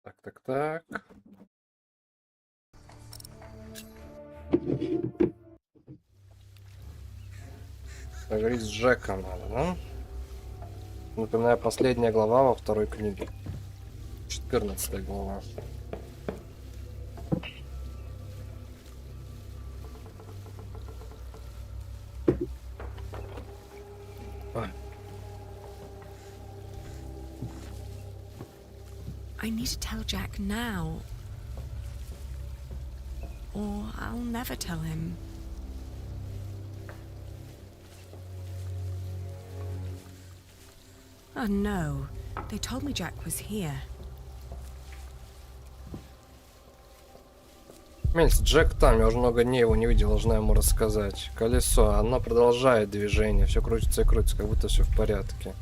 Так. Поговорить с Джеком надо, да? Напоминаю, последняя глава во второй книге. 14 глава. I need to tell Jack now. Or I'll never tell him. Oh no, they told me Jack was here. Мельс, Джек там, я уже много дней его не видел, должна ему рассказать. Колесо, оно продолжает движение, все крутится и крутится, как будто все в порядке.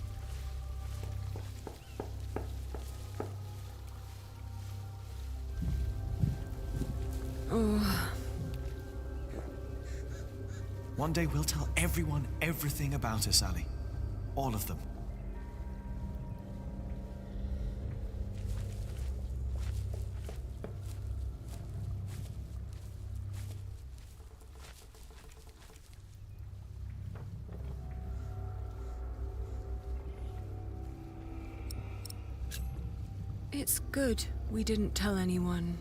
One day we'll tell everyone everything about us, Sally. All of them. It's good we didn't tell anyone.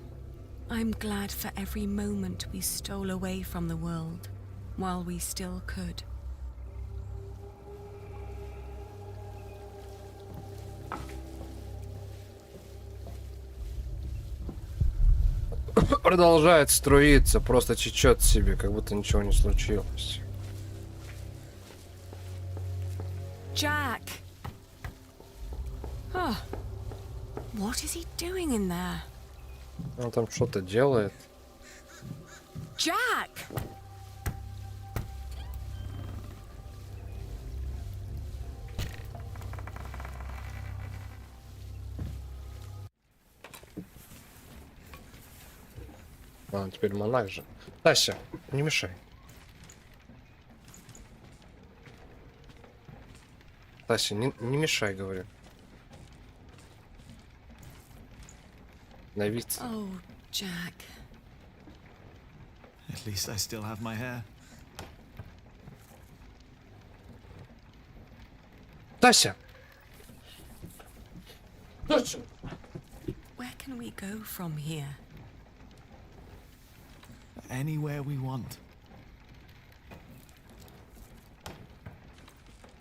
I'm glad for every moment we stole away from the world, while we still could. Продолжает струиться, просто течет себе, как будто ничего не случилось. Jack! Oh, what is he doing in there? Он там что-то делает. Jack! А, теперь монах же. Тася, не мешай. Тася, не мешай, говорю. На вид. Oh, Jack. At least I still have my hair. Тася! Тася! Where can we go from here? Anywhere we want.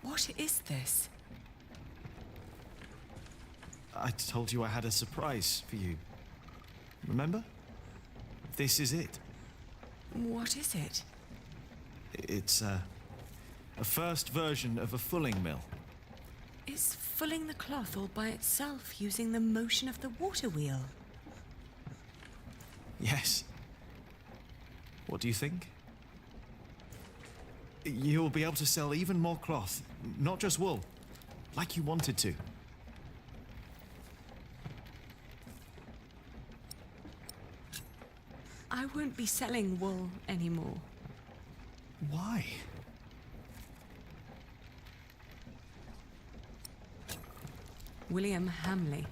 What is this? I told you I had a surprise for you. Remember? This is it. What is it? It's a first version of a fulling mill. Is fulling the cloth all by itself using the motion of the water wheel? Yes. What do you think? You'll be able to sell even more cloth, not just wool, like you wanted to. I won't be selling wool anymore. Why? William Hamley.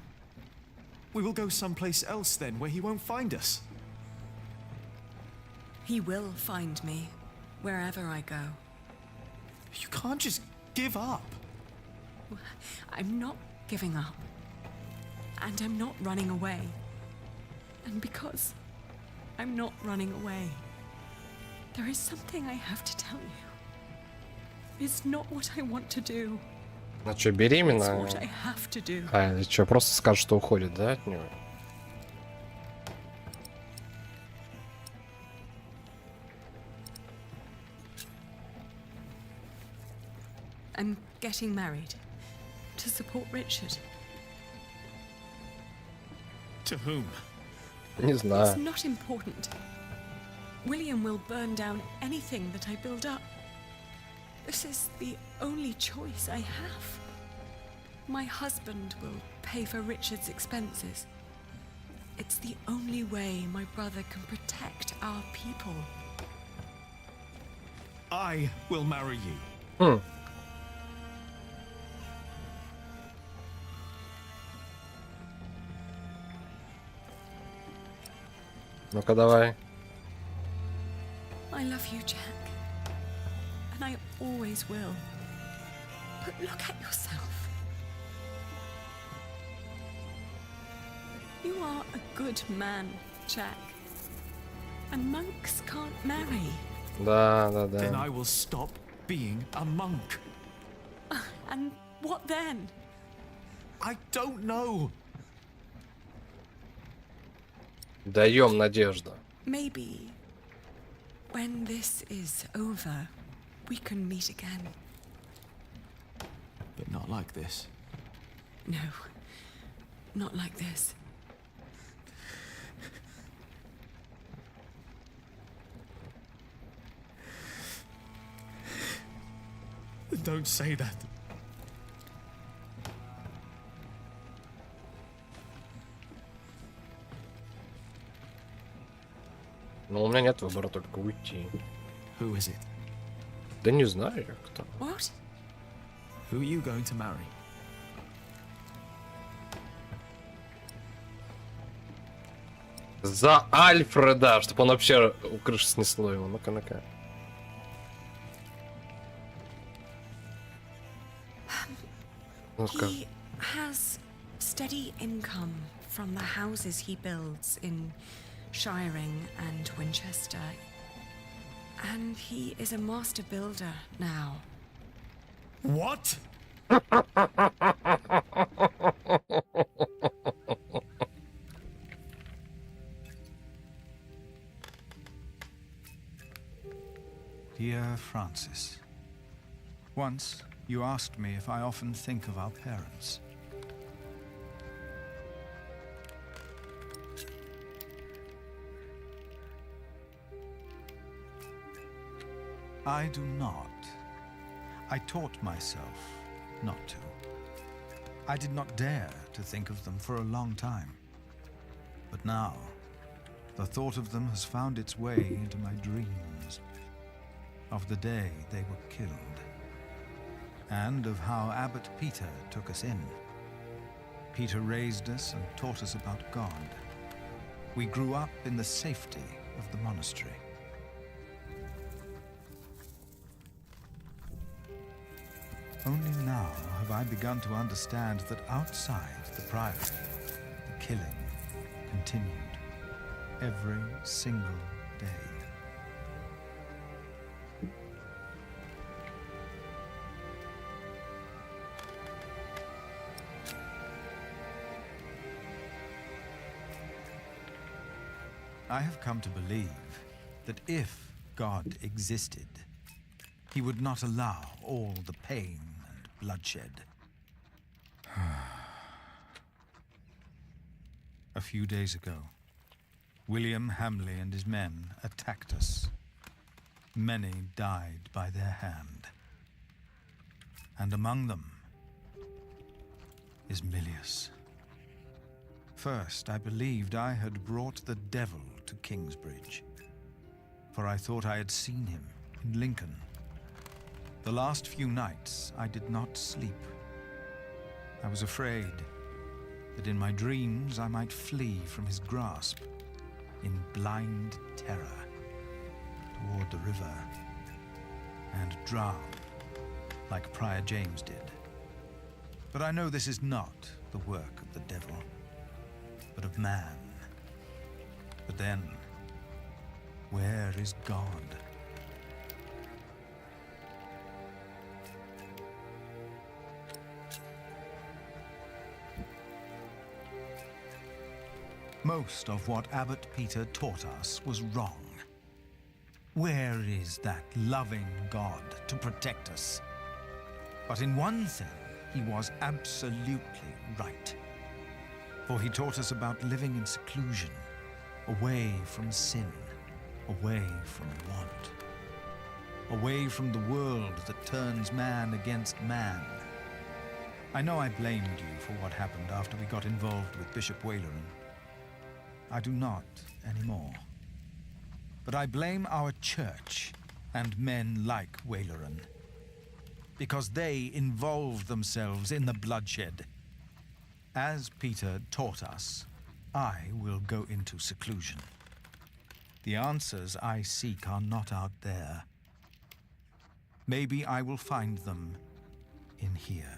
We will go someplace else then, where he won't find us. He will find me, wherever I go. You can't just give up. I'm not giving up. And I'm not running away. And because I'm not running away, there is something I have to tell you. It's not what I want to do. А что, It's беременна? what I have to do. А, или что, просто скажет, что уходит, да, от него? I'm getting married. To support Richard. To whom? Не It's знаю. not important. William will burn down anything that I build up. This is the only choice I have. My husband will pay for Richard's expenses. It's the only way my brother can protect our people. I will marry you. Хм. Ну-ка давай. I love you, Jack. And I always will. But look at yourself. You are a good man, Jack. And monks can't marry. Да, да, Then да. I will stop being a monk. And what then? I don't know. Даем надежду. Maybe when this is over, we can meet again. But not like this. No, not like this. Don't say that. Но у меня нет выбора, только уйти. Who is it? Да не знаю я кто. What? Who are you going to marry? За Альфреда, чтобы он вообще у крыши снесло его. Ну-ка, ну-ка. Ну-ка. He has steady income from the houses he builds in Shiring and Winchester. And he is a master builder now. What? Dear Francis, once you asked me if I often think of our parents. I do not. I taught myself not to. I did not dare to think of them for a long time. But now, the thought of them has found its way into my dreams. Of the day they were killed. And of how Abbot Peter took us in. Peter raised us and taught us about God. We grew up in the safety of the monastery. Only now have I begun to understand that outside the priory, the killing continued every single day. I have come to believe that if God existed, he would not allow all the pain and bloodshed. A few days ago, William Hamley and his men attacked us. Many died by their hand. And among them is Milius. First, I believed I had brought the devil to Kingsbridge, for I thought I had seen him in Lincoln. The last few nights, I did not sleep. I was afraid that in my dreams I might flee from his grasp in blind terror toward the river and drown like Prior James did. But I know this is not the work of the devil, but of man. But then, where is God? Most of what Abbot Peter taught us was wrong. Where is that loving God to protect us? But in one thing, he was absolutely right. For he taught us about living in seclusion, away from sin, away from want, away from the world that turns man against man. I know I blamed you for what happened after we got involved with Bishop Waleran. I do not anymore. But I blame our church and men like Waleran, because they involved themselves in the bloodshed. As Peter taught us, I will go into seclusion. The answers I seek are not out there. Maybe I will find them in here.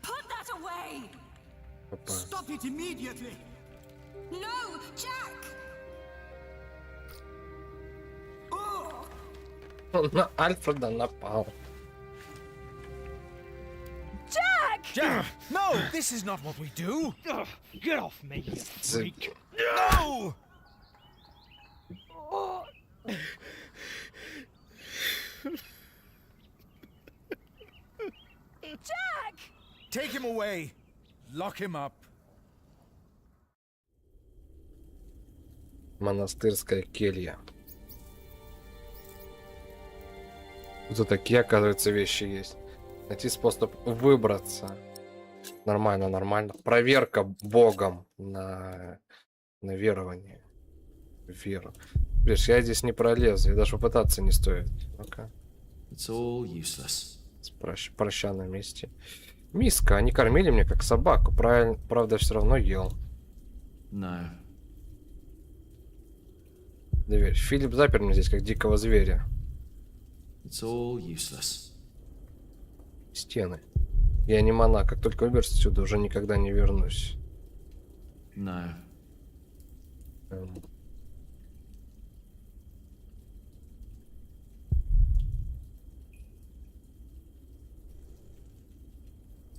Put that away! Опа. Stop it immediately! No, Jack! Oh! Он на Альфреда напал. Jack! Jack! No! This is not what we do! Get off me, you freak! No! Jack! Take him away! Lock him up! Монастырская келья. Тут такие, оказывается, вещи есть. Найти способ выбраться. Нормально, нормально. Проверка Богом на верование. Веру. Видишь, я здесь не пролезу, и даже попытаться не стоит. Ну-ка. It's all useless. Проща на месте. Миска, они кормили меня как собаку. Правда, все равно ел. No. Дверь. Филипп запер меня здесь, как дикого зверя. It's all useless. Стены. Я не монах. Как только выберусь отсюда, уже никогда не вернусь. No.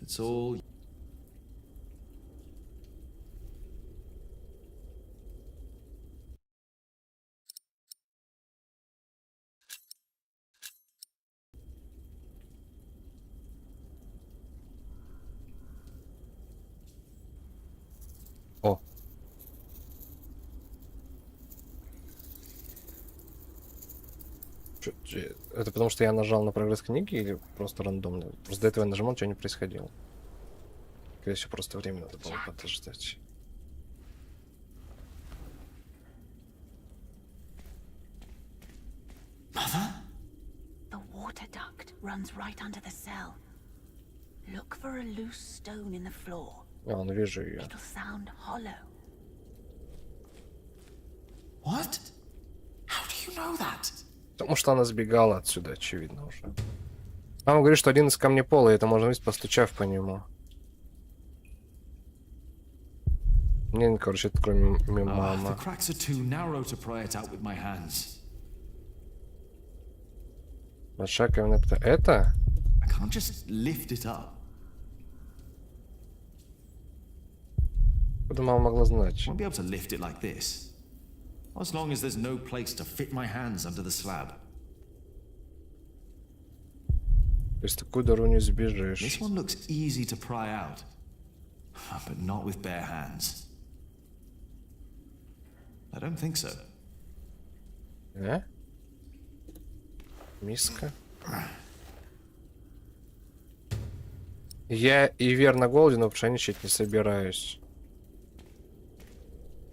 It's all. О. Это потому что я нажал на прогресс книги или просто рандомно? Просто до этого я нажимал, ничего не происходило. Скорее всего, просто время надо было подождать. Mother? The water duct runs right under the cell. Look for a loose stone in the floor. А, ну вижу ее. It'll sound hollow. What? How do you know that? Потому что она сбегала отсюда, очевидно уже. Мама говорит, что один из камней пола, и это можно увидеть, постучав по нему. Не, короче, это кроме The мама. cracks are too narrow to pry it out with my hands. Большая каменная плита. Это? I can't just lift it up. Откуда мама могла знать? I won't be able to lift it like this. As long as there's no place to fit my hands under the slab. То есть такую дыру не This сбежишь. one looks easy to pry out, but not with bare hands. I don't think so. Миска. Я и верно голоден, но пшеничать не собираюсь.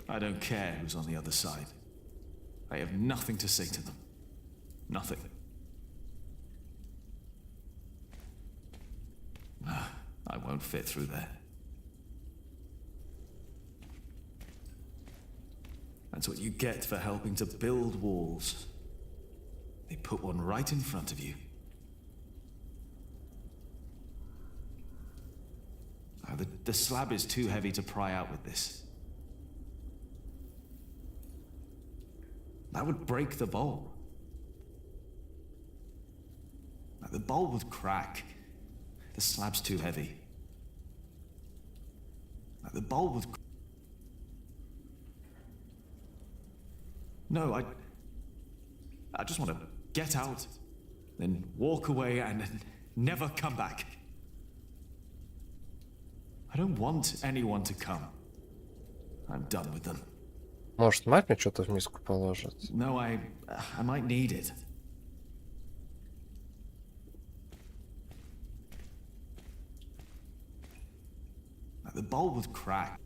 I don't care who's on the other side. I have nothing to say to them. Nothing. I won't fit through there. That's what you get for helping to build walls. They put one right in front of you. The slab is too heavy to pry out with this. That would break the bowl. The bowl would crack. The slab's too heavy. The bowl would... No, I just want to get out, then walk away and never come back. I don't want anyone to come. I'm done with them. Может, мать мне что-то в миску положит? No, I might need it. The bowl would crack.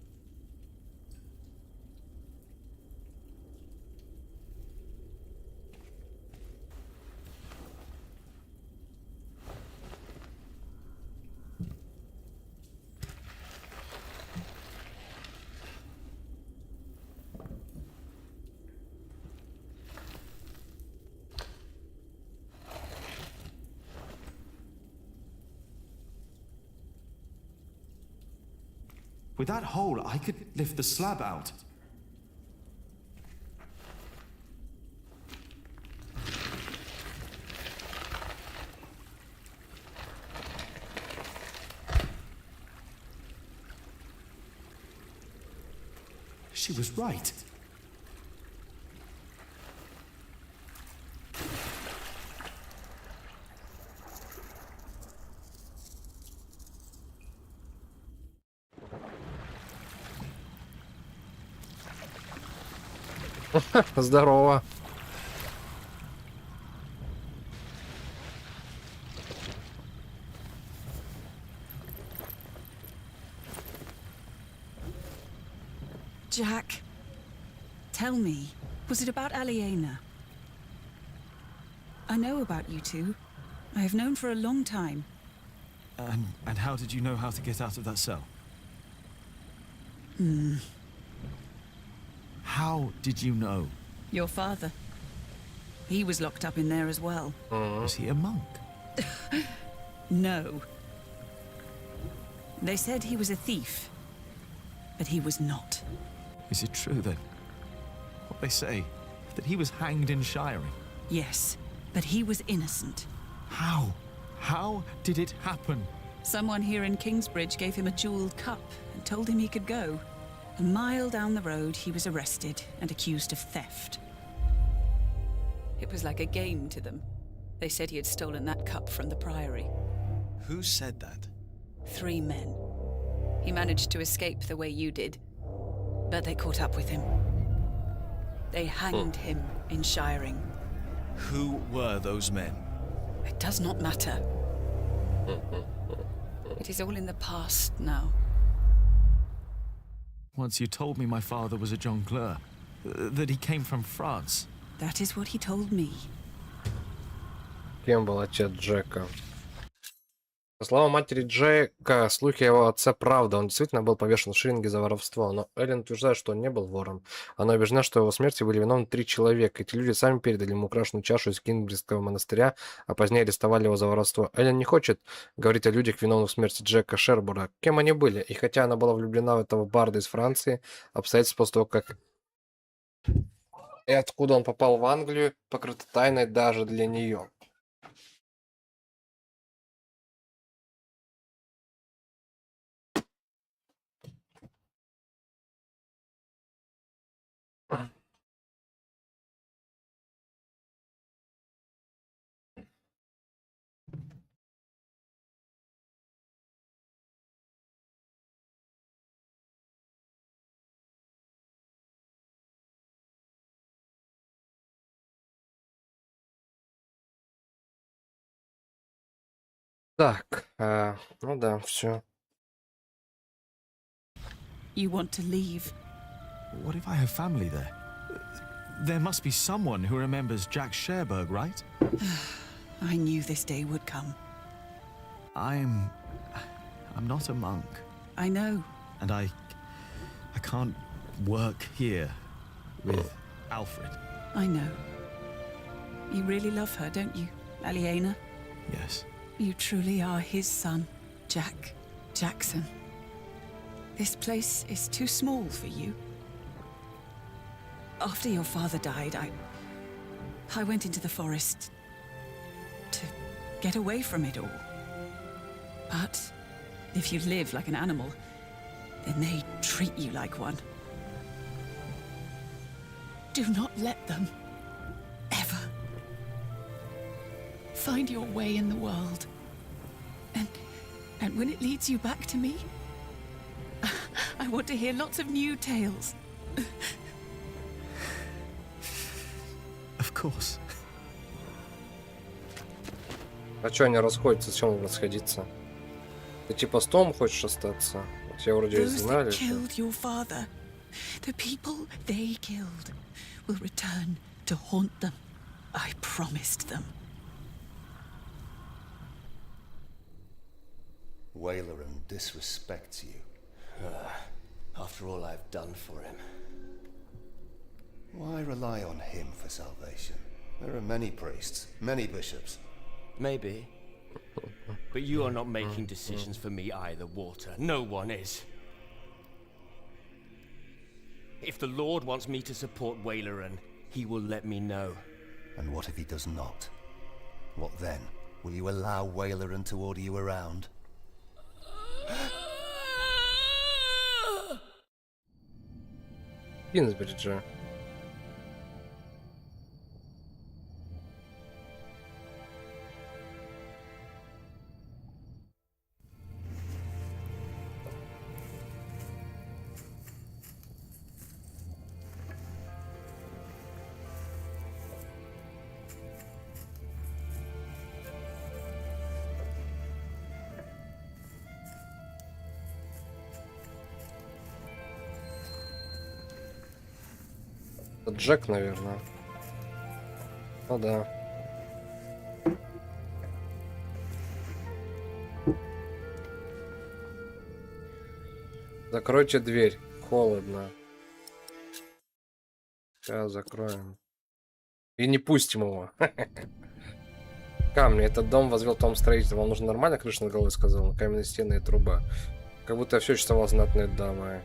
With that hole, I could lift the slab out. She was right. Здорово. Jack, tell me, was it about Aliena? I know about you two. I have known for a long time. And how did you know how to get out of that cell? How did you know? Your father. He was locked up in there as well. Was he a monk? No. They said he was a thief, but he was not. Is it true then? What they say? That he was hanged in shiring? Yes, but he was innocent. How? How did it happen? Someone here in Kingsbridge gave him a jeweled cup and told him he could go. A mile down the road, he was arrested and accused of theft. It was like a game to them. They said he had stolen that cup from the priory. Who said that? 3 men. He managed to escape the way you did, but they caught up with him. They hanged him in shiring. Who were those men? It does not matter. It is all in the past now. Once you told me my father was a jongleur, that he came from France. That is what he told me. Кем был отец Джека? По словам матери Джека, слухи о его отце правда. Он действительно был повешен в Шринге за воровство. Но Эллен утверждает, что он не был вором. Она убеждена, что в его смерти были виновны 3 человека. Эти люди сами передали ему украшенную чашу из Кингбридского монастыря, а позднее арестовали его за воровство. Эллен не хочет говорить о людях, виновных в смерти Джека Шербура. Кем они были? И хотя она была влюблена в этого барда из Франции, обстоятельства после того, как... И откуда он попал в Англию, покрыты тайной даже для нее. Так, ну да, все. You want to leave? What if I have family there? There must be someone who remembers Jack Sherberg, right? I knew this day would come. I'm not a monk. I know. And I can't work here with Alfred. I know. You really love her, don't you, Aliena? Yes. You truly are his son, Jack Jackson. This place is too small for you. After your father died, I went into the forest to get away from it all. But if you live like an animal, then they treat you like one. Do not let them. Ever. Find your way in the world. And when it leads you back to me, I want to hear lots of new tales. Of course. А чё они расходятся? Зачем расходиться? Ты типа с Томом хочешь остаться? Все вроде Those знали. that что- killed your father, the people they killed, will return to haunt them. I promised them. Waylaran disrespects you. After all I've done for him. Why rely on him for salvation? There are many priests, many bishops. Maybe. But you are not making decisions for me either, Walter. No one is. If the Lord wants me to support Waileran, he will let me know. And what if he does not? What then? Will you allow Waileran to order you around? Кинсбриджа. Это Джек, наверное. Ну да. Закройте дверь. Холодно. Сейчас закроем. И не пустим его. Камни. Этот дом возвел Том строитель. Вам нужна нормальная крыша над головой, сказал. Каменные стены и труба. Как будто я все чувствовал знатные дамы.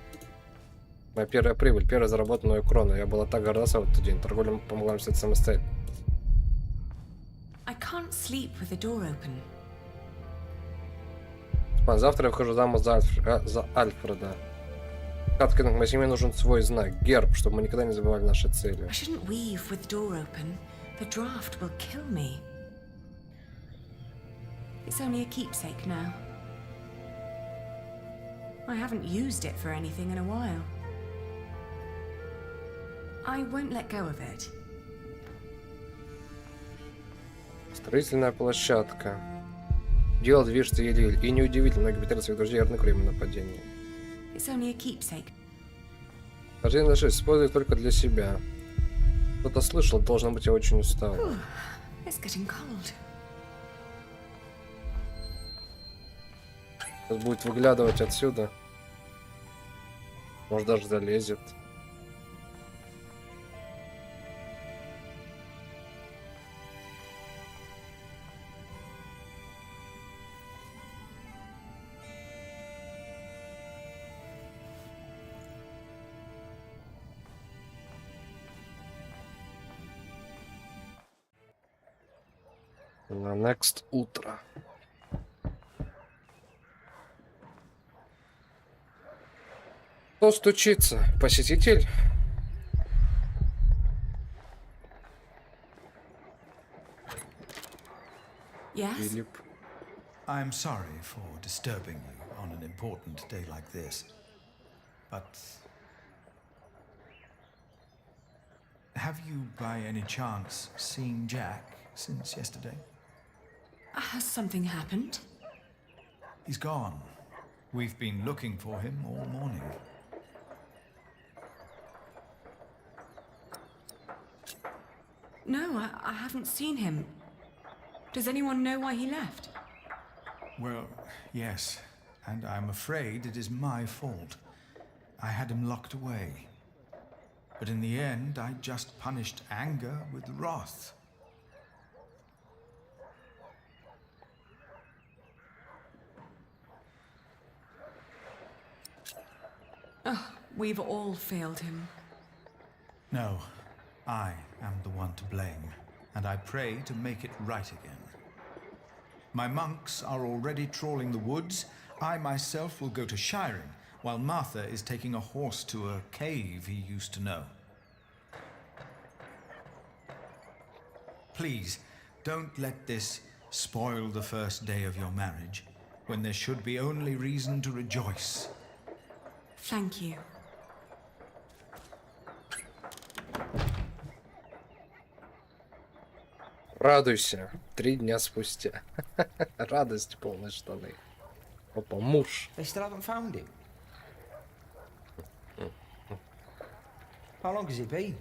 Моя первая прибыль, первая заработанную крону. Я была так горда в тот день. Торговля помогла мне стать самостоятельно. I can't sleep with the door open. Завтра я выхожу замуж за Альфреда. Каткин, моей семье нужен свой знак, герб, чтобы мы никогда не забывали наши цели. I shouldn't weave with the door open. The draft will kill me. It's only a keepsake now. I haven't used it for anything in a while. I won't let go of it. Строительная площадка. Дело движется еле-еле. И неудивительно, многие потеряли своих друзей во время нападения. It's only a keepsake. Рождение на 6 используют только для себя. Кто-то слышал, должно быть, я очень устал. It's getting cold. Сейчас будет выглядывать отсюда. Может, даже залезет. На next утро. Кто стучится? Посетитель? Yes? Филипп. I'm sorry for disturbing you on an important day like this, but have you by any chance seen Jack since yesterday? Has something happened? He's gone. We've been looking for him all morning. No, I haven't seen him. Does anyone know why he left? Well, yes, and I'm afraid it is my fault. I had him locked away. But in the end, I just punished anger with wrath. Oh, we've all failed him. No, I am the one to blame, and I pray to make it right again. My monks are already trawling the woods. I myself will go to Shiring, while Martha is taking a horse to a cave he used to know. Please, don't let this spoil the first day of your marriage, when there should be only reason to rejoice. Thank you. Радуйся. 3 дня спустя. Радость полные штаны. Опа, муж. They still haven't found him. How long has it been?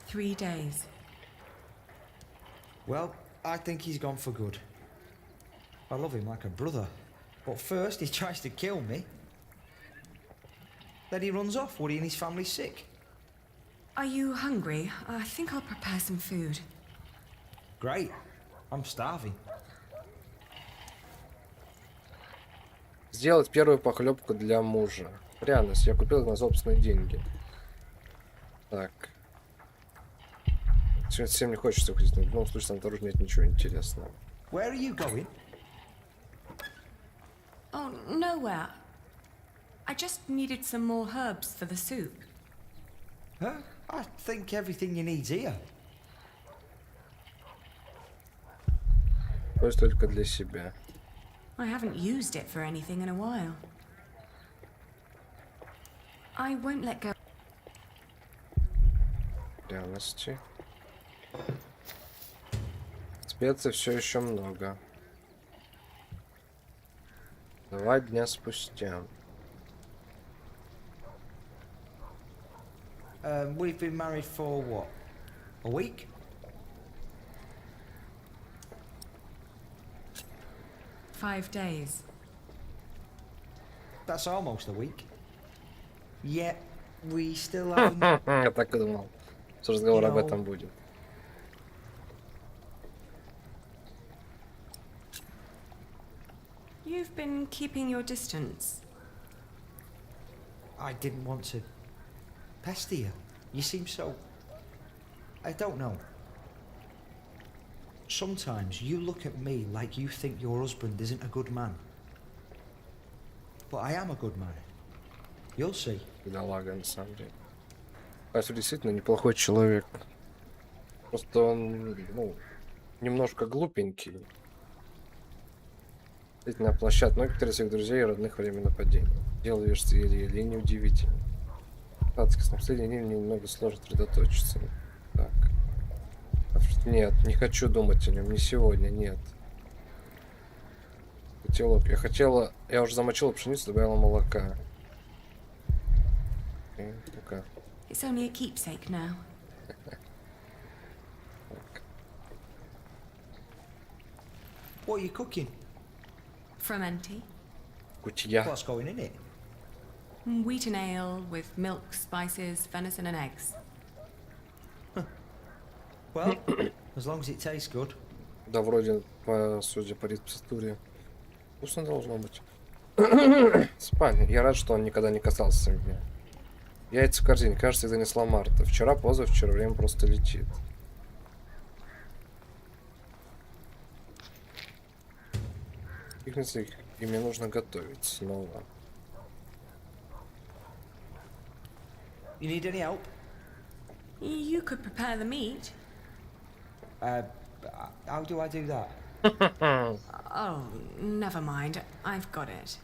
Three days. Well, I think he's gone for good. I love him like a brother. But first he tries to kill me. Then he runs off, worrying his family's sick. Are you hungry? I think I'll prepare some food. Great. I'm starving. Сделать первую похлебку для мужа. Пряность. Я купил их на собственные деньги. Так. Совсем не хочется уходить, но в любом случае там тоже нет ничего интересного. Where are you going? Oh, nowhere. I just needed some more herbs for the soup. Huh? I think everything you need's here. То есть только для себя. I haven't used it for anything in a while. I won't let go. Пряности. Специй все еще много. 2 дня спустя. We've been married for what? A week? Five days. That's almost a week. Yet we still haven't. Я так и думал, что разговор об этом будет. You've been keeping your distance. I didn't want to pester you. You seem so. I don't know. Sometimes you look at me like you think your husband isn't a good man. But I am a good man. You'll see. Бедолага, на самом деле. Кайсу действительно неплохой человек. Просто он, ну, немножко глупенький. Действительно оплощает некоторых своих друзей и родных во время нападения. Дело версии еле неудивительно. Кстати, с последней линией немного сложно сосредоточиться. Так. Нет, не хочу думать о нем, не сегодня, нет. Я уже замочила пшеницу, добавила молока. Ну-ка. It's only a keepsake now. What are you cooking? Frumenti. Кутья. What's going in it? Wheat and ale with milk, spices, venison and eggs. Well, as long as it tastes good. Да, вроде, судя по рецептуре, вкусно должно быть. Спальня. Я рад, что он никогда не касался меня. Яйца в корзине. Кажется, их занесла Марта. Вчера, позавчера, время просто летит. И мне нужно готовить снова. You need any help? You could prepare the meat. How do I do that? Oh, never mind. I've got it.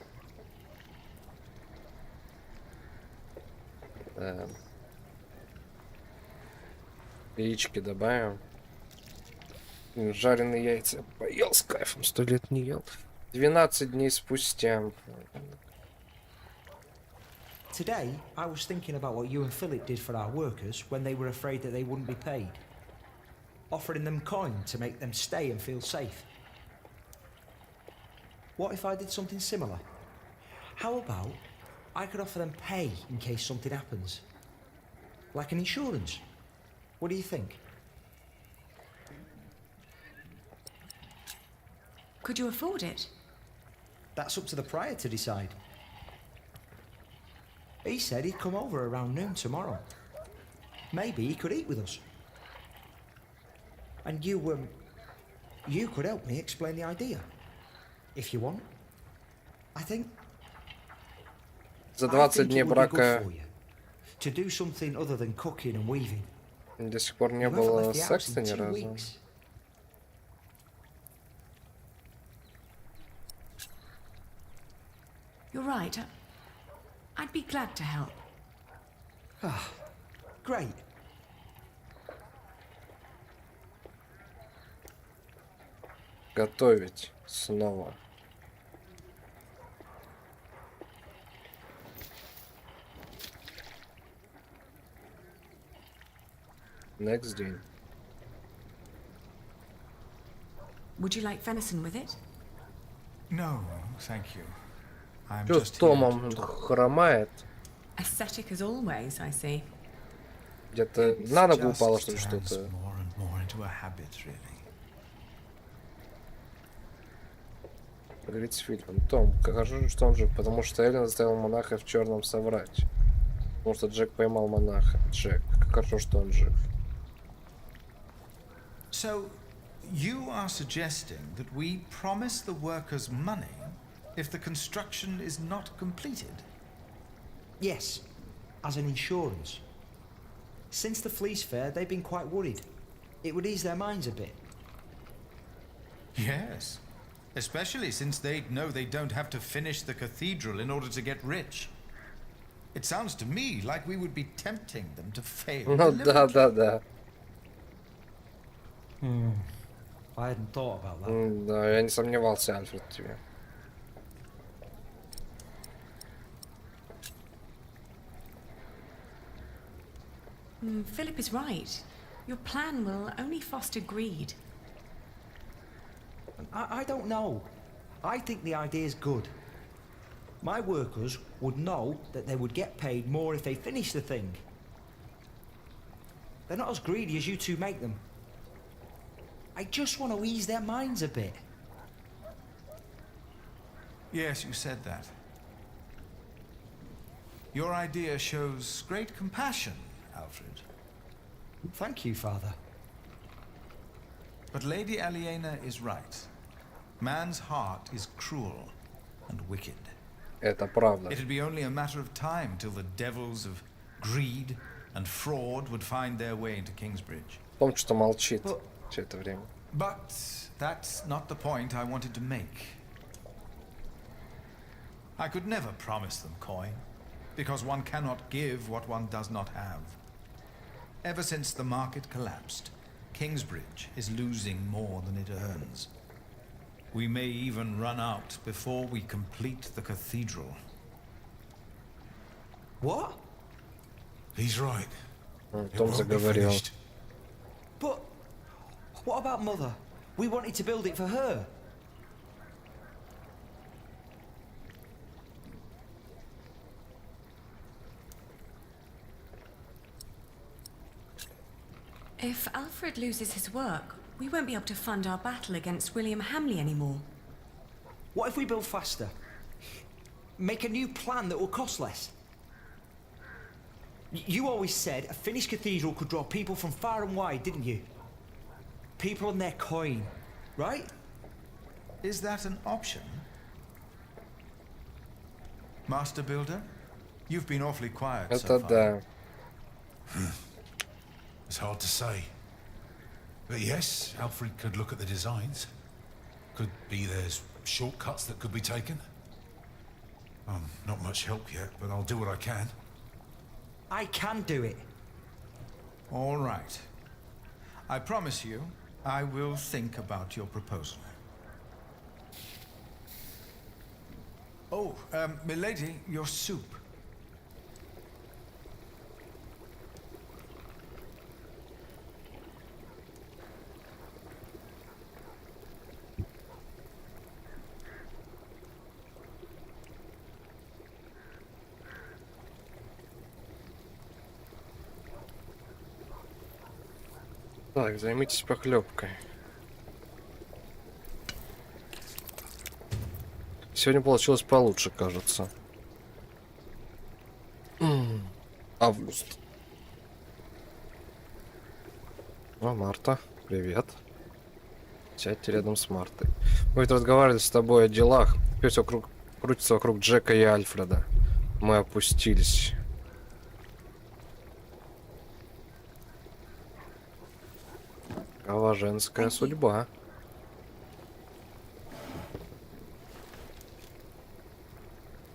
Яички добавим. Жареные яйца поел с кайфом. 100 лет не ел. 12 дней спустя. Today, I was thinking about what you and Philip did for our workers when they were afraid that they wouldn't be paid. Offering them coin to make them stay and feel safe. What if I did something similar? How about I could offer them pay in case something happens? Like an insurance. What do you think? Could you afford it? That's up to the prior to decide. He said he'd come over around noon tomorrow. Maybe he could eat with us. And you could help me explain the idea. If you want. I think... За 20 дней брака To do something other than cooking and weaving. до сих пор не You haven't было left the house секса in ни 2 разу. weeks. You're right. I'd be glad to help. Ah, great. Готовить снова. Next день. Would you like venison with it? No, thank you. I'm Чё с just here Томом to talk. хромает? Ascetic as always, I see. Где-то It's на ногу just упало, что ли, turns что-то? more and more into a habit, really. Поговорить с Филиппом. Том, покажу, что он жив, потому что Эллен заставил монаха в черном соврать. Потому что Джек поймал монаха. Джек, как хорошо, что он жив. So, you are suggesting that we promise the workers money if the construction is not completed? Yes, as an insurance. Since the Fleece Fair, they've been quite worried. It would ease their minds a bit. Yes. Especially since they'd know they don't have to finish the cathedral in order to get rich. It sounds to me like we would be tempting them to fail. Ну да. I hadn't thought about that. Да, я не сомневался, Альфред, в тебе. Philip is right. Your plan will only foster greed. I don't know. I think the idea's good. My workers would know that they would get paid more if they finished the thing. They're not as greedy as you two make them. I just want to ease their minds a bit. Yes, you said that. Your idea shows great compassion, Alfred. Thank you, Father. But Lady Aliena is right. Man's heart is cruel and wicked. Это правда. It'd be only a matter of time till the devils of greed and fraud would find their way into Kingsbridge. Том, что молчит все это время. But that's not the point I wanted to make. I could never promise them coin, because one cannot give what one does not have. Ever since the market collapsed, Kingsbridge is losing more than it earns. We may even run out before we complete the cathedral. What? He's right. Том заговорил. But what about Mother? We wanted to build it for her. If Alfred loses his work, we won't be able to fund our battle against William Hamley anymore. What if we build faster? Make a new plan that will cost less? You always said a finished cathedral could draw people from far and wide, didn't you? People and their coin, right? Is that an option? Master Builder? You've been awfully quiet so Это far. да. It's hard to say. But yes, Alfred could look at the designs. Could be there's shortcuts that could be taken. Not much help yet, but I'll do what I can. I can do it. All right. I promise you, I will think about your proposal. Oh, milady, your soup. Так, займитесь похлебкой. Сегодня получилось получше, кажется. Август. О, Марта, привет. Сядьте рядом с Мартой. Мы ведь разговаривали с тобой о делах. Теперь все крутится вокруг Джека и Альфреда. Мы опустились. Какова женская судьба?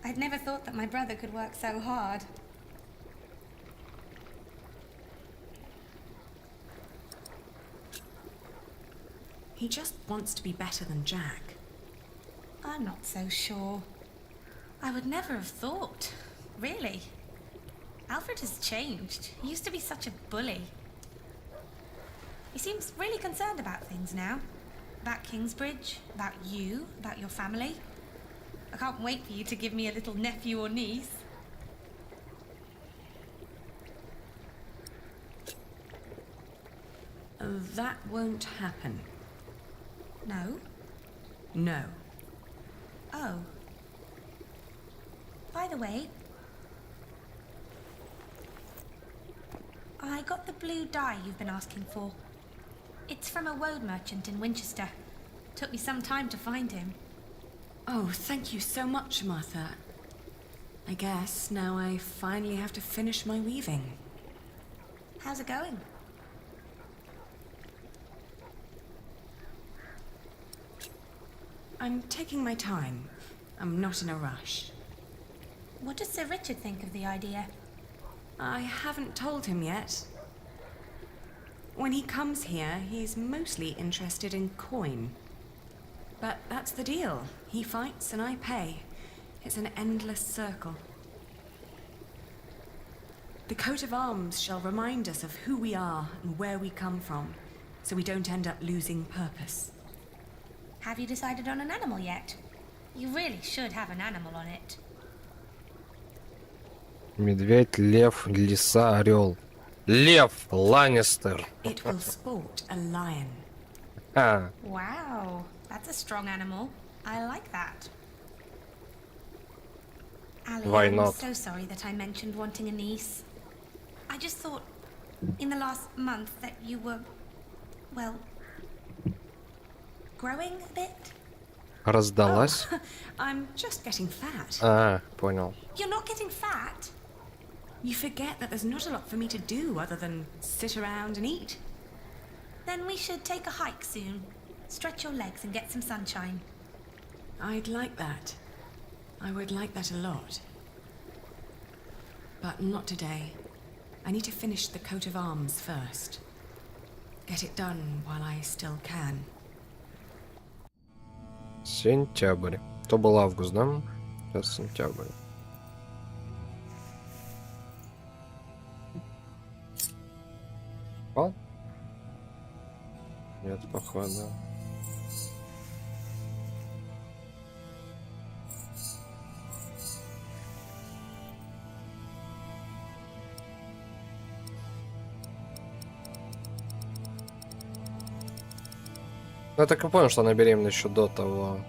I'd never thought that my brother could work so hard. He just wants to be better than Jack. I'm not so sure. I would never have thought. Really. Alfred has changed. He used to be such a bully. He seems really concerned about things now. About Kingsbridge, about you, about your family. I can't wait for you to give me a little nephew or niece. That won't happen. No? No. Oh. By the way, I got the blue dye you've been asking for. It's from a woad merchant in Winchester. Took me some time to find him. Oh, thank you so much, Martha. I guess now I finally have to finish my weaving. How's it going? I'm taking my time. I'm not in a rush. What does Sir Richard think of the idea? I haven't told him yet. When he comes here, he's mostly interested in coin. But that's the deal. He fights and I pay. It's an endless circle. The coat of arms shall remind us of who we are and where we come from, so we don't end up losing purpose. Have you decided on an animal yet? You really should have an animal on it. Медведь, лев, лиса, орел. Лев Ланнистер. It will sport a lion. А, Wow, that's a strong animal. I like that. Ali, Why I'm not? so sorry that I mentioned wanting a niece. I just thought, in the last month, that you were, well, growing a bit. раздалась. I'm just getting fat. А, понял. You're not getting fat. You forget that there's not a lot for me to do other than sit around and eat. Then we should take a hike soon. Stretch your legs and get some sunshine. I'd like that. I would like that a lot. But not today. I need to finish the coat of arms first. Get it done while I still can. Сентябрь. То был август, да? Сейчас сентябрь. Спал? Нет, походу. Ну, я так и понял, что она беременна еще до того.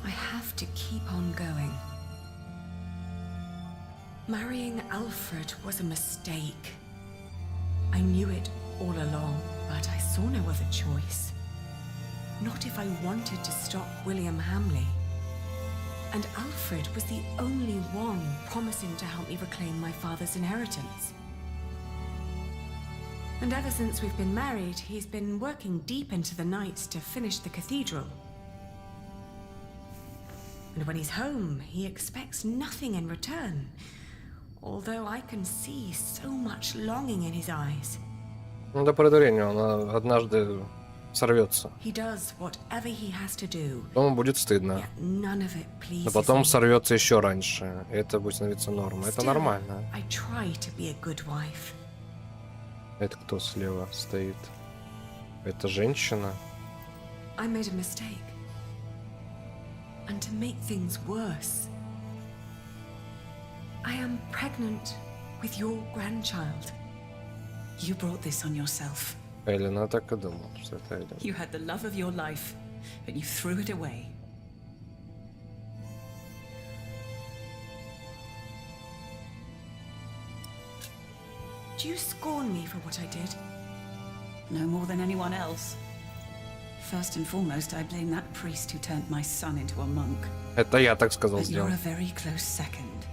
I have to keep on going. Marrying Alfred was a mistake. I knew it all along, but I saw no other choice. Not if I wanted to stop William Hamley. And Alfred was the only one promising to help me reclaim my father's inheritance. And ever since we've been married, he's been working deep into the nights to finish the cathedral. And when he's home, he expects nothing in return. Although I can see so much longing in his eyes. Ну, до предварения он однажды сорвется. He does whatever he has to do. Потом будет стыдно. Yet none of it pleases Но потом me. сорвется еще раньше. И это будет становиться нормой. Это Still, нормально. I try to be a good wife. Это кто слева стоит? Это женщина? I made a mistake. And to make things worse, I am pregnant with your grandchild. You brought this on yourself. Эллен, я так и думал, что это Эллен. You had the love of your life, but you threw it away. Do you scorn me for what I did? No more than anyone else. First and foremost, I blame that priest who turned my son into a monk. Это я так сказал, But you're сделал. a very close second.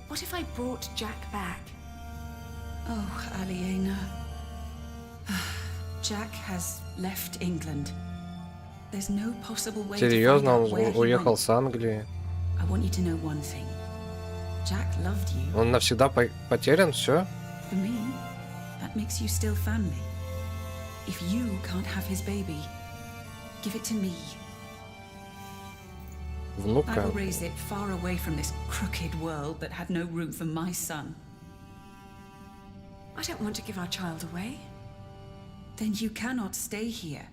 What if I brought Jack back? Oh, Aliena. Jack has left England. There's no possible way to find Серьезно, out он where he уехал went. с Англии? I want you to know one thing. Jack loved you. Он навсегда потерян, все? For me, that makes you still family. If you can't have his baby, give it to me. I Внука? will raise it far away from this crooked world that had no room for my son. I don't want to give our child away. Then you cannot stay here.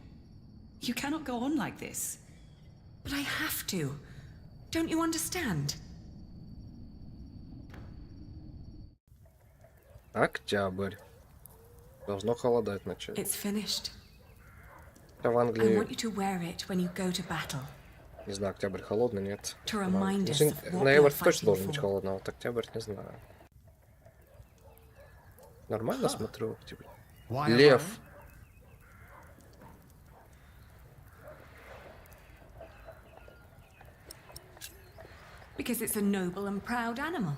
You cannot go on like this. But I have to. Don't you understand? Октябрь. Должно холодать начать. It's finished. В I Англии, want you to wear it when you go to battle. не знаю, октябрь холодный, нет. To remind us Ну, of what we are ноябрь точно fighting должен быть for. холодный, а вот октябрь не знаю. Нормально смотрю октябрь. Why am Лев. Because it's a noble and proud animal.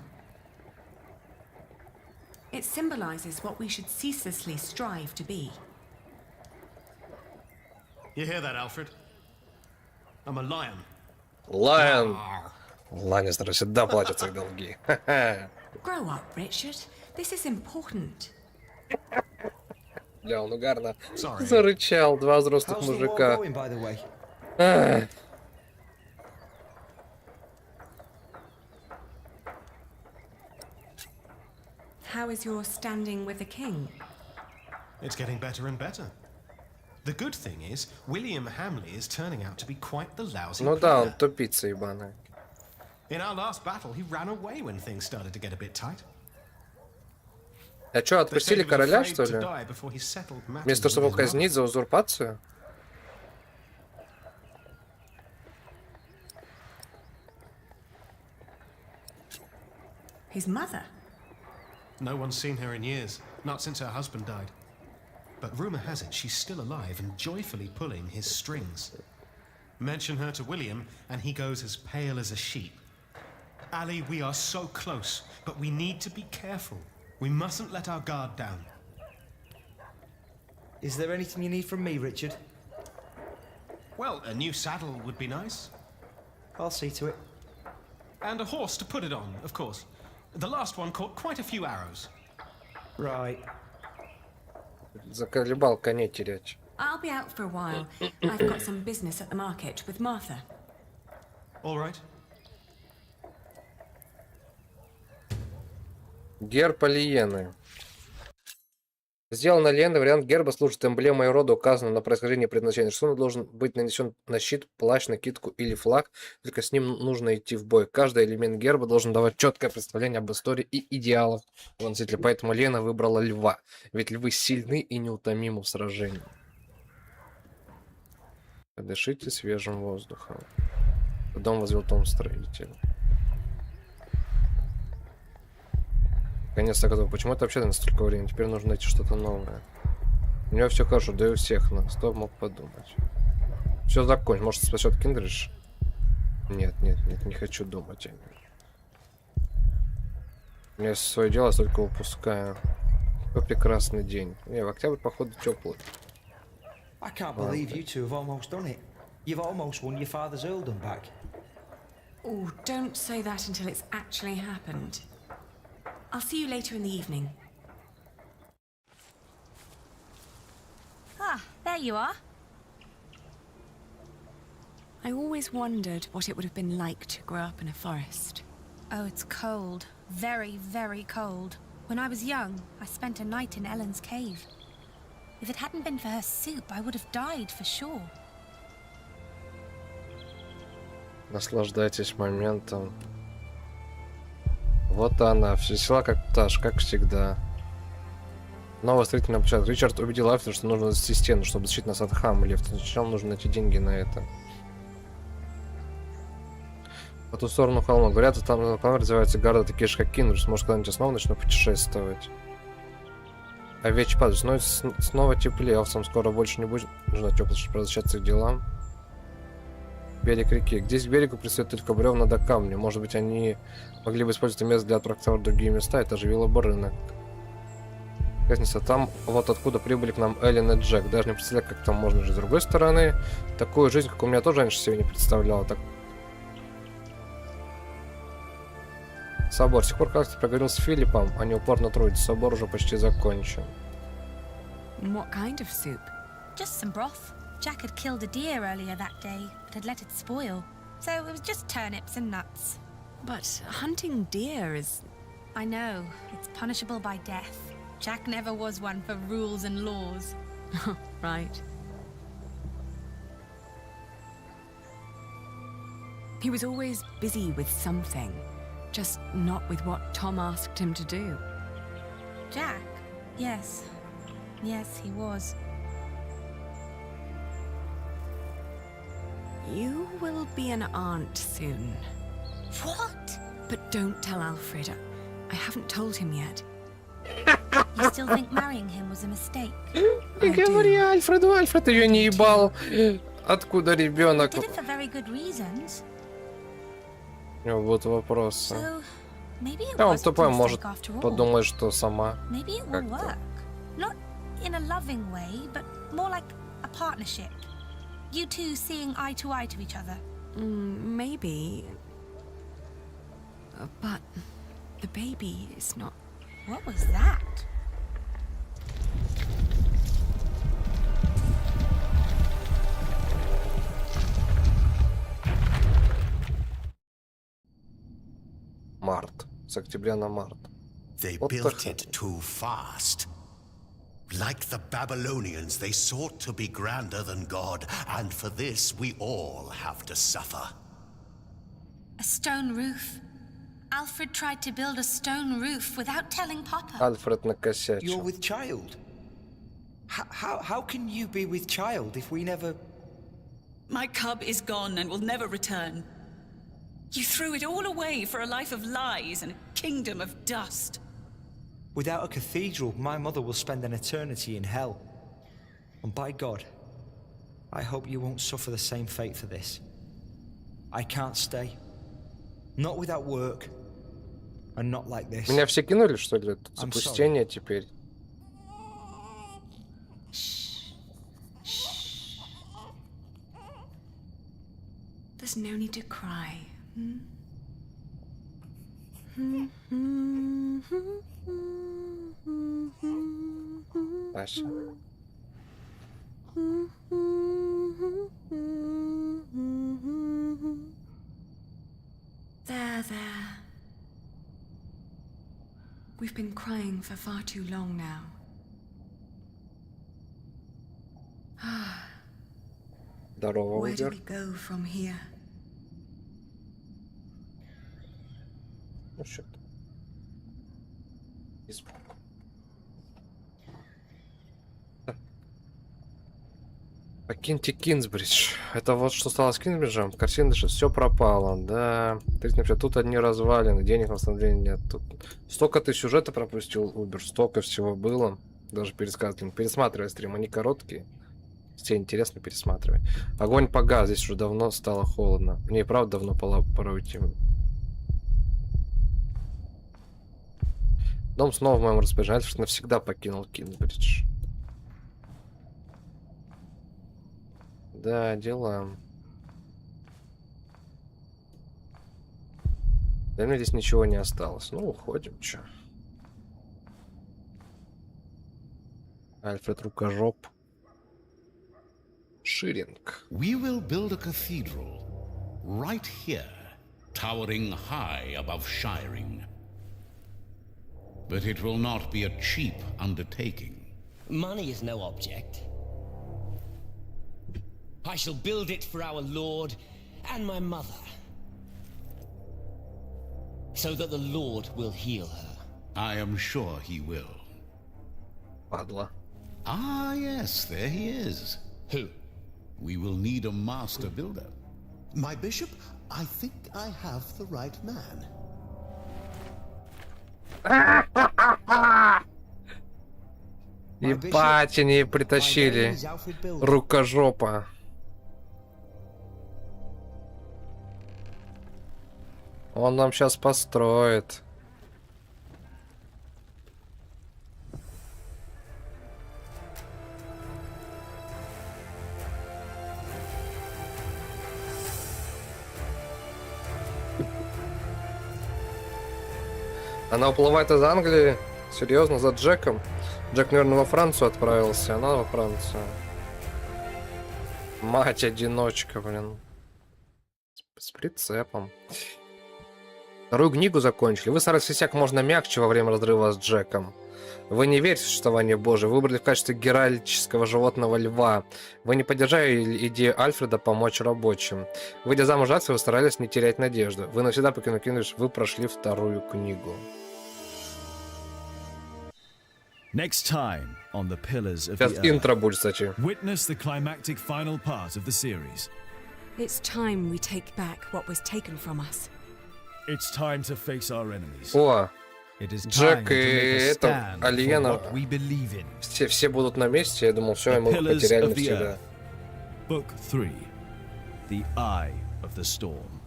It symbolizes what we should ceaselessly strive to be. You hear that, Alfred? I'm a lion. Лайон. Ланнистеры всегда платят свои долги. Grow up, Richard. This is important. Бля, он угарно Sorry. зарычал. Два взрослых How's the war мужика. going, by the way? Ах. How is your standing with the king? It's getting better and better. The good thing is, William Hamley is turning out to be quite the lousy Ну да, он player. тупица ебаная. In our last battle, he ran away when things started to get a bit tight. А чё, They said отпустили he was короля, afraid что to ли? die before he settled matters Вместо того, чтобы with его his mother. казнить за узурпацию? His mother? No one's seen her in years, not since her husband died. But rumor has it she's still alive and joyfully pulling his strings. Mention her to William, and he goes as pale as a sheep. Ali, we are so close, but we need to be careful. We mustn't let our guard down. Is there anything you need from me, Richard? Well, a new saddle would be nice. I'll see to it. And a horse to put it on, of course. The last one caught quite a few arrows. Right. Заколебал коней терять. I'll be out for a while. I've got some business at the market with Martha. All right. Герб Алиены. Сделано Леной, вариант герба служит эмблемой рода, указано на происхождение и предназначение. Рисунок должен быть нанесен на щит, плащ, накидку или флаг, только с ним нужно идти в бой. Каждый элемент герба должен давать четкое представление об истории и идеалах носителя. Поэтому Лена выбрала льва, ведь львы сильны и неутомимы в сражении. Подышите свежим воздухом. Дом возвел том строитель. Конец такой. Почему это вообще настолько времени? Теперь нужно найти что-то новое. У него все хорошо, да и у всех нас. Кто мог подумать? Все закончится. Может, спасет Киндридж? Нет, нет, нет, не хочу думать. Я свое дело только упускаю. Какой прекрасный день. Не, в октябрь, походу, теплый. I can't believe you two have almost done it. You've almost won your father's earldom back. Oh, don't say that until it's actually happened. I'll see you later in the evening. Ah, there you are. I always wondered what it would have been like to grow up in a forest. Oh, it's cold. Very, very cold. When I was young, I spent a night in Ellen's cave. If it hadn't been for her soup, I would have died for sure. Наслаждайтесь моментом. Вот она, весела как пташ, как всегда. Новая строительная площадка. Ричард убедил Альфреда, что нужно занести стену, чтобы защитить нас от Хамли. Сначала нужно найти деньги на это. По ту сторону холма. Говорят, там развиваются города такие же, как Киндридж. Может, когда-нибудь снова начну путешествовать. Овечий падает. Снова теплее. Овцам скоро больше не будет. Нужно тепло, чтобы возвращаться к делам. Берег реки. Здесь к берегу пристает только бревна до камня. Может быть, они могли бы использовать это место для отправки в другие места. Это оживило бы рынок. Разница там, вот откуда прибыли к нам Эллен и Джек. Даже не представляю, как там можно жить с другой стороны. Такую жизнь, как у меня, тоже раньше себе не представляла. Так... Собор. С тех пор, как ты поговорил с Филиппом, они упорно трудятся. Собор уже почти закончен. What kind of soup? Just some broth. Jack had killed a deer earlier that day, but had let it spoil. So it was just turnips and nuts. But hunting deer is... I know, it's punishable by death. Jack never was one for rules and laws. Right. He was always busy with something, just not with what Tom asked him to do. Jack? Yes. Yes, he was. You will be an aunt soon. What? But don't tell Alfred. I haven't told him yet. You still think marrying him was a mistake? Не говори Альфреду, Альфред ее не ебал. Откуда ребенок? Did it for very good reasons. У него будут вопросы. So, maybe it Да, он was a тупой, mistake может after all. подумать, что сама. Maybe it will как-то. work. Not in a loving way, but more like a partnership. You two seeing eye to each other. Maybe. But the baby is not... What was that? Март. С октября на март. They What the built hell? it too fast. Like the Babylonians, they sought to be grander than God, and for this we all have to suffer. A stone roof. Alfred tried to build a stone roof without telling Papa. Альфред You're накосячил. with child? How can you be with child if we never... My cub is gone and will never return. You threw it all away for a life of lies and a kingdom of dust. Without a cathedral, my mother will spend an eternity in hell. And by God, I hope you won't suffer the same fate for this. I can't stay. Not without work. And not like this. Меня все кинули, что ли? Тут I'm запустение теперь. There's no need to cry. Ася. There. We've been crying for far too long now. Здорово, Where do Убер. we go from here? Ну что-то. Покиньте Кинсбридж. Это вот что стало с Кинсбриджем. Картина, что все пропало. Да. Тут одни развалины, денег на восстановление нет. Тут столько ты сюжета пропустил, Убер, столько всего было. Даже пересматривай стрим, они короткие. Если тебе интересно, пересматривай. Огонь погас, здесь уже давно стало холодно. Мне и правда давно пора уйти. Дом снова в моем распоряжении, что навсегда покинул Кинсбридж. Да, дела. Да мне здесь ничего не осталось. Ну, уходим, чё. Альфред Рукожоп. Ширинг. We will build a cathedral right here, towering high above Shiring. But it will not be a cheap undertaking. Money is no object. I shall build it for our Lord and my mother, so that the Lord will heal her. I am sure he will. Падла. Ah, yes, there he is. Who? We will need a master builder. My bishop, I think I have the right man. Ебать, они притащили рукожопа. Он нам сейчас построит. Она уплывает из Англии? Серьезно, за Джеком? Джек, наверное, во Францию отправился, она во Францию. Мать-одиночка, блин. С прицепом. Вторую книгу закончили. Вы старались как можно мягче во время разрыва с Джеком. Вы не верите в существование Божие. Выбрали в качестве геральдического животного льва. Вы не поддержали идею Альфреда помочь рабочим. Выйдя замуж Альфреда, вы старались не терять надежду. Вы навсегда покинули, вы прошли вторую книгу. Next time on the Pillars of Сейчас the интро Earth, будет, кстати. witness the climactic final part of the series. It's time we take back what was taken from us. It's time to face our enemies. О, It is time Джек to и make a это, stand for Алиена, what we believe in. все будут на месте. Я думал, все, The мы их Pillars потеряли of the навсегда. Earth. Book 3. The Eye of the Storm.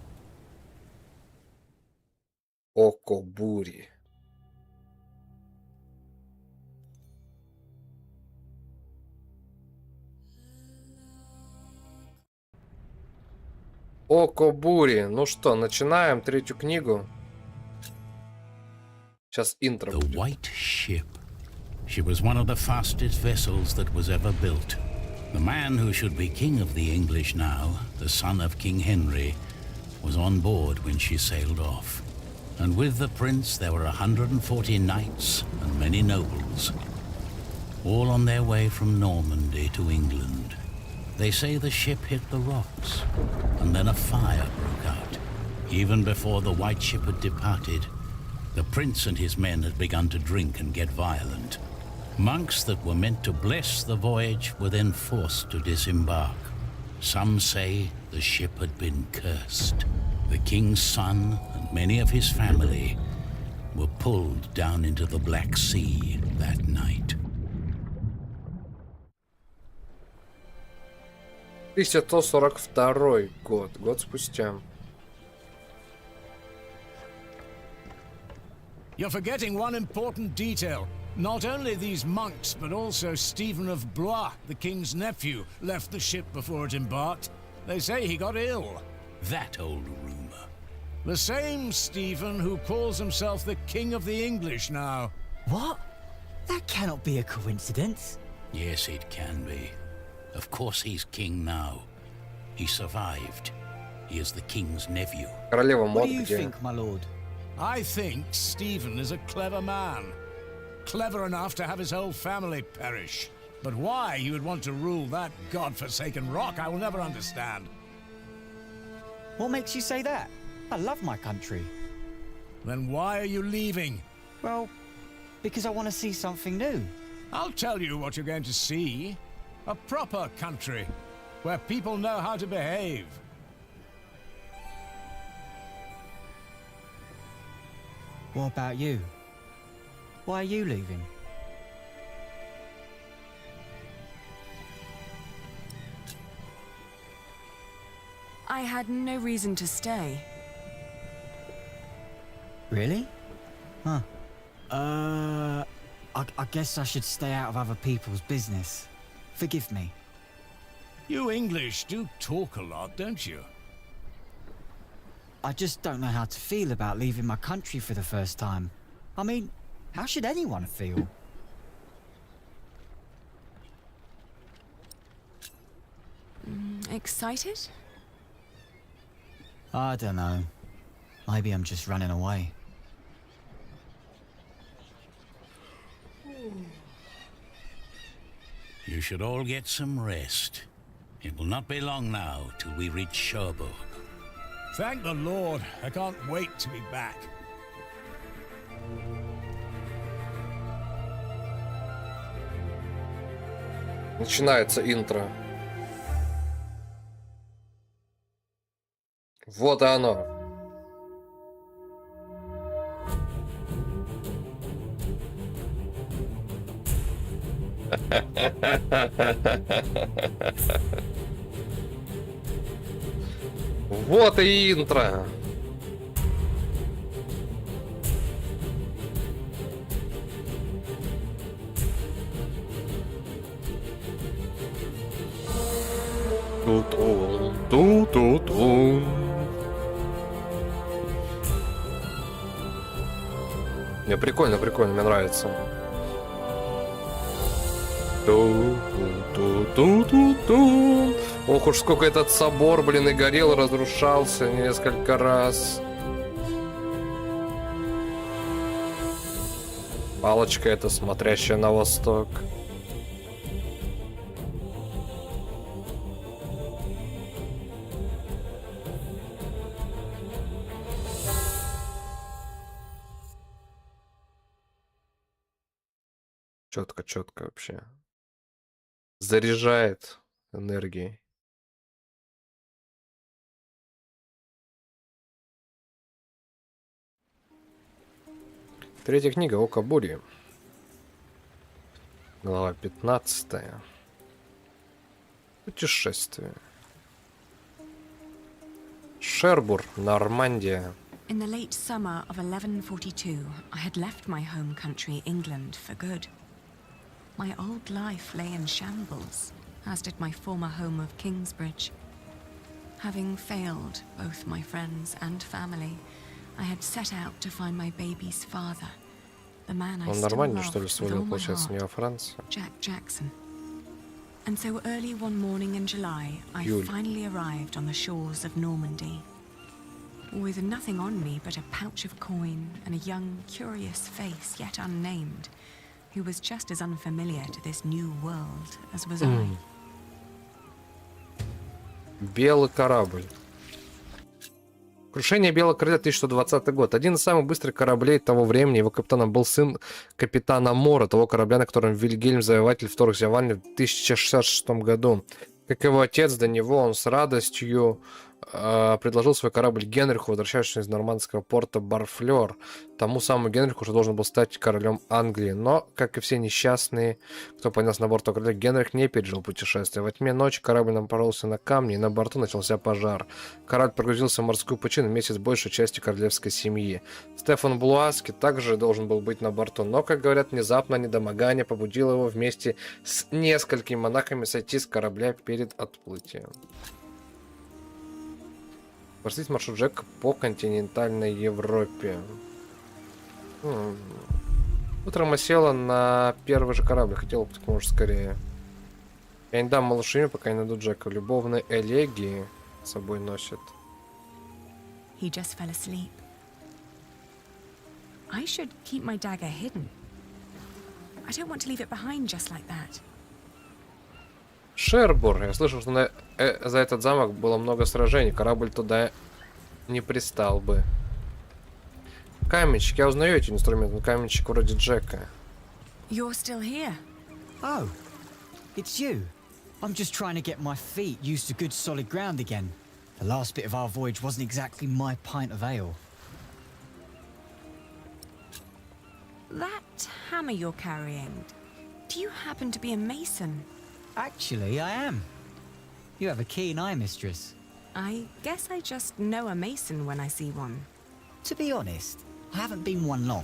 Око бури. Око бури. Ну что, начинаем третью книгу. Сейчас интро The будет. White Ship. She was one of the fastest vessels that was ever built. The man who should be king of the English now, the son of King Henry, was on board when she sailed off. And with the prince there were 140 knights and many nobles, all on their way from Normandy to England. They say the ship hit the rocks, and then a fire broke out. Even before the White Ship had departed, the prince and his men had begun to drink and get violent. Monks that were meant to bless the voyage were then forced to disembark. Some say the ship had been cursed. The king's son and many of his family were pulled down into the Black Sea that night. 1142 год спустя. You're forgetting one important detail. Not only these monks, but also Stephen of Blois, the king's nephew, left the ship before it embarked. They say he got ill. That old rumor. The same Stephen who calls himself the King of the English now. What? That cannot be a coincidence. Yes, it can be. Of course he's king now. He survived. He is the king's nephew. Королева What мод do you где? think, my lord? I think Stephen is a clever man. Clever enough to have his whole family perish. But why he would want to rule that god-forsaken rock, I will never understand. What makes you say that? I love my country. Then why are you leaving? Well, because I want to see something new. I'll tell you what you're going to see. A proper country, where people know how to behave. What about you? Why are you leaving? I had no reason to stay. Really? Huh. I guess I should stay out of other people's business. Forgive me. You English do talk a lot, don't you? I just don't know how to feel about leaving my country for the first time. I mean, how should anyone feel? Excited? I don't know. Maybe I'm just running away. You should all get some rest. It will not be long now till we reach Cherbourg. Thank the Lord. I can't wait to be back. Начинается интро. Вот и оно. Вот и интро. Ту-ту-ту-ту-ту. Не, прикольно, прикольно, мне нравится. Ох уж сколько этот собор, блин, и горел, и разрушался несколько раз. Палочка эта, смотрящая на восток. Четко, четко вообще. Заряжает энергией. Третья книга «Око бури». Глава 15. Путешествие. Шербур, Нормандия. In the late summer of 1142, I had left my home country, England, for good. My old life lay in shambles, as did my former home of Kingsbridge. Having failed both my friends and family, I had set out to find my baby's father, the man I Он still нормально, loved что ли, with свалил, all my получается, не во heart, Францию? Jack Jackson. And so early one morning in July, I Юль. finally arrived on the shores of Normandy. With nothing on me but a pouch of coin and a young, curious face yet unnamed, who was just as unfamiliar to this new world as was I. Белый корабль. Крушение Белого корабля, 1120 год. Один из самых быстрых кораблей того времени. Его капитаном был сын капитана Мора, того корабля, на котором Вильгельм Завоеватель вторгся в Англию в 1066 году. Как его отец до него, он с радостью предложил свой корабль Генриху, возвращавшемуся из нормандского порта Барфлер. Тому самому Генриху уже должен был стать королем Англии. Но, как и все несчастные, кто поднялся на борт корабля, Генрих не пережил путешествие. Во тьме ночи корабль напоролся на камни, и на борту начался пожар. Корабль погрузился в морскую пучину вместе с большей частью королевской семьи. Стефан Блуаски также должен был быть на борту, но, как говорят, внезапно недомогание побудило его вместе с несколькими монахами сойти с корабля перед отплытием. Простить маршрут Джека по континентальной Европе. Утром я села на первый же корабль. Хотела бы как можно скорее. Я не дам малышу имя, пока не найду Джека. Любовные элегии с собой носит. He just fell asleep. I should keep my dagger hidden. I don't want to leave it behind just like that. Шербур. Я слышал, что за этот замок было много сражений. Корабль туда не пристал бы. Каменщик. Я узнаю эти инструменты. Каменщик вроде Джека. You're still here. Oh, it's you. I'm just trying to get my feet used to good solid ground again. The last bit of our voyage wasn't exactly my pint of ale. That hammer you're carrying, do you happen to be a mason? Actually, I am. You have a keen eye, mistress. I guess I just know a mason when I see one. To be honest, I haven't been one long.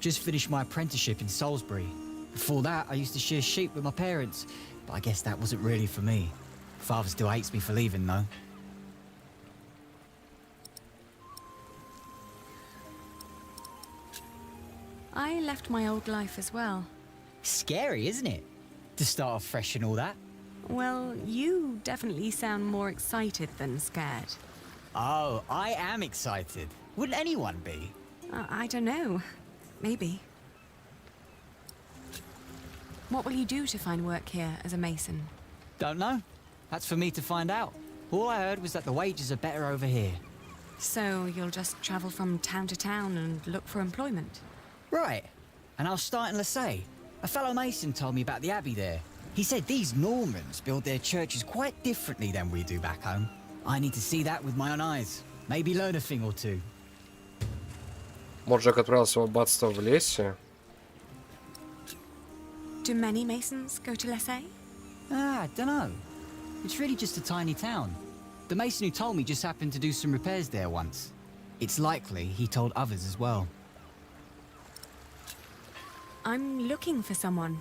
Just finished my apprenticeship in Salisbury. Before that, I used to shear sheep with my parents, but I guess that wasn't really for me. Father still hates me for leaving, though. I left my old life as well. Scary, isn't it? To start off fresh and all that. Well, you definitely sound more excited than scared. Oh, I am excited. Wouldn't anyone be? I don't know. Maybe. What will you do to find work here as a mason? Don't know. That's for me to find out. All I heard was that the wages are better over here. So you'll just travel from town to town and look for employment? Right. And I'll start in Lassay. A fellow mason told me about the abbey there. He said these Normans build their churches quite differently than we do back home. I need to see that with my own eyes. Maybe learn a thing or two. Может, Джек отправился в аббатство в лесе? Do many masons go to Lassay? I don't know. It's really just a tiny town. The mason who told me just happened to do some repairs there once. It's likely he told others as well. I'm looking for someone.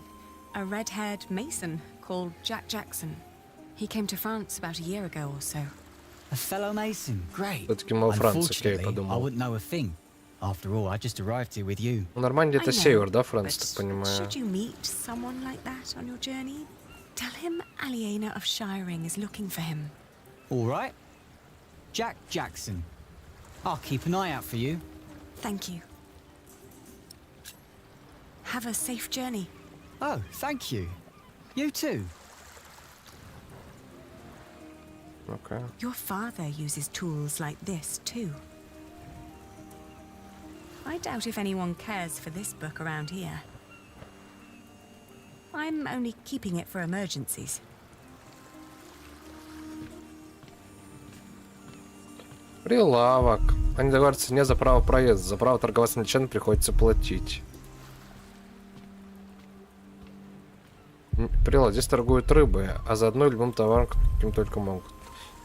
A red-haired mason called Jack Jackson. He came to France about a year ago or so. A fellow mason? Great. Все-таки мы во Франции, как я Unfortunately, I подумал. wouldn't know a thing. After all, I just arrived here with you. Нормально где-то I know, север, да, Франц, but так понимаю? should you meet someone like that on your journey, tell him Aliena of Shiring is looking for him. All right. Jack Jackson. I'll keep an eye out for you. Thank you. Have a safe journey. Oh, thank you. You too. Okay. Your father uses tools like this too. I doubt if anyone cares for this book around here. I'm only keeping it for emergencies. Прилавок. Они договариваются не за право проезда. За право торговать англичан приходится платить. Прилавок. Здесь торгуют рыбой, а заодно любым товаром, каким только могут.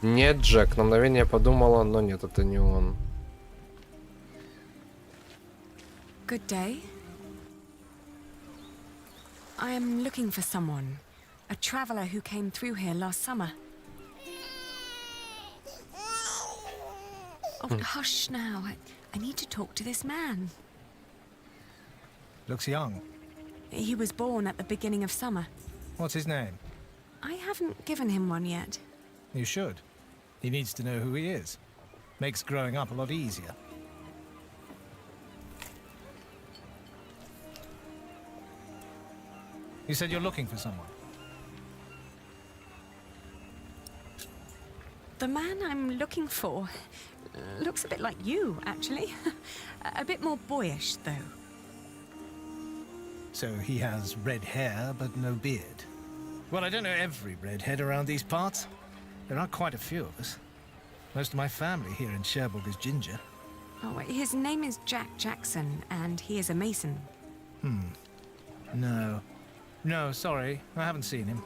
Нет, Джек. На мгновение подумала, но нет, это не он. Good day. I am looking for someone. A traveler who came through here last summer. Oh, hush now. I need to talk to this man. Looks young. He was born at the beginning of summer. What's his name? I haven't given him one yet. You should. He needs to know who he is. Makes growing up a lot easier. You said you're looking for someone. The man I'm looking for looks a bit like you, actually. A bit more boyish, though. So he has red hair, but no beard. Well, I don't know every redhead around these parts. There are quite a few of us. Most of my family here in Cherbourg is ginger. Oh, his name is Jack Jackson, and he is a mason. No, sorry. I haven't seen him.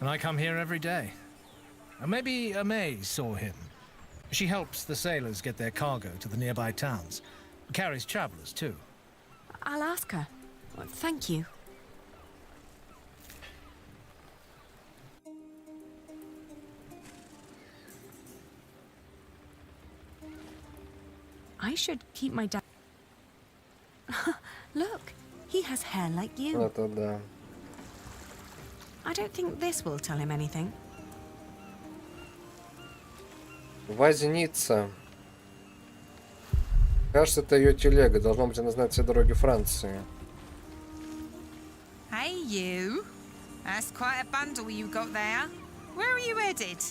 And I come here every day. Maybe May saw him. She helps the sailors get their cargo to the nearby towns. Carries travelers, too. I'll ask her. Well, thank you. I should keep my dad. Look, he has hair like you. Это да. I don't think this will tell him anything. Возница. Кажется, это ее телега. Должно быть, она знает все дороги Франции. Hey, you. That's quite a bundle you got there. Where are you headed?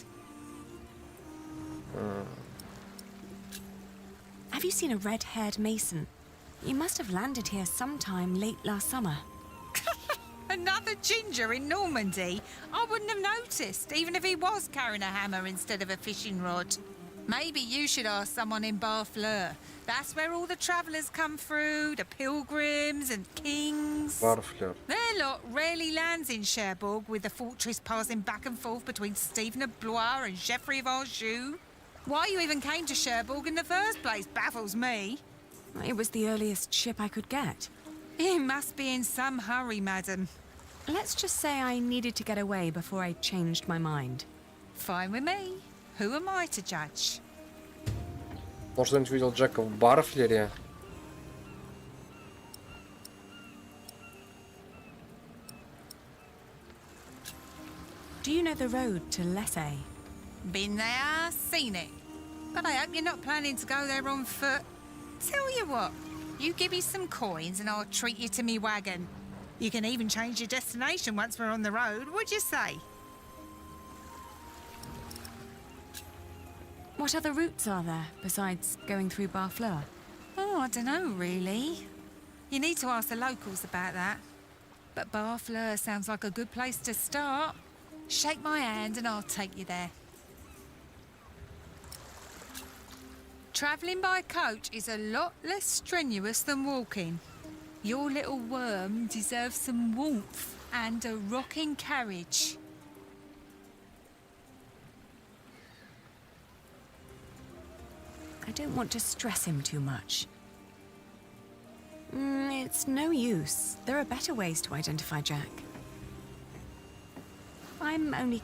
Have you seen a red-haired mason? You must have landed here sometime late last summer. Another ginger in Normandy? I wouldn't have noticed, even if he was carrying a hammer instead of a fishing rod. Maybe you should ask someone in Barfleur. That's where all the travellers come through, the pilgrims and kings. Barfleur. Their lot rarely lands in Cherbourg, with the fortress passing back and forth between Stephen of Blois and Geoffrey of Anjou. Why you even came to Cherbourg in the first place baffles me. It was the earliest ship I could get. You must be in some hurry, madam. Let's just say I needed to get away before I changed my mind. Fine with me. Who am I to judge? Может, кто-нибудь видел Джека в Барфлере? Do you know the road to Lessay? Been there, seen it. But I hope you're not planning to go there on foot. Tell you what, you give me some coins and I'll treat you to me wagon. You can even change your destination once we're on the road, would you say? What other routes are there besides going through Barfleur? Oh, I don't know, really. You need to ask the locals about that. But Barfleur sounds like a good place to start. Shake my hand and I'll take you there. Travelling by coach is a lot less strenuous than walking. Your little worm deserves some warmth and a rocking carriage. I don't want to stress him too much. It's no use. There are better ways to identify Jack. I'm only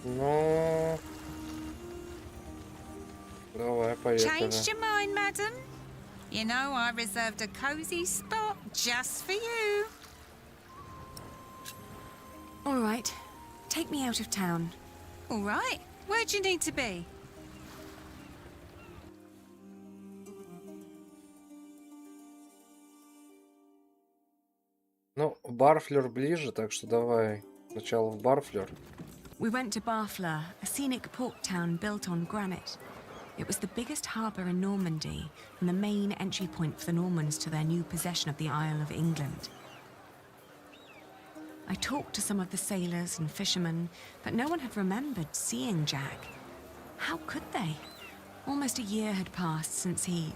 Ну, поехали. Changed your mind, madam? You know, I reserved a cozy spot just for you. All right. Take me out of town. All right. Where do you need to be? Ну, Барфлер ближе, так что давай сначала в Барфлер. We went to Barfleur, a scenic port town built on granite. It was the biggest harbour in Normandy and the main entry point for the Normans to their new possession of the Isle of England. I talked to some of the sailors and fishermen, but no one had remembered seeing Jack. How could they? Almost a year had passed since he,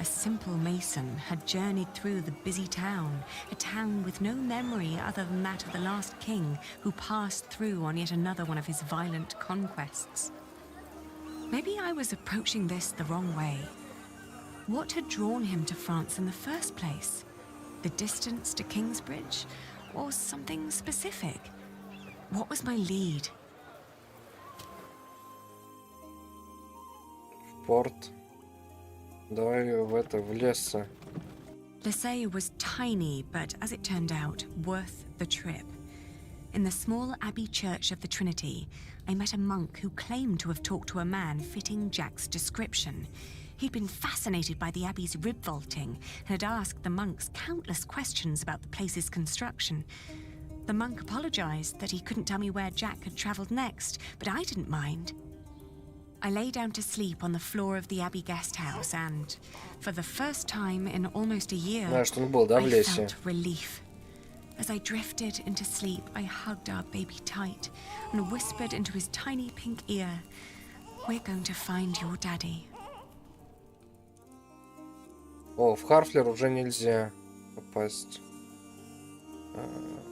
a simple mason, had journeyed through the busy town, a town with no memory other than that of the last king who passed through on yet another one of his violent conquests. Maybe I was approaching this the wrong way. What had drawn him to France in the first place? The distance to Kingsbridge? Or something specific? What was my lead? Порт. Давай в лес. Lessay was tiny, but as it turned out, worth the trip. In the small abbey church of the Trinity, I met a monk who claimed to have talked to a man fitting Jack's description. He'd been fascinated by the abbey's rib vaulting and had asked the monks countless questions about the place's construction. The monk apologized that he couldn't tell me where Jack had traveled next, but I didn't mind. I lay down to sleep on the floor of the Abbey guest house and, for the first time in almost a year, I felt relief. As I drifted into sleep, I hugged our baby tight and whispered into his tiny pink ear, "We're going to find your daddy." О, в Харфлер уже нельзя попасть.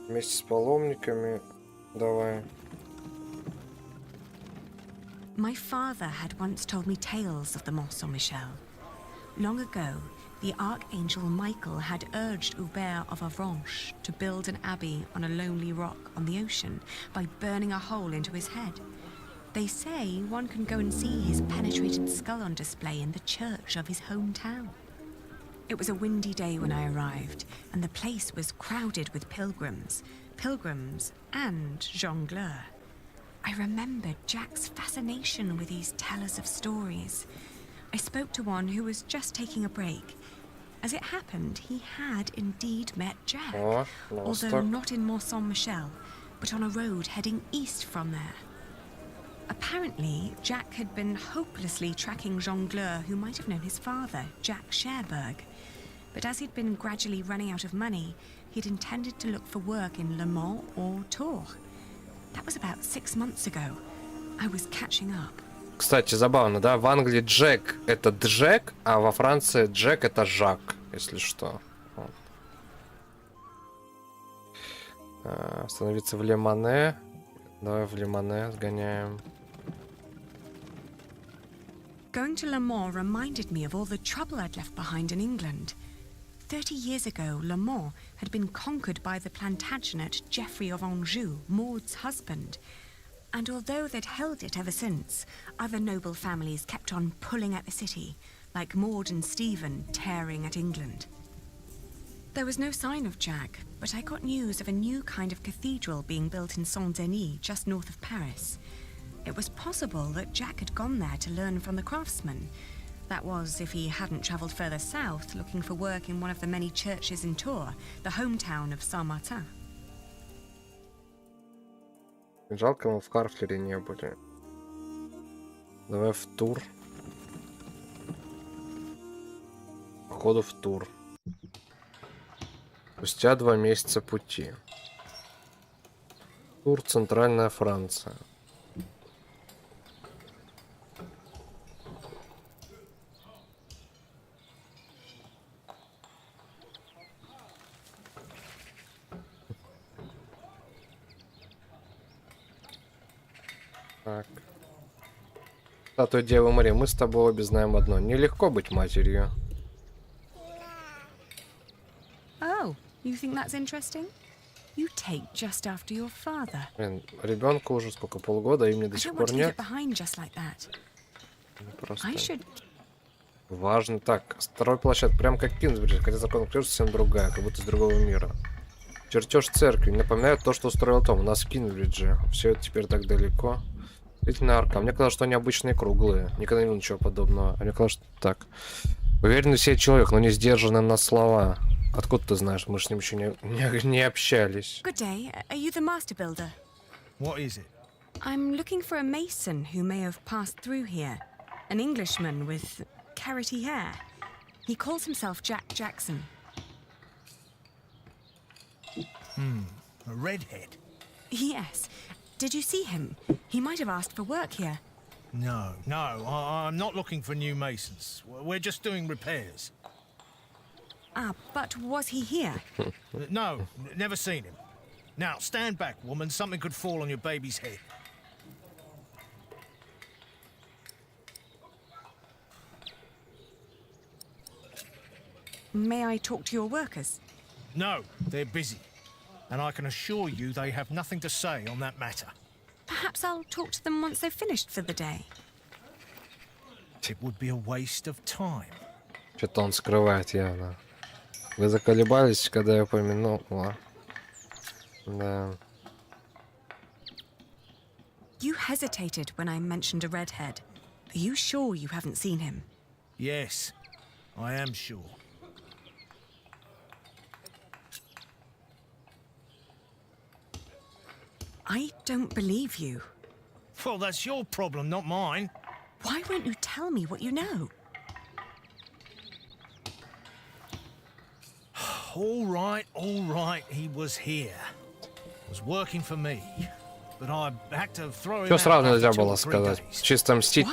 Вместе с паломниками. Давай. My father had once told me tales of the Mont Saint-Michel. Long ago, the Archangel Michael had urged Hubert of Avranches to build an abbey on a lonely rock on the ocean by burning a hole into his head. They say one can go and see his penetrated skull on display in the church of his hometown. It was a windy day when I arrived, and the place was crowded with pilgrims and jongleurs. I remembered Jack's fascination with these tellers of stories. I spoke to one who was just taking a break. As it happened, he had indeed met Jack, although not in Mont Saint-Michel, but on a road heading east from there. Apparently, Jack had been hopelessly tracking jongleurs who might have known his father, Jack Cherbourg. But as he'd been gradually running out of money, he'd intended to look for work in Le Mans or Tours. That was about 6 months ago. I was catching up. Кстати, забавно, да? В Англии Джек — это Джек, а во Франции Джек — это Жак, если что. Вот. Остановиться в Лемане. Давай в Лемане сгоняем. Going to Le Mans reminded me of all the trouble I'd left behind in England. 30 years ago, Le Mans had been conquered by the Plantagenet Geoffrey of Anjou, Maud's husband. And although they'd held it ever since, other noble families kept on pulling at the city, like Maud and Stephen tearing at England. There was no sign of Jack, but I got news of a new kind of cathedral being built in Saint-Denis, just north of Paris. It was possible that Jack had gone there to learn from the craftsmen. That was, if he hadn't travelled further south, looking for work in one of the many churches in Tours, the hometown of Saint-Martin. Жалко, мы в Харфлере не были. Давай в Тур. Походу в Тур. Спустя 2 месяца пути. Тур, Центральная Франция. Так. Статуя Девы Марии. Мы с тобой обе знаем одно. Нелегко быть матерью. Oh, you think that's interesting? You take just after your father. Блин, ребенку уже сколько, полгода, и мне до сих пор нет. Behind just like that. Просто... I should Важно. Так, второй площадь, прям как Кинсбридж, хотя закон ключ совсем другая, как будто из другого мира. Чертеж церкви напоминает то, что устроил Том. У нас в Кинсбридже. Все это теперь так далеко. Действительно арка. Мне казалось, что они обычные круглые. Никогда не видел ничего подобного. А мне казалось, что так. Уверенный в себе человек, но не сдержанный на слова. Откуда ты знаешь? Мы с ним еще не общались. Good day. Are you the master builder? What is it? I'm looking for a mason who may have passed through here. An Englishman with carroty hair. He calls himself Jack Jackson. A redhead? Yes. Did you see him? He might have asked for work here. No, I'm not looking for new masons. We're just doing repairs. Ah, but was he here? No, never seen him. Now, stand back, woman. Something could fall on your baby's head. May I talk to your workers? No, they're busy. And I can assure you they have nothing to say on that matter. Perhaps I'll talk to them once they've finished for the day. It would be a waste of time. Что-то он скрывает явно. Вы заколебались, когда я упомянул. Да. You hesitated when I mentioned a redhead. Are you sure you haven't seen him? Yes, I am sure. I don't believe you. Well, that's your problem, not mine. Why won't you tell me what you know? All right, he was here. Was working for me. But I had to throw him Все out сразу нельзя after 2 было or 3 сказать. days. Чисто мстить.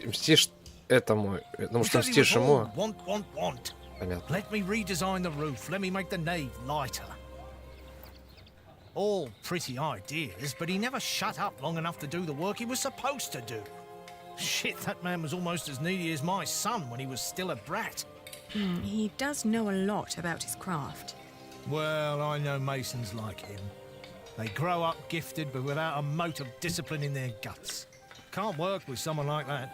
Мстишь этому. Потому что Because he мстишь was all ему. want. Понятно. Let me redesign the roof. Let me make the nave lighter. All pretty ideas, but he never shut up long enough to do the work he was supposed to do. Shit, that man was almost as needy as my son when he was still a brat. He does know a lot about his craft. Well, I know masons like him. They grow up gifted, but without a mote of discipline in their guts. Can't work with someone like that.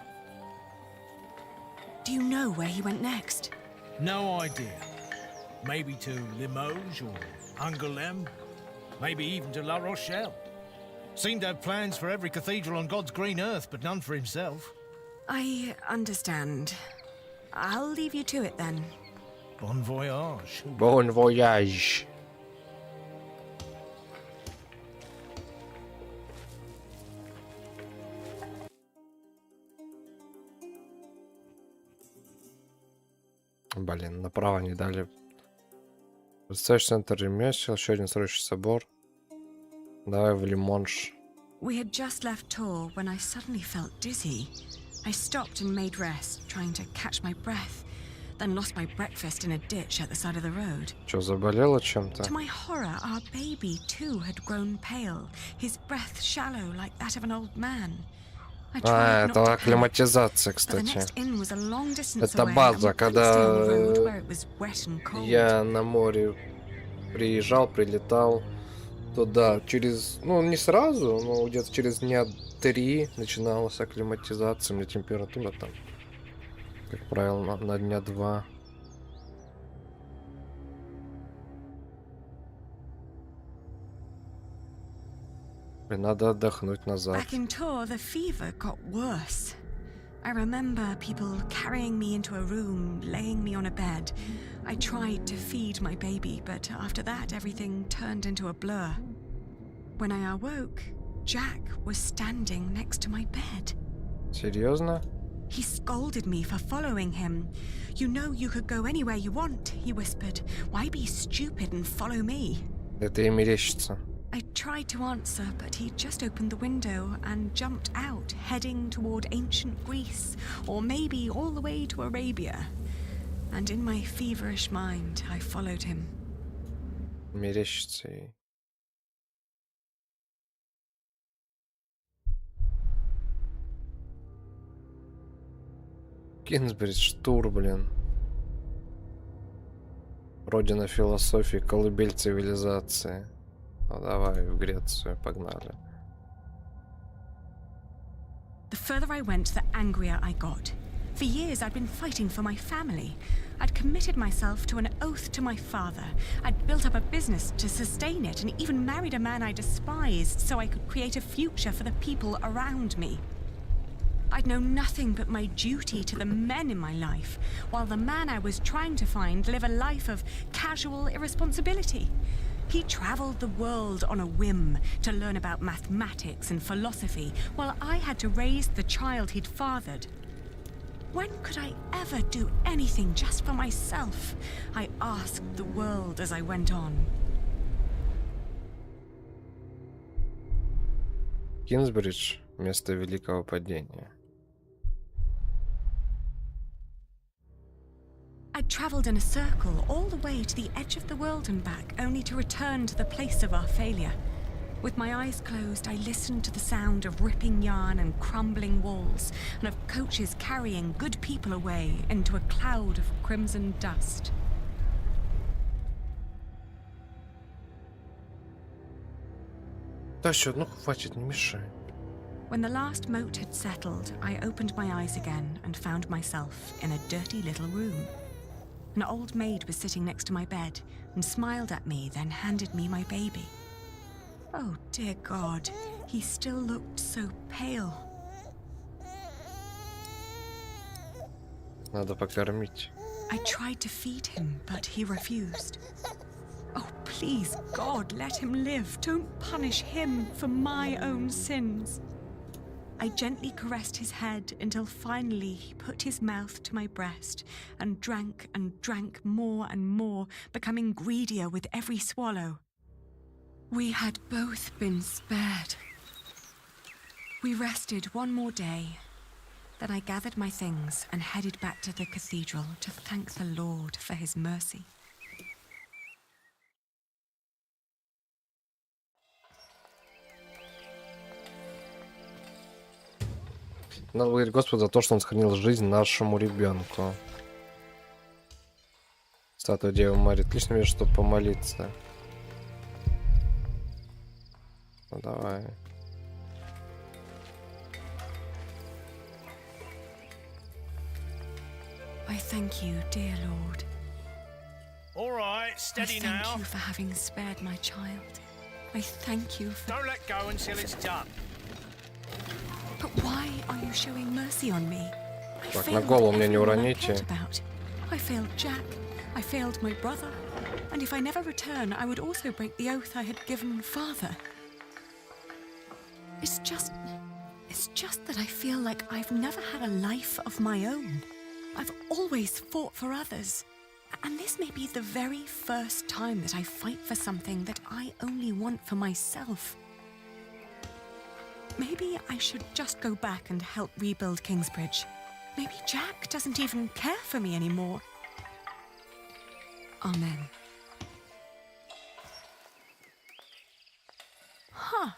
Do you know where he went next? No idea. Maybe to Limoges or Angoulême. Maybe even to La Rochelle. Seemed to have plans for every cathedral on God's green earth, but none for himself. I understand. I'll leave you to it then. Bon voyage. Bon voyage. Блин, направо не дали. Представь центр ремесел, еще один строящий собор. Давай в Лимонж. We had just left Tours when I suddenly felt dizzy. I stopped and made rest, trying to catch my breath, then lost my breakfast in a ditch at the side of the road. Что, заболела чем-то? To my horror, our baby too had grown pale, his breath shallow like that of an old man. I tried not Это to panic, акклиматизация, but the кстати. next inn was a long distance Это away, база, and we couldn't когда stay on the road where it was wet and cold. я на море приезжал, прилетал туда через, ну не сразу, но где-то через дня 3 начиналась акклиматизация, у меня температура там, как правило, на дня 2. Надо отдохнуть назад. Back in Tours, the fever got worse. I remember people carrying me into a room, laying me on a bed. I tried to feed my baby, but after that, everything turned into a blur. When I awoke, Jack was standing next to my bed. Серьезно? He scolded me for following him. You know you could go anywhere you want, he whispered. Why be stupid and follow me? Это и мерещится. I tried to answer, but he just opened the window and jumped out, heading toward ancient Greece, or maybe all the way to Arabia. And in my feverish mind, I followed him. Мерещится ей. Кинсбридж, Тур, блин. Родина философии, колыбель цивилизации. Ну давай в Грецию, погнали. The further I went, the angrier I got. For years, I'd been fighting for my family. I'd committed myself to an oath to my father. I'd built up a business to sustain it and even married a man I despised so I could create a future for the people around me. I'd known nothing but my duty to the men in my life, while the man I was trying to find lived a life of casual irresponsibility. He traveled the world on a whim to learn about mathematics and philosophy, while I had to raise the child he'd fathered. When could I ever do anything just for myself? I asked the world as I went on. Кинсбридж — место великого падения. I'd travelled in a circle all the way to the edge of the world and back, only to return to the place of our failure. With my eyes closed, I listened to the sound of ripping yarn and crumbling walls, and of coaches carrying good people away into a cloud of crimson dust. Да, еще одну хватит, не мешай. When the last moat had settled, I opened my eyes again and found myself in a dirty little room. An old maid was sitting next to my bed and smiled at me, then handed me my baby. Oh, dear God, he still looked so pale. Надо покормить. I tried to feed him, but he refused. Oh, please, God, let him live. Don't punish him for my own sins. I gently caressed his head until finally he put his mouth to my breast and drank more and more, becoming greedier with every swallow. We had both been spared. We rested one more day. Then I gathered my things and headed back to the cathedral to thank the Lord for his mercy. Надо благодарить Господа за то, что Он сохранил жизнь нашему ребенку. Статуя Девы Марии. Отлично место, чтобы помолиться. Ну давай. I thank you, dear Lord. All right, steady I now. thank you for having spared my child. I thank you for... Don't let go until it's done. But why are you showing mercy on me? I Так, failed на голову мне не everyone I уроните. cared about. I failed Jack. I failed my brother. And if I never return, I would also break the oath I had given father. It's just that I feel like I've never had a life of my own. I've always fought for others. And this may be the very first time that I fight for something that I only want for myself. Maybe I should just go back and help rebuild Kingsbridge. Maybe Jack doesn't even care for me anymore. Amen. Huh.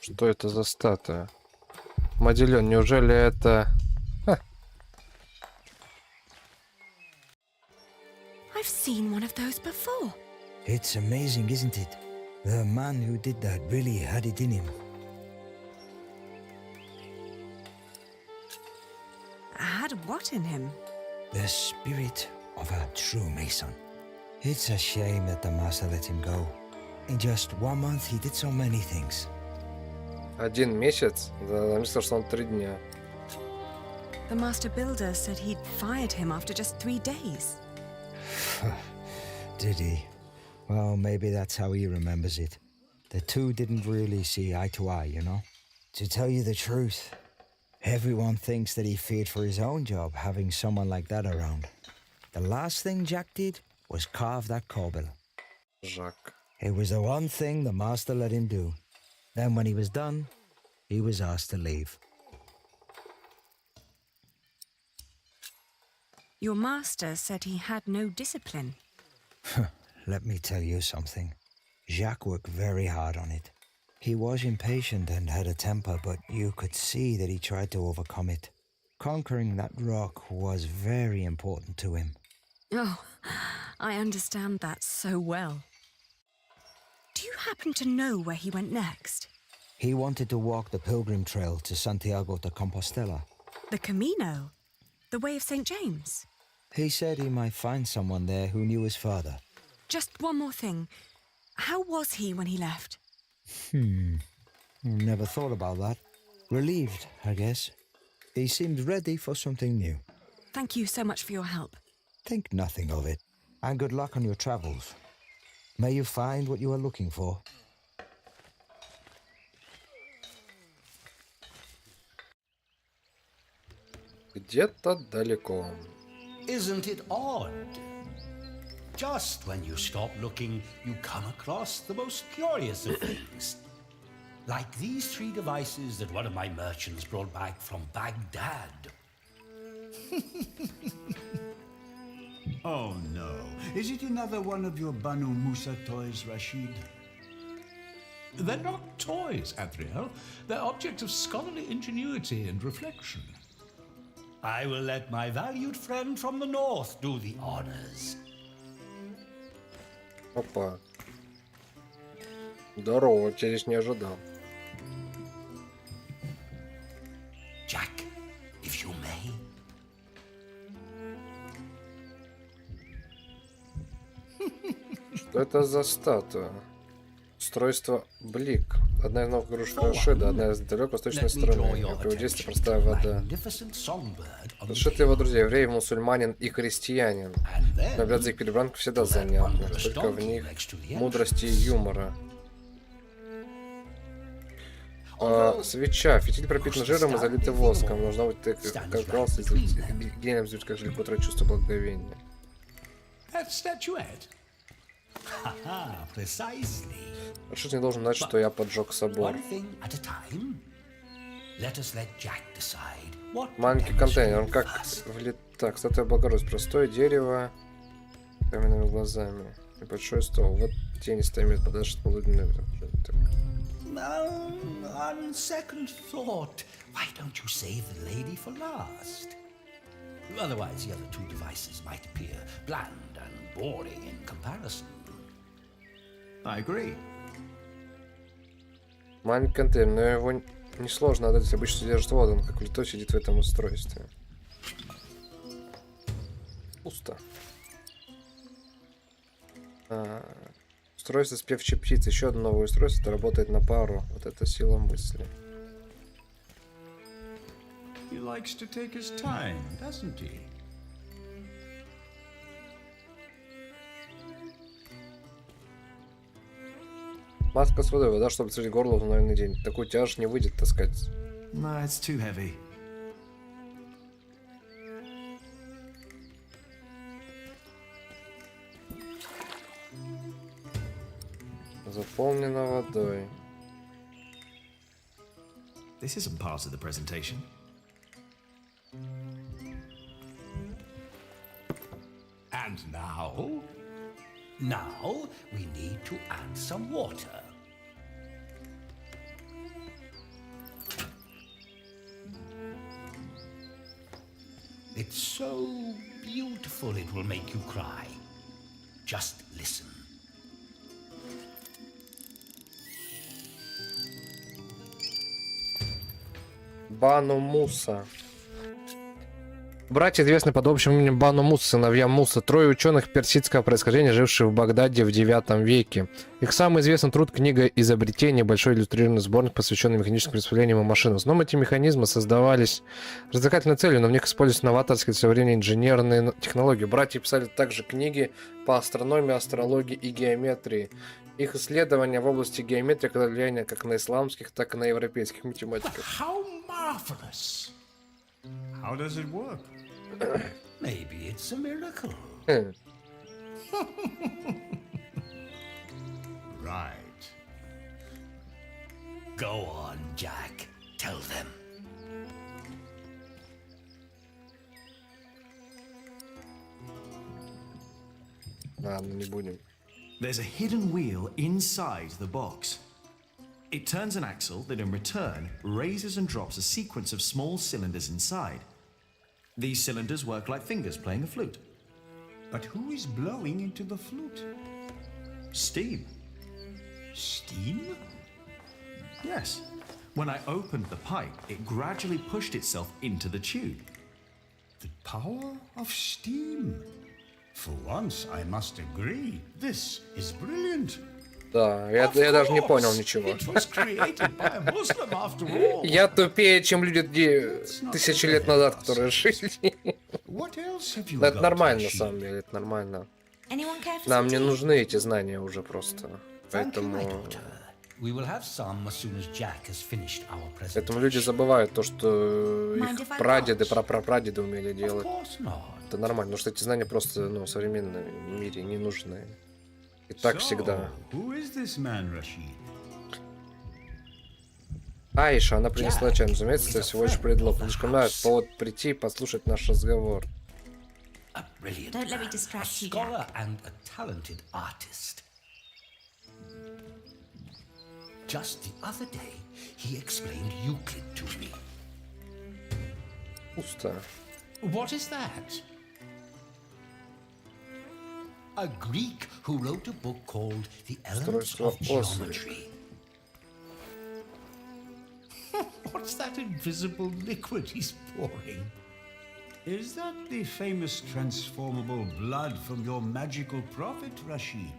Что это за статуя? Маделен, неужели это... Ха. I've seen one of those before. It's amazing, isn't it? The man who did that really had it in him. Had what in him? The spirit of a true Mason. It's a shame that the master let him go. In just 1 month, he did so many things. 1 месяц? Да, намислил, что он 3 дня. The master builder said he'd fired him after just 3 days. Did he? Well, maybe that's how he remembers it. The two didn't really see eye to eye, you know? To tell you the truth, everyone thinks that he feared for his own job having someone like that around. The last thing Jack did was carve that corbel. Жак. It was the one thing the master let him do. Then when he was done, he was asked to leave. Your master said he had no discipline. Let me tell you something. Jacques worked very hard on it. He was impatient and had a temper, but you could see that he tried to overcome it. Conquering that rock was very important to him. Oh, I understand that so well. Do you happen to know where he went next? He wanted to walk the pilgrim trail to Santiago de Compostela. The Camino? The Way of St. James? He said he might find someone there who knew his father. Just one more thing. How was he when he left? Never thought about that. Relieved, I guess. He seemed ready for something new. Thank you so much for your help. Think nothing of it. And good luck on your travels. May you find what you are looking for. Где-то далеко. Isn't it odd? Just when you stop looking, you come across the most curious of things. Like these 3 devices that one of my merchants brought back from Baghdad. Oh no. Is it another one of your Banu Musa toys, Rashid? They're not toys, Adriel. They're objects of scholarly ingenuity and reflection. I will let my valued friend from the north do the honors. Опа. Здорово, тебя здесь не ожидал. Jack, if you may. Что это за статуя? Устройство Блик. Одна из новых игрушек Рашида, одна из далеко-восточной страны. Его действие простая вода. Расшитые его друзья, еврей, мусульманин и христианин. Наблюдать за их перебранкой всегда занятно. Только в них мудрости и юмора. Свеча. Фитиль пропитан жиром и залитый воском. Должно быть, ты как раз гением звучит, как же легко тратить чувство благоговения. Рашид не должен знать, что я поджег собор. Маленький контейнер, он как влет... Так, статуя благородства. Простое дерево с каменными глазами. Небольшой стол. Вот тенистое место, подальше полуденный. On second thought, why don't you save the lady for last? Otherwise, the other 2 devices might appear bland and boring in comparison. I agree. Маленький контейнер, но его несложно отдать. Обычно содержит воду, он как влитой сидит в этом устройстве. Пусто. Устройство с певчей птицей. Еще одно новое устройство, это работает на пару. Вот это сила мысли. He likes to take his time, doesn't he? Маска с водой, вода, чтобы целить горло в новый день. Такую тяжесть не выйдет таскать. No, it's too heavy. Заполнено водой. This isn't part of the presentation. And now? Now we need to add some water. It's so beautiful it will make you cry. Just listen. Бану Муса. Братья известны под общим именем Бану Муса, сыновья Муса, 3 ученых персидского происхождения, жившие в Багдаде в IX веке. Их самый известный труд — книга «Изобретение», большой иллюстрированный сборник, посвященный механическим приспособлениям и машинам. Но эти механизмы создавались развлекательной целью, но в них используются новаторские современные инженерные технологии. Братья писали также книги по астрономии, астрологии и геометрии. Их исследования в области геометрии оказали влияние как на исламских, так и на европейских математиков. How marvelous! How does it work? Maybe it's a miracle. Right. Go on, Jack. Tell them. Ладно, не будем. There's a hidden wheel inside the box. It turns an axle that in return raises and drops a sequence of small cylinders inside. These cylinders work like fingers playing a flute. But who is blowing into the flute? Steam. Steam? Yes. When I opened the pipe, it gradually pushed itself into the tube. The power of steam. For once, I must agree, this is brilliant. Да, я даже не понял ничего. Я тупее, чем люди тысячи лет назад, которые жили. Но это нормально, на самом деле, это нормально. Нам не нужны эти знания уже просто. Поэтому люди забывают то, что их прадеды, прапрапрадеды умели делать. Это нормально, потому что эти знания просто, ну, в современном мире не нужны. И так всегда. Айша, она принесла чай, разумеется, это всего лишь предлог. Слишком нравится повод прийти и послушать наш разговор. Don't let me distract you, Scholar and a talented artist. Just the other day, he explained Euclid to me. Пусто. What is that? A Greek who wrote a book called The Elements of Geometry. What's that invisible liquid he's pouring? Is that the famous transformable blood from your magical prophet, Rashid?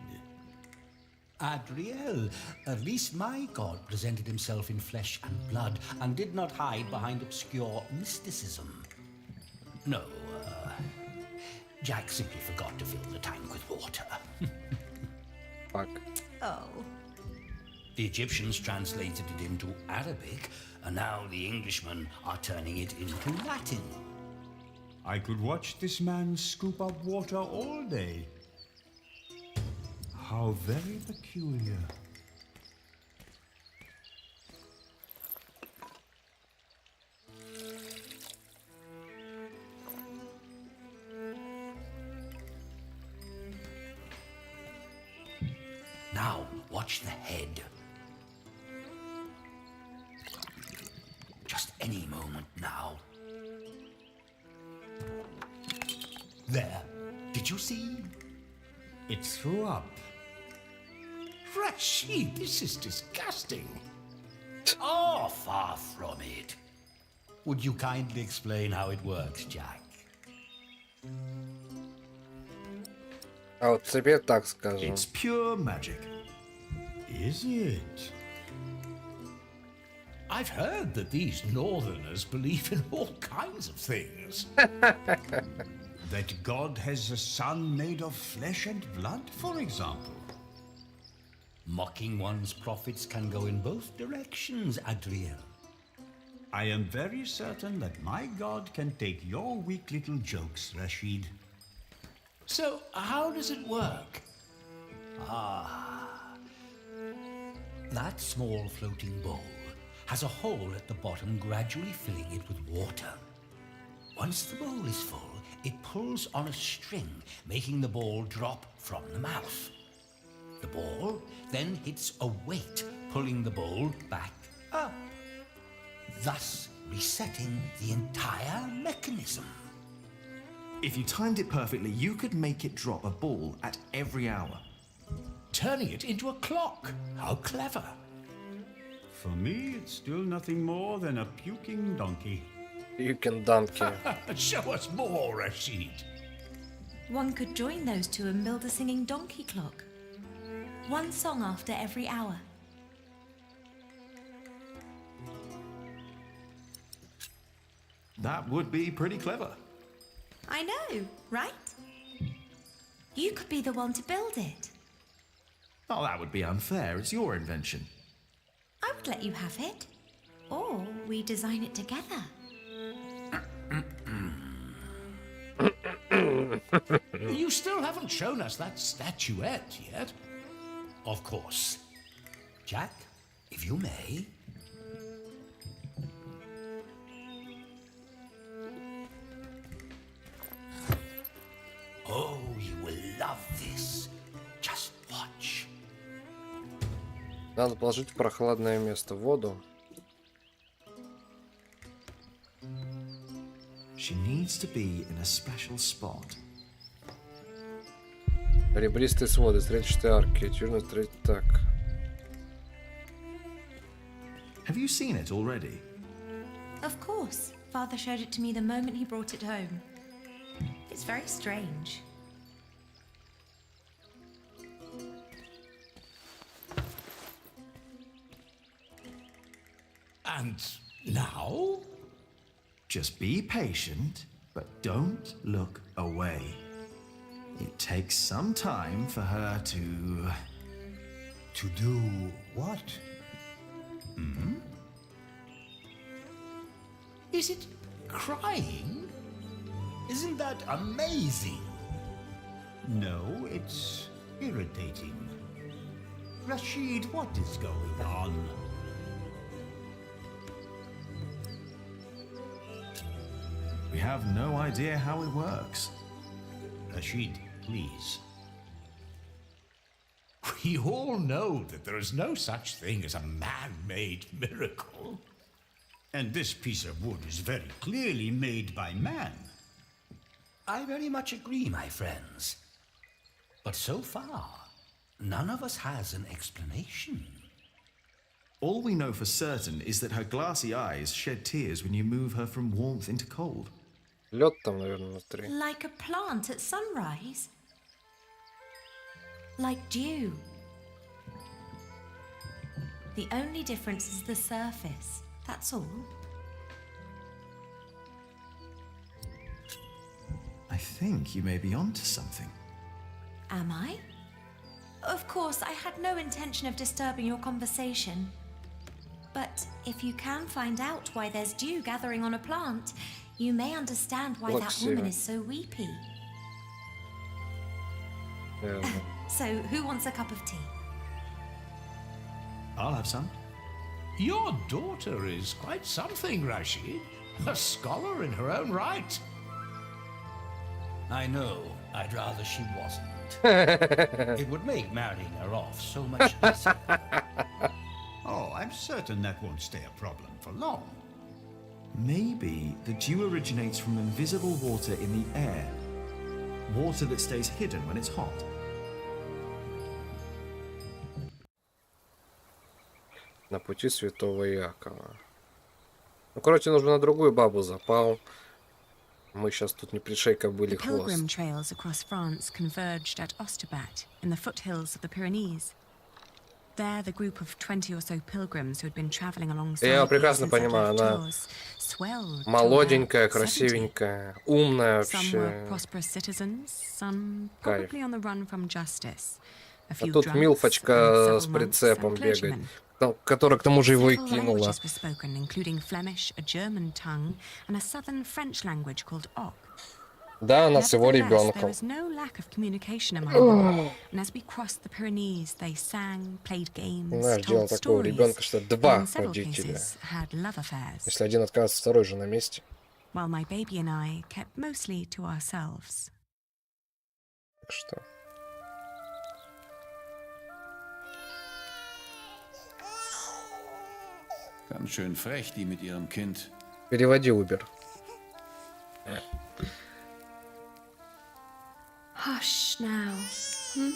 Adriel, at least my god presented himself in flesh and blood and did not hide behind obscure mysticism. No, Jack simply forgot to fill the tank with water. Fuck. Oh. The Egyptians translated it into Arabic, and now the Englishmen are turning it into Latin. I could watch this man scoop up water all day. How very peculiar. Now, watch the head. Just any moment now. There. Did you see? It threw up. Rashid, this is disgusting. Oh, far from it. Would you kindly explain how it works, Jack? А вот тебе так скажу. It's pure magic. Is it? I've heard that these northerners believe in all kinds of things. That God has a son made of flesh and blood, for example. Mocking one's prophets can go in both directions, Adriel. I am very certain that my God can take your weak little jokes, Rashid. So, how does it work? Ah. That small floating bowl has a hole at the bottom, gradually filling it with water. Once the bowl is full, it pulls on a string, making the ball drop from the mouth. The ball then hits a weight, pulling the bowl back up, thus resetting the entire mechanism. If you timed it perfectly, you could make it drop a ball at every hour. Turning it into a clock. How clever. For me, it's still nothing more than a puking donkey. Puking donkey. Show us more, Rashid. One could join those two and build a singing donkey clock. One song after every hour. That would be pretty clever. I know, right? You could be the one to build it. Oh, that would be unfair. It's your invention. I would let you have it. Or we design it together. You still haven't shown us that statuette yet. Of course. Jack, if you may. Oh, you will love this. Just watch. Надо положить в прохладное место воду. She needs to be in a special spot. Ребристые своды, стрельчатые арки, тюрьмы, так. Have you seen it already? Of course. Father showed it to me the moment he brought it home. It's very strange. And now? Just be patient, but don't look away. It takes some time for her to... To do what? Hmm? Is it crying? Isn't that amazing? No, it's irritating. Rashid, what is going on? We have no idea how it works. Rashid, please. We all know that there is no such thing as a man-made miracle. And this piece of wood is very clearly made by man. I very much agree, my friends. But so far, none of us has an explanation. All we know for certain is that her glassy eyes shed tears when you move her from warmth into cold. Лед там, наверное, внутри. Like a plant at sunrise. Like dew. The only difference is the surface. That's all. I think you may be onto something. Am I? Of course, I had no intention of disturbing your conversation. But if you can find out why there's dew gathering on a plant, you may understand why that woman is so weepy. So, who wants a cup of tea? I'll have some. Your daughter is quite something, Rashid. A scholar in her own right. I know. I'd rather she wasn't. It would make marrying her off so much easier. Oh, I'm certain that won't stay a problem for long. Maybe the dew originates from invisible water in the air. Water that stays hidden when it's hot. На пути святого Иакова. Ну, короче, нужно на другую бабу запал. Мы сейчас тут не пришей кобыли The pilgrim хвост. trails across France converged at Osterbat in the foothills of the Pyrenees. There, the group of 20 or so pilgrims who had been traveling alongside Я the прекрасно Innocents понимаю, of она Tours swelled to молоденькая, about 70. красивенькая, умная Some were вообще. prosperous citizens, some Кайф. probably on the run from justice. A А few тут drunks, Милфочка and с several monks прицепом and бегает, clergymen. которая к тому же его и Several кинула. languages were spoken, including Flemish, a German tongue, and a southern French language called Op. Да, она с его Nevertheless, there ребенком. was no lack of communication among them, and as we crossed the Pyrenees, they sang, played games, Знаешь, дело told такого stories, ребенка, что and два in several родителя. cases had love affairs. Если один отказывается, второй же на месте. While my baby and I kept mostly to ourselves. Так что... Ganz schön frech, die mit ihrem Kind. Переводи Uber. Hush now. Hmm?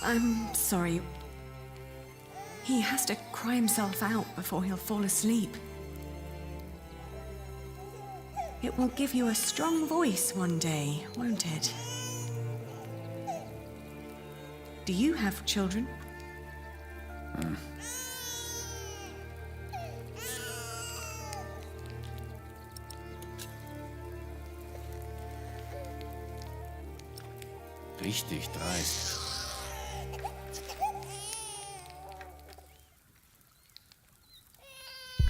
I'm sorry. He has to cry himself out before he'll fall asleep. It will give you a strong voice one day, won't it? Do you have children? Richtig dreist.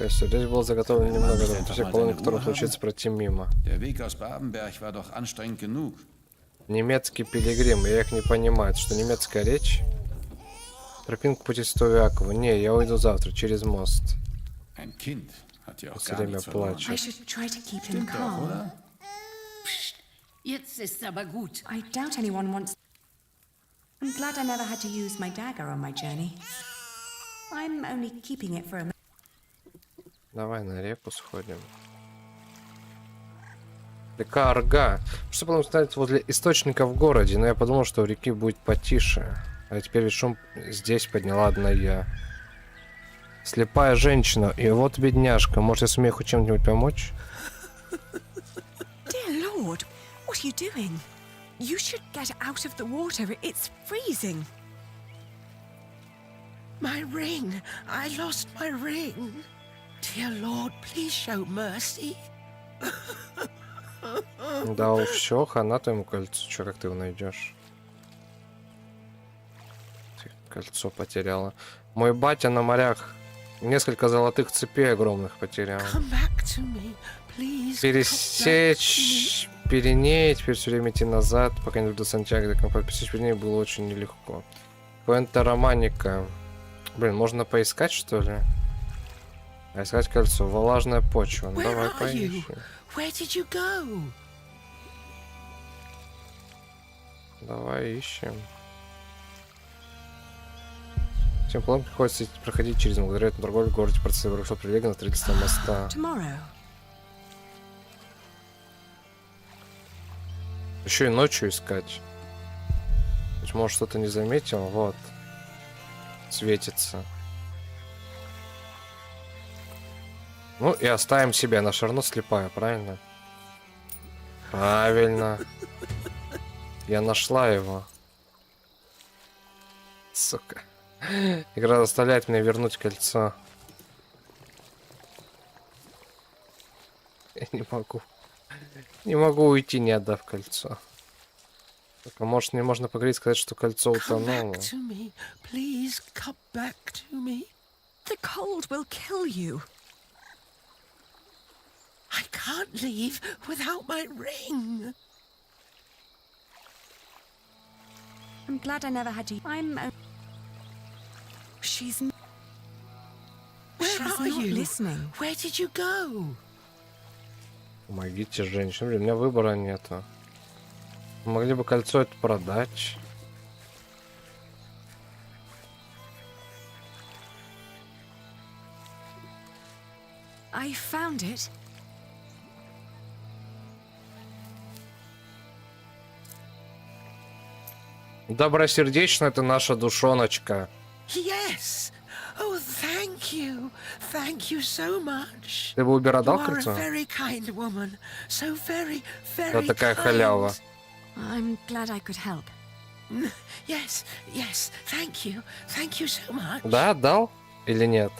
Кажется, здесь было заготовлено немного для всех колоний, которым случится пройти мимо. Немецкий пилигрим, я их не понимаю. Что немецкая речь? Тропинка пути Святого. Не, я уйду завтра через мост. Все время плачет. I doubt anyone wants. I'm glad I never had to use my dagger on my journey. I'm only keeping it for a minute. Давай на реку сходим. Река Арга. Что потом ставить возле источника в городе, но я подумал, что у реки будет потише. А теперь ведь шум здесь подняла одна я. Слепая женщина, и вот бедняжка. Может, я сумею хоть чем-нибудь помочь? Dear Lord, what are you doing? You should get out of the water. It's freezing. My ring. I lost my ring. Dear Lord, please show mercy. Да, все, хана твоему кольцу. Че, как ты его найдешь? Кольцо потеряла. Мой батя на морях несколько золотых цепей огромных потерял. Пересечь Пиренеи, теперь все время идти назад, пока не до Сантьяго. Пересечь Пиренеи было очень нелегко. Пуэнта Романика. Блин, можно поискать, что ли? А искать кольцо. Влажная почва. Ну, давай поищем. Давай ищем. Всем планам приходится проходить через благодатную торговлю в городе процесс воркшоп прилега на строительство моста. Еще и ночью искать. Быть может, что-то не заметил. Вот. Светится. Ну и оставим себе. Она все равно слепая, правильно? Правильно. Я нашла его. Сука. Игра заставляет меня вернуть кольцо. Я не могу. Не могу уйти, не отдав кольцо. Только, может, мне можно поговорить, сказать, что кольцо утонуло. The cold will kill you. I can't leave without my ring. I'm glad I never had to. She's. Where are you? Listening. Where did you go? Помогите, женщина. Блин, у меня выбора нету. Могли бы кольцо это продать. I found it. Добросердечно, это наша душоночка. Yes. Oh, thank you. Thank you so much. Ты бы убирал You are кольцо? a very kind woman. So very, very Вот такая kind. халява. I'm glad I could help. Yes, yes. Thank you. Thank you so much. Да, отдал? Или нет?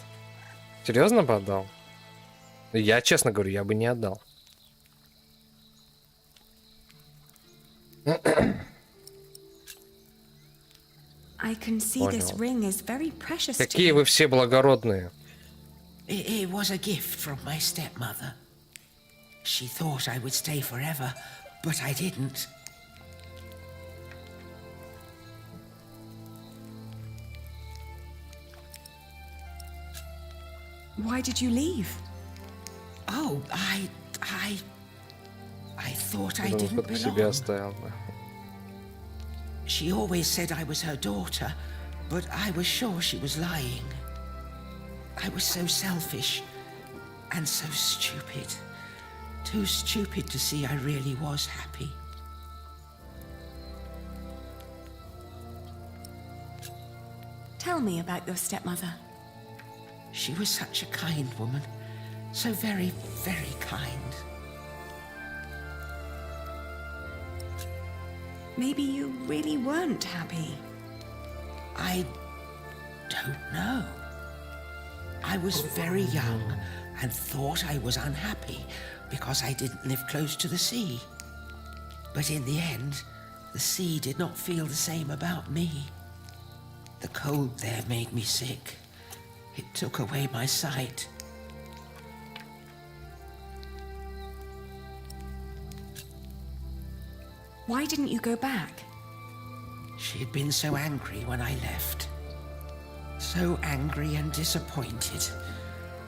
Серьезно бы отдал? Я, честно говорю, я бы не отдал. I can see this ring is very precious to Какие you. вы все благородные. It was a gift from my stepmother. She thought I would stay forever, but I didn't. Why did you leave? Oh, I thought I Думаю, didn't кто-то себе belong. оставил. She always said I was her daughter, but I was sure she was lying. I was so selfish and so stupid. Too stupid to see I really was happy. Tell me about your stepmother. She was such a kind woman. So very, very kind. Maybe you really weren't happy. I don't know. I was very young and thought I was unhappy because I didn't live close to the sea. But in the end, the sea did not feel the same about me. The cold there made me sick. It took away my sight. Why didn't you go back? She had been so angry when I left. So angry and disappointed.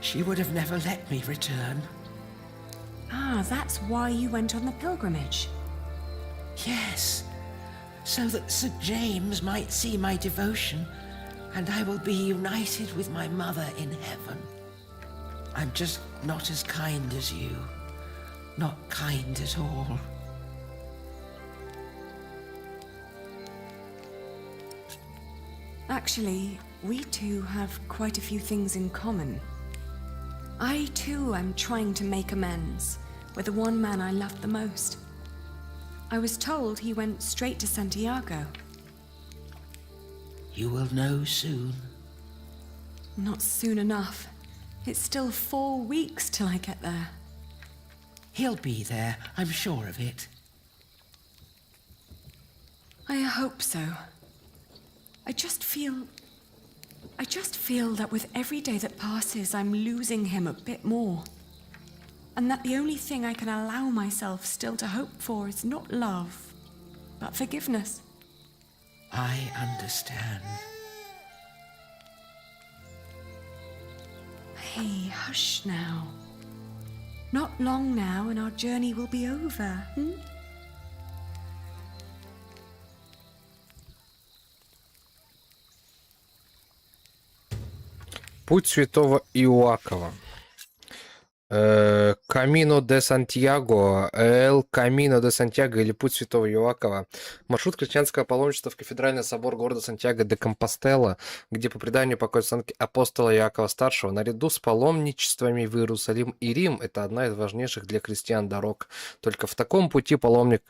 She would have never let me return. Ah, that's why you went on the pilgrimage. Yes, so that St. James might see my devotion, and I will be united with my mother in heaven. I'm just not as kind as you. Not kind at all. Actually, we two have quite a few things in common. I too am trying to make amends with the one man I loved the most. I was told he went straight to Santiago. You will know soon. Not soon enough. It's still 4 weeks till I get there. He'll be there, I'm sure of it. I hope so. I just feel that with every day that passes, I'm losing him a bit more. And that the only thing I can allow myself still to hope for is not love, but forgiveness. I understand. Hey, hush now. Not long now and our journey will be over, hmm? Путь святого Иоакова. Камино де Сантьяго, Камино де Сантьяго или Путь святого Иоакова. Маршрут христианского паломничества в кафедральный собор города Сантьяго де Компостела, где по преданию покоятся останки апостола Иоакова Старшего. Наряду с паломничествами в Иерусалим и Рим это одна из важнейших для христиан дорог. Только в таком пути паломник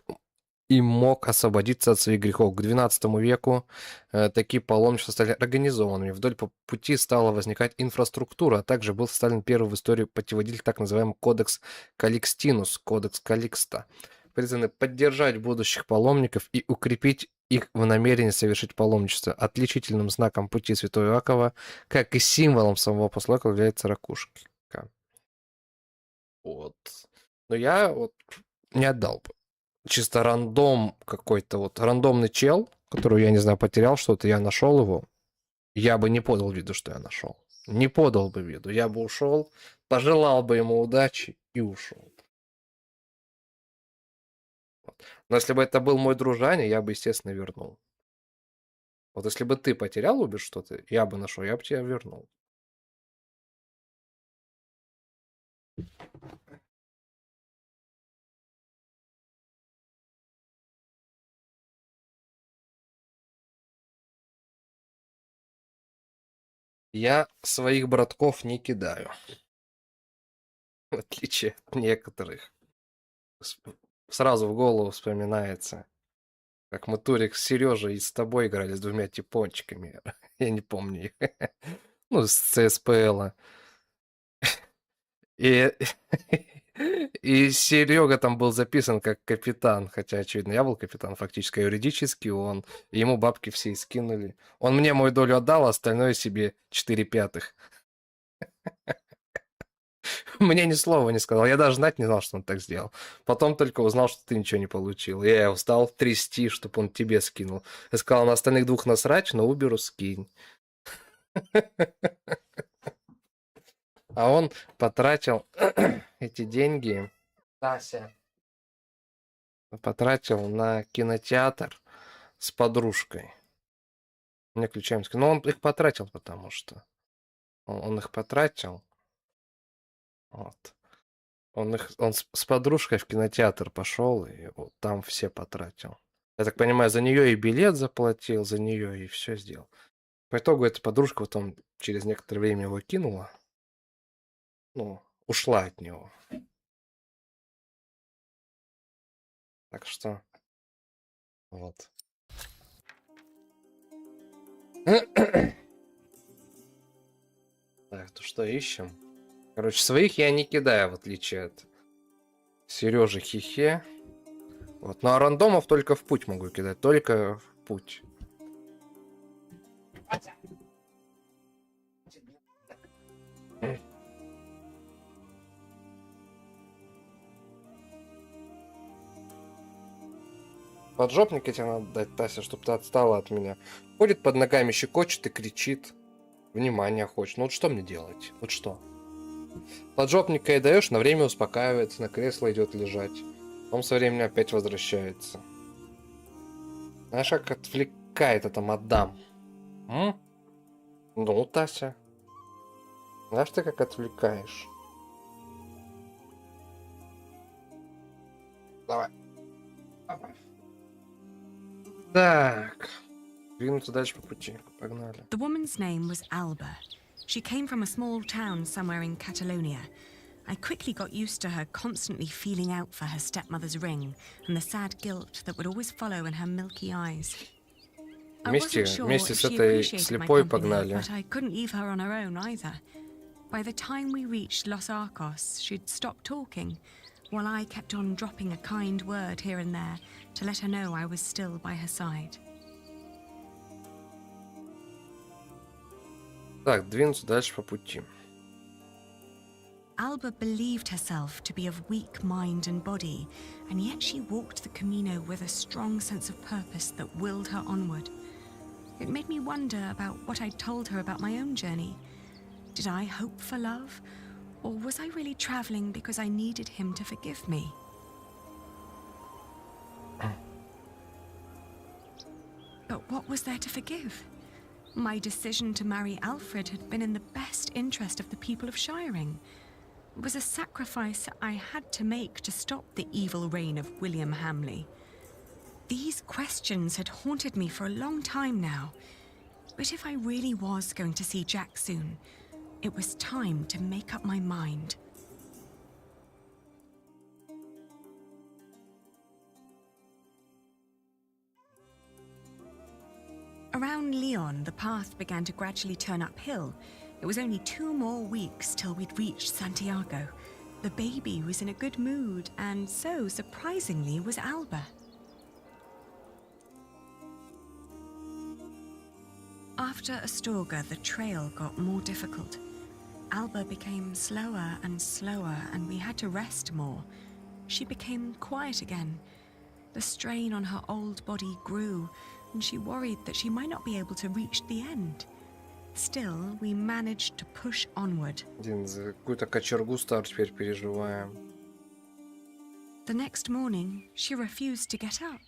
и мог освободиться от своих грехов. К XII веку такие паломничества стали организованными. Вдоль по пути стала возникать инфраструктура, а также был составлен первый в истории путеводитель, так называемый Кодекс Каликстинус, Кодекс Каликста, призванный поддержать будущих паломников и укрепить их в намерении совершить паломничество. Отличительным знаком пути святого Иоакова, как и символом самого апостола, является ракушка. Вот. Но я вот не отдал бы. Чисто рандом какой-то, вот рандомный чел, которого я не знаю, потерял что-то, я нашел его, я бы не подал виду, что я нашел. Не подал бы виду, я бы ушел, пожелал бы ему удачи и ушел. Но если бы это был мой дружаня, я бы, естественно, вернул. Вот если бы ты потерял убер что-то, я бы нашел, я бы тебя вернул. Я своих братков не кидаю. В отличие от некоторых. Сразу в голову вспоминается, как мы, Турик, с Сережей и с тобой играли с двумя типончиками. Я не помню их. Ну, с ЦСПЛ. И Серега там был записан как капитан, хотя, очевидно, я был капитан фактически, а юридически он. И ему бабки все скинули. Он мне мою долю отдал, а остальное себе 4/5. Мне ни слова не сказал. Я даже знать не знал, что он так сделал. Потом только узнал, что ты ничего не получил. Я его стал трясти, чтобы он тебе скинул. Я сказал, на остальных двух насрать, но Уберу скинь. А он потратил эти деньги, Тася, потратил на кинотеатр с подружкой. Мне ключами сказали. Но он их потратил, потому что он их потратил. Вот. Он с подружкой в кинотеатр пошел и вот там все потратил. Я так понимаю, за нее и билет заплатил, за нее и все сделал. По итогу эта подружка потом через некоторое время его кинула. Ну, ушла от него. Так что вот. Так, то что ищем? Короче, своих я не кидаю, в отличие от Сережи Хихе. Вот. Ну а рандомов только в путь могу кидать. Только в путь. Поджопник тебе надо дать, Тася, чтобы ты отстала от меня. Ходит под ногами, щекочет и кричит. Внимание хочет. Ну вот что мне делать? Вот что? Поджопника и даешь, на время успокаивается, на кресло идет лежать. Он со временем опять возвращается. Знаешь, как отвлекает это мадам? М? Ну, Тася. Знаешь ты, как отвлекаешь? Давай. Так. Двинуться дальше по пути. Погнали. The woman's name was Alba. She came from a small town somewhere in Catalonia. I quickly got used to her constantly feeling out for her stepmother's ring and the sad guilt that would always follow in her milky eyes. I wasn't sure if she appreciated my company, but I couldn't leave her on her own either. By the time we reached Los Arcos, she'd stopped talking, while I kept on dropping a kind word here and there to let her know I was still by her side. Так, двинуться дальше по пути. Alba believed herself to be of weak mind and body, and yet she walked the Camino with a strong sense of purpose that willed her onward. It made me wonder about what I'd told her about my own journey. Did I hope for love, or was I really traveling because I needed him to forgive me? But what was there to forgive? My decision to marry Alfred had been in the best interest of the people of Shiring. It was a sacrifice I had to make to stop the evil reign of William Hamley. These questions had haunted me for a long time now. But if I really was going to see Jack soon, it was time to make up my mind. Around Lyon, the path began to gradually turn uphill. It was only 2 more weeks till we'd reached Santiago. The baby was in a good mood, and so, surprisingly, was Alba. After Astorga, the trail got more difficult. Alba became slower and slower, and we had to rest more. She became quiet again. The strain on her old body grew, and she worried that she might not be able to reach the end. Still, we managed to push onward. За какую-то кочергу старую теперь переживаем. The next morning, she refused to get up.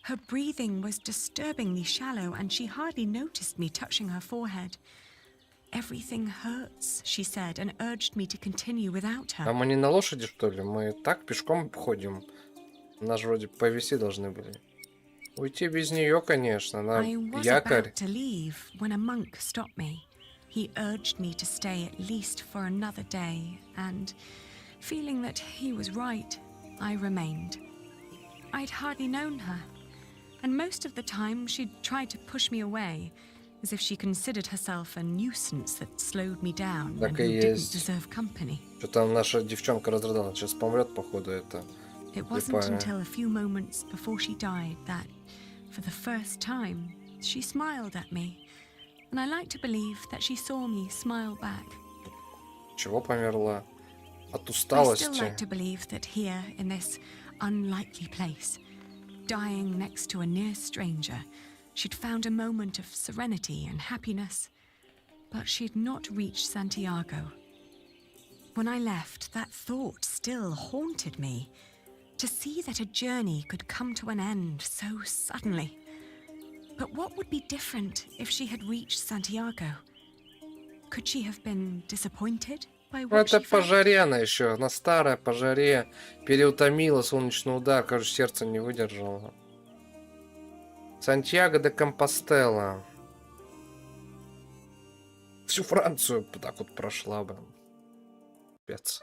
Her breathing was disturbingly shallow, and she hardly noticed me touching her forehead. Everything hurts, she said, and urged me to continue without her. А мы не на лошади, что ли? Мы так пешком ходим. Нас же вроде повезти должны были. Уйти без нее, конечно, на якорь. I was about to leave when a monk stopped me. He urged me to stay at least for another day, and feeling that he was right, I remained. I'd hardly known her, and most of the time she'd tried to push me away, as if she considered herself a nuisance that slowed me down and who didn't deserve company. Что там наша девчонка разрыдалась, сейчас помрет, походу, это. It wasn't until a few moments before she died that, for the first time, she smiled at me, and I like to believe that she saw me smile back. Чего померла? От I усталости. still like to believe that here, in this unlikely place, dying next to a near stranger, she'd found a moment of serenity and happiness, but she'd not reached Santiago. When I left, that thought still haunted me. To see that a journey could come to an end so suddenly. But what would be different if she had reached Santiago? Could she have been disappointed by Ну, what это she по felt? жаре она еще. Она старая, по жаре. Переутомила, солнечный удар. Кажется, сердце не выдержало. Сантьяго де Компостела. Всю Францию так вот прошла бы. Пец.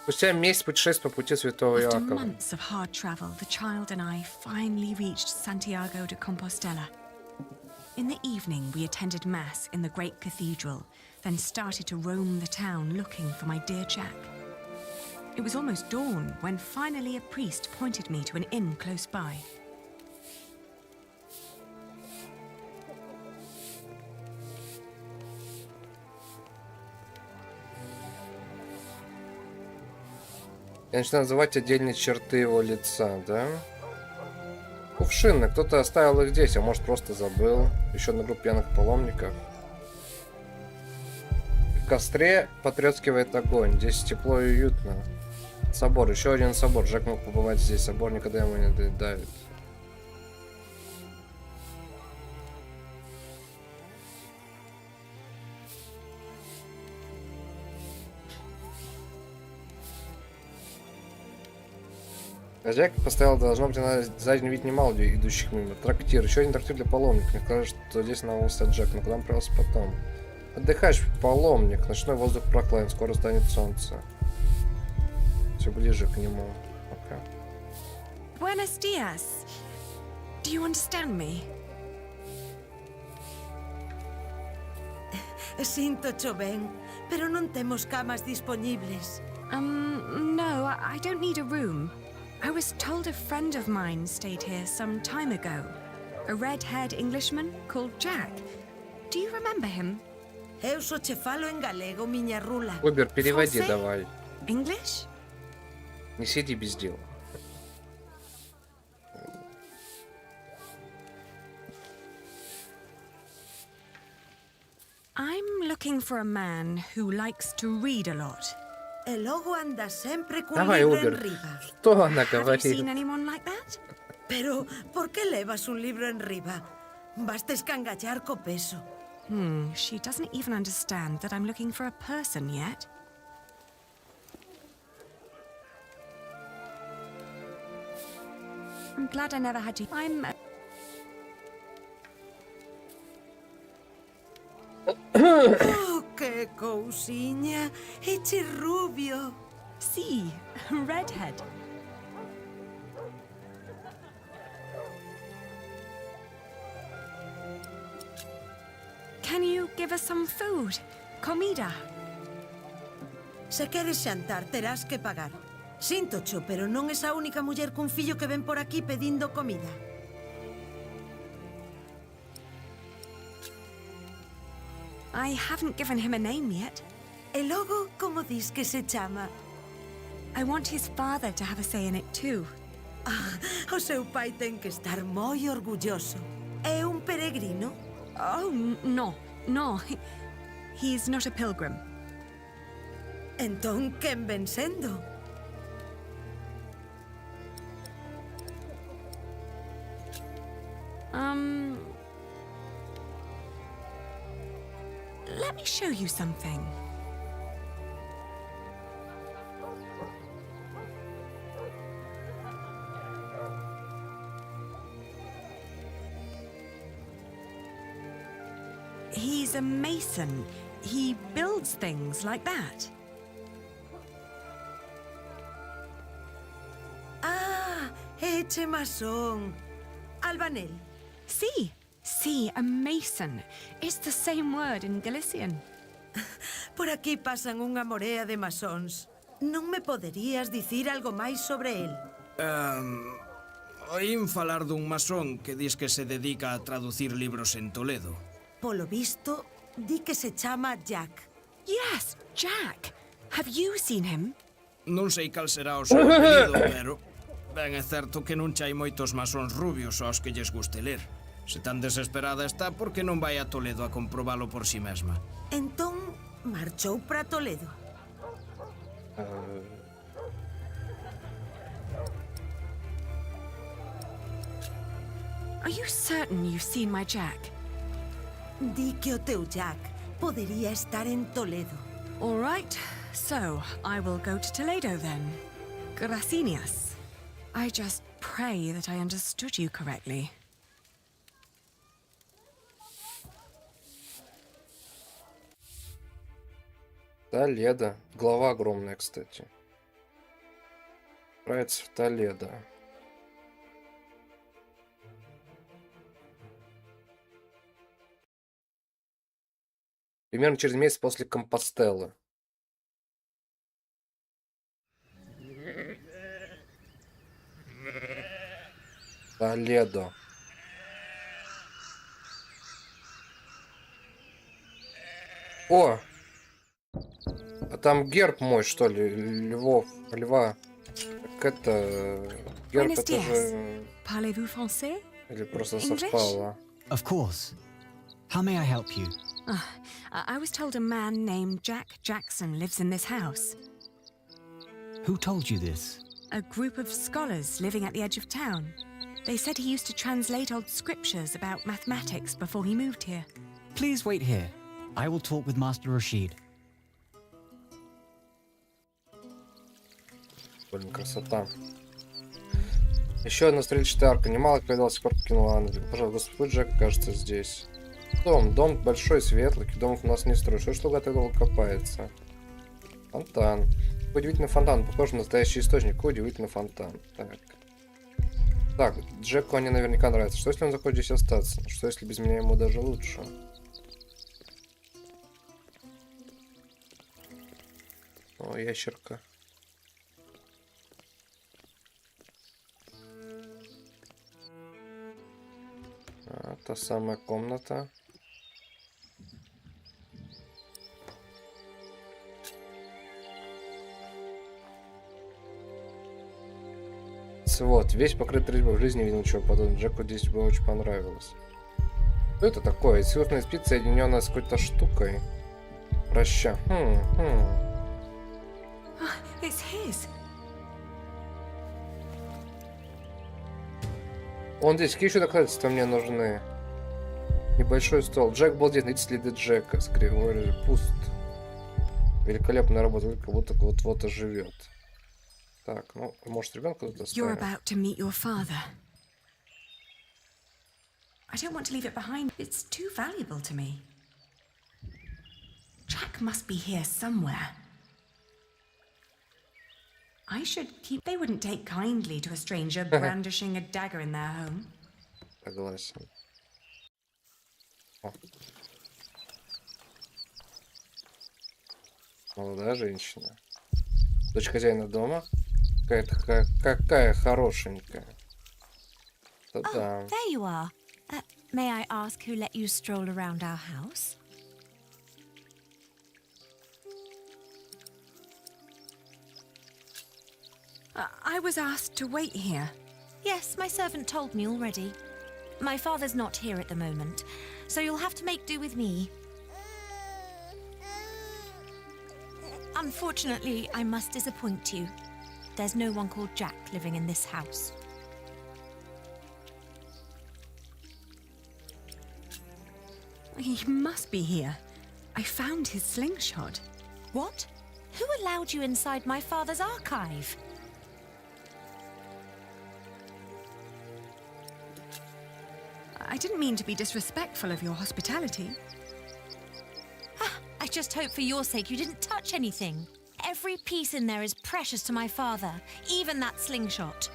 Спустя месяц путешествия по пути Святого After Иакова. months of hard travel, the child and I finally reached Santiago de Compostela. In the evening, we attended Mass in the great cathedral, then started to roam the town looking for my dear Jack. It was almost dawn when finally a priest pointed me to an inn close by. Я начинаю называть отдельные черты его лица, да? Кувшины. Кто-то оставил их здесь, а может просто забыл. Еще одна группа пьяных паломников. В костре потрескивает огонь. Здесь тепло и уютно. Собор. Еще один собор. Джек мог побывать здесь. Собор никогда ему не надоедает. Хозяйка поставила, должно быть, на задний вид немало людей, идущих мимо. Трактир. Еще один трактир для паломников. Мне кажется, что здесь навелся Джек, но куда он отправился потом? Отдыхаешь, паломник. Ночной воздух прохладен, скоро станет солнце. Все ближе к нему. Пока. Buenos dias. Do you understand me? Sinto cho ben, pero non temos camas disponibles. No, I don't need a room. I was told a friend of mine stayed here some time ago. A red-haired Englishman called Jack. Do you remember him? Eu só che falo en galego, miña rula. Опер, переводи давай. English? Не сиди без дела. I'm looking for a man who likes to read a lot. El logo anda sempre cun Давай, libro Опер. enriba. Что она Have you говорит? seen anyone like that? Pero, por que levas un libro enriba? Basta escangallar co peso. She doesn't even understand that I'm looking for a person yet. I'm glad I never had to. Oh, que cousiña. Eche rubio. Sí, redhead. Can you give us some food? Comida? Se queres xantar, terás que pagar. Síntocho, pero non es a única muller cun fillo que ven por aquí pedindo comida. I haven't given him a name yet. E logo, como dis que se chama? I want his father to have a say in it too. Ah, o seu pai ten que estar moi orgulloso. É un peregrino? Oh, no. He's not a pilgrim. Entón, quen ven sendo? Let me show you something. He's a mason. He builds things like that. Ah, eche masón. Albanel. Sí, a mason. It's the same word in Galician. Por aquí pasan unha morea de masóns. Non me poderías dicir algo máis sobre el? Oín falar dun masón que dis que se dedica a traducir libros en Toledo. Polo visto, di que se chama Jack. Yes, Jack. Have you seen him? Non sei cal será o seu apelido, pero ben é certo que non chai moitos masóns rubios aos que lles guste ler. Se tan desesperada está, por que non vai a Toledo a comprobalo por si mesma? Entón, marchou para Toledo. Are you certain you've seen my Jack? Di que o teu Jack podería estar en Toledo. All right, so I will go to Toledo then. Gracias. I just pray that I understood you correctly. Толедо. Глава огромная, кстати. Отправиться в Толедо. Примерно через месяц после Компостеллы. Толедо. О! А там герб мой, что ли? Льва. это... Герб Buenos это dias. же... Parlez-vous français? Или просто English? совпало? Of course. How may I help you? I was told a man named Jack Jackson lives in this house. Who told you this? A group of scholars living at the edge of town. They said he used to translate old scriptures about mathematics before he moved here. Please wait here. I will talk with Master Rashid. Блин, красота. Еще одна стрельчатая арка. Немало когда до сих пор покинула Англию. Пожалуйста, Господь Джек, кажется, здесь. Дом большой, светлый. Домов у нас не строишь. Что так долго копается? Фонтан. Удивительный фонтан. Похож на настоящий источник. Удивительный фонтан. Так, Джеку они наверняка нравятся. Что если он захочет здесь остаться? Что если без меня ему даже лучше? О, ящерка. Та самая комната. Вот, весь покрыт резьбой, в жизни не видел ничего подобного. Джеку здесь бы очень понравилось. Что это такое? Силосная спица, соединенная с какой-то штукой. Проща. It's his. Он здесь. Какие еще доказательства мне нужны? Небольшой стол. Джек был здесь. Найти следы Джека. Скорее пуст. Великолепная работа. Как будто вот-вот оживет. Так, ну, может, ребенка тут You're оставим? about to meet your father. I don't want to leave it behind. It's too valuable to me. Jack must be here somewhere. I should keep... They wouldn't take kindly to a stranger brandishing a dagger in their home. Согласен. О. Молодая женщина. Дочь хозяина дома. Какая хорошенькая. Да-да. Oh, there you are. May I ask who let you stroll around our house? I was asked to wait here. Yes, my servant told me already. My father's not here at the moment, so you'll have to make do with me. Unfortunately, I must disappoint you. There's no one called Jack living in this house. He must be here. I found his slingshot. What? Who allowed you inside my father's archive? I didn't mean to be disrespectful of your hospitality. I just hope for your sake you didn't touch anything. Every piece in there is precious to my father, even that slingshot.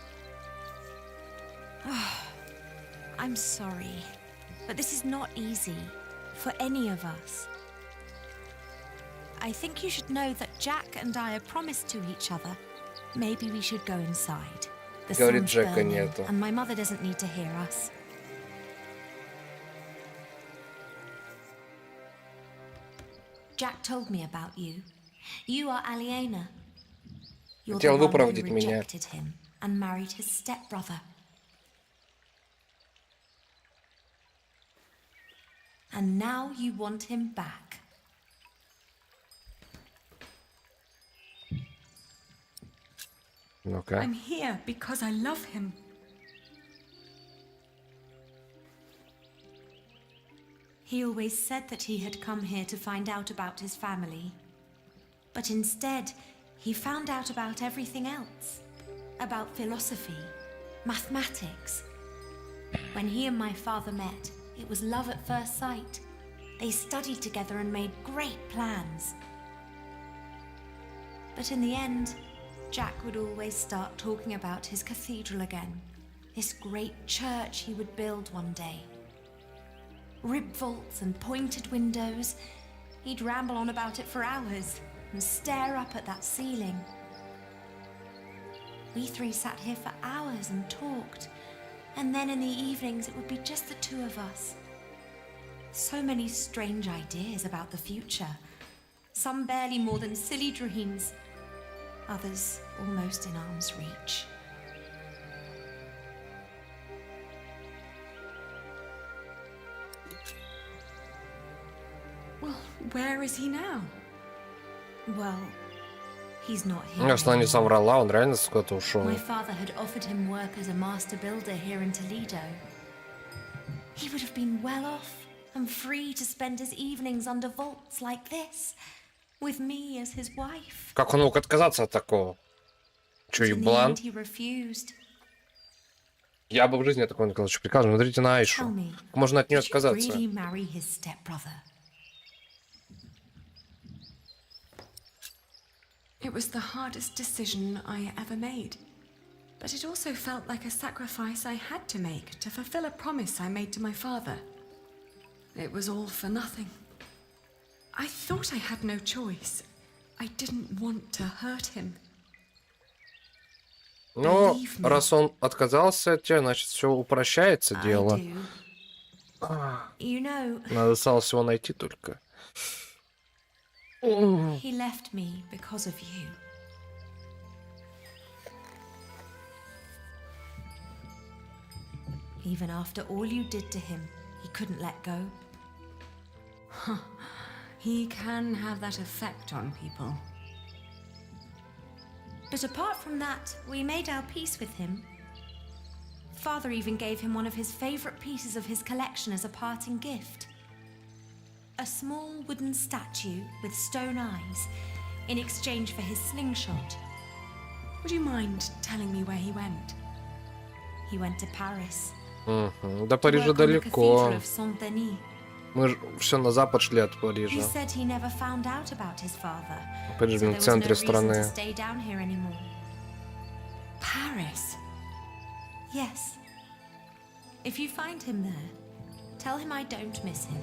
I'm sorry, but this is not easy for any of us. I think you should know that Jack and I are promised to each other. Maybe we should go inside. The Говорит, sun's Джека burning, нету. and my mother doesn't need to hear us. Jack told me about you. You are Aliena. You're the Хотел one who выпроводить меня. rejected him and married his stepbrother. And now you want him back. Ну-ка. I'm here because I love him. He always said that he had come here to find out about his family. But instead, he found out about everything else. About philosophy, mathematics. When he and my father met, it was love at first sight. They studied together and made great plans. But in the end, Jack would always start talking about his cathedral again. This great church he would build one day. Rib vaults and pointed windows. He'd ramble on about it for hours and stare up at that ceiling. We three sat here for hours and talked. And then in the evenings, it would be just the two of us. So many strange ideas about the future. Some barely more than silly dreams. others almost in arm's reach. Well, where is he now? Well, he's not here. Если она не anymore. соврала, он реально куда-то ушел. My father had offered him work as a master builder here in Toledo. He would have been well off and free to spend his evenings under vaults like this, with me as his wife. Как он мог отказаться от такого? Че, In the еблан? end, he refused. Я бы в жизни такого не сказал. Что приказываю, смотрите на Айшу. Tell me, Как можно от нее did you отказаться? really marry his stepbrother? It was the hardest decision I ever made. But it also felt like a sacrifice I had to make to fulfill a promise I made to my father. It was all for nothing. I thought I had no choice. I didn't want to hurt him. Ну, раз он отказался от тебя, значит, все упрощается дело. You know, Надо осталось всего найти только. he left me because of you. Even after all you did to him, he couldn't let go. He can have that effect on people. But apart from that, we made our peace with him. Father even gave him one of his favorite pieces of his collection as a parting gift. A small wooden statue with stone eyes in exchange for his slingshot. Would you mind telling me where he went? He went to Paris. До Парижа to work on the далеко. Cathedral of Saint-Denis. Мы же все на запад шли от He Парижа. said he never found out about his father. Париж So в there was no центре reason to страны. stay down here anymore. Paris? Yes. If you find him there, tell him I don't miss him.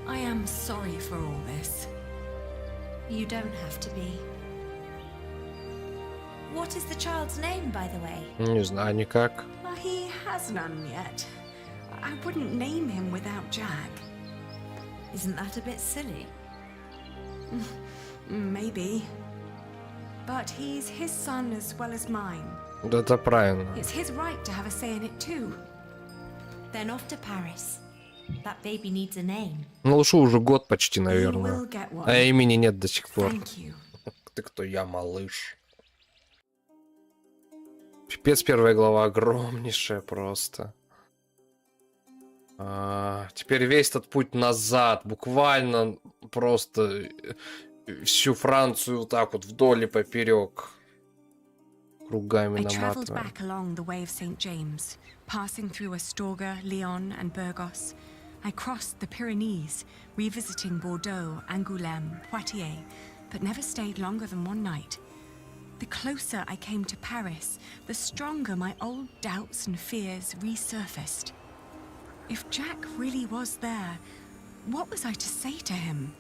I am sorry for all this. You don't have to be. What is the child's name, by the way? Не знаю никак. Well, he has none yet. I wouldn't name him without Jack. Isn't that a bit silly? Maybe. But he's his son as well as mine. Да, это правильно. It's his right to have a say in it too. Then off to Paris. That baby needs a name. Ну, лучше уже год почти, He наверное. will get one. А имени нет до сих пор. Thank you. Ты кто? Я малыш. Пипец, первая глава огромнейшая просто. Теперь весь этот путь назад, буквально просто всю Францию вот так вот вдоль и поперек кругами I travelled наматываем. back along the way of St. James, passing through Astorga, Lyon, and Burgos. I crossed the Pyrenees, revisiting Bordeaux, Angoulême, Poitiers, but never stayed longer than one night. The closer I came to Paris, the stronger my old doubts and fears resurfaced. If Jack really was there, what was I to say to him?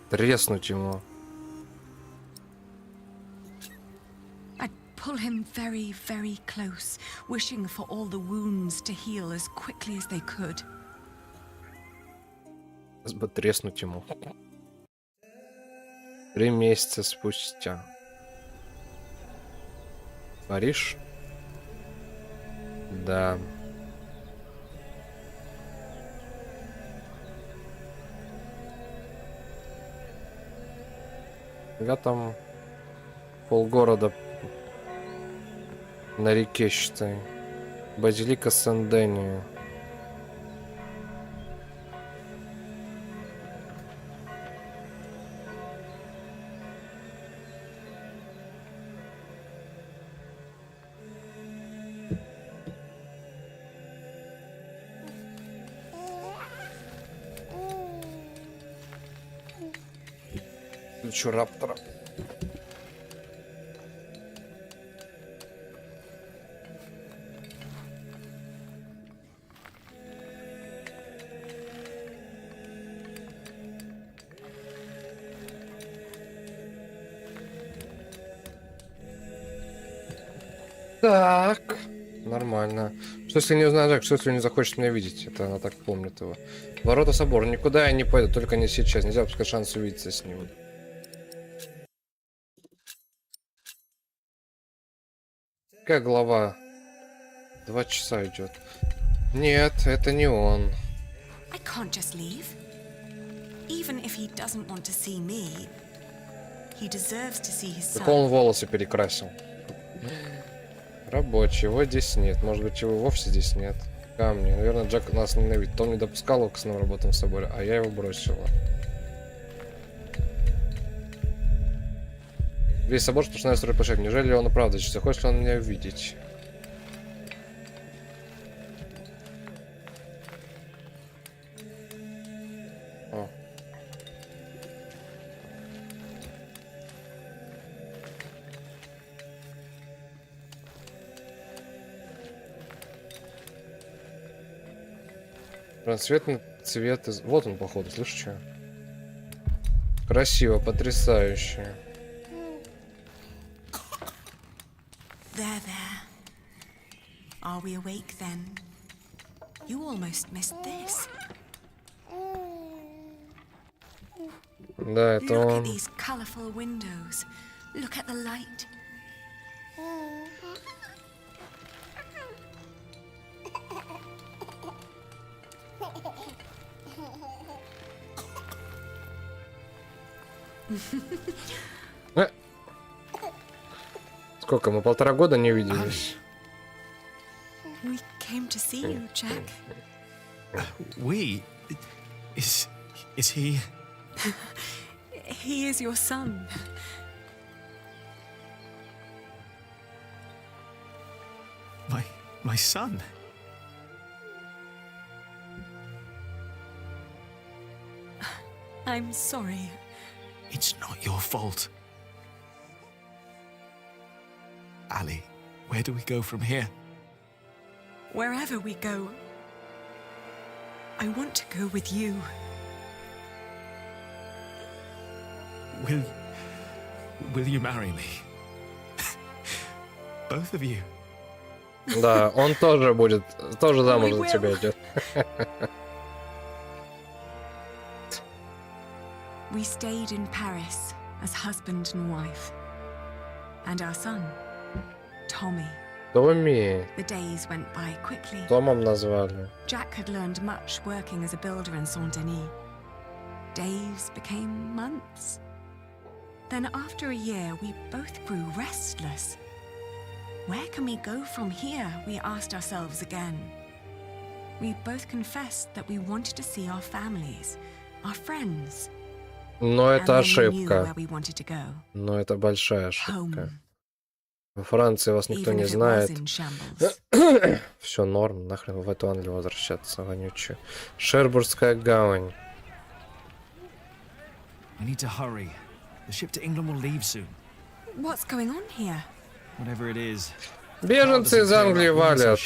Треснуть ему. I'd pull him very, very close, wishing for all the wounds to heal as quickly as they could. Сейчас бы треснуть ему. 3 месяца спустя. Париж? Да. Я там полгорода на реке, считай. Базилика Сен-Дени. Включу раптора. Так, нормально. Что если не узнает Джек, что если не захочет меня видеть? Это она так помнит его. Ворота собора. Никуда я не пойду, только не сейчас. Нельзя пускать шанс увидеться с ним. Какая глава? 2 часа идет. Нет, это не он. I can't just leave. Even if he doesn't want to see me, he deserves to see his Так son. он волосы перекрасил. Рабочий, его здесь нет. Может быть, его вовсе здесь нет. Камни. Наверное, Джек нас ненавидит. Он не допускал его к основным работам в соборе, а я его бросила. Весь собор сплошная строй площадь. Неужели он и правда сейчас захочет ли он меня увидеть? О. Трансцветный цвет из... Вот он, походу, слышишь, что? Красиво, потрясающе. There. Are we awake then? You almost missed this. Да, это Look он. at these colorful windows. Look at the light. Сколько мы 1,5 года не виделись? We came to see you, Jack. We? Is he? He is your son. My son? I'm sorry. It's not your fault. Ali, where do we go from here? Wherever we go, I want to go with you. Will you marry me? Both of you. Да, он тоже будет, тоже замуж за тебя идет. We stayed in Paris as husband and wife. And our son, Tommy. Томми. The days went by quickly. Томом назвали. Jack had learned much working as a builder in Saint-Denis. Days became months. Then after a year, we both grew restless. Where can we go from here? We asked ourselves again. We both confessed that we wanted to see our families, our friends. Но это And then we knew ошибка. where we wanted to go. Но это большая ошибка. Home. Во Франции вас никто Even не if it was знает. in shambles. Все норм, нахрен в эту Англию возвращаться, вонючую. Шербургская гавань. We need to hurry. The ship to England will leave soon. What's going on here? Whatever it is. Беженцы из Англии валят.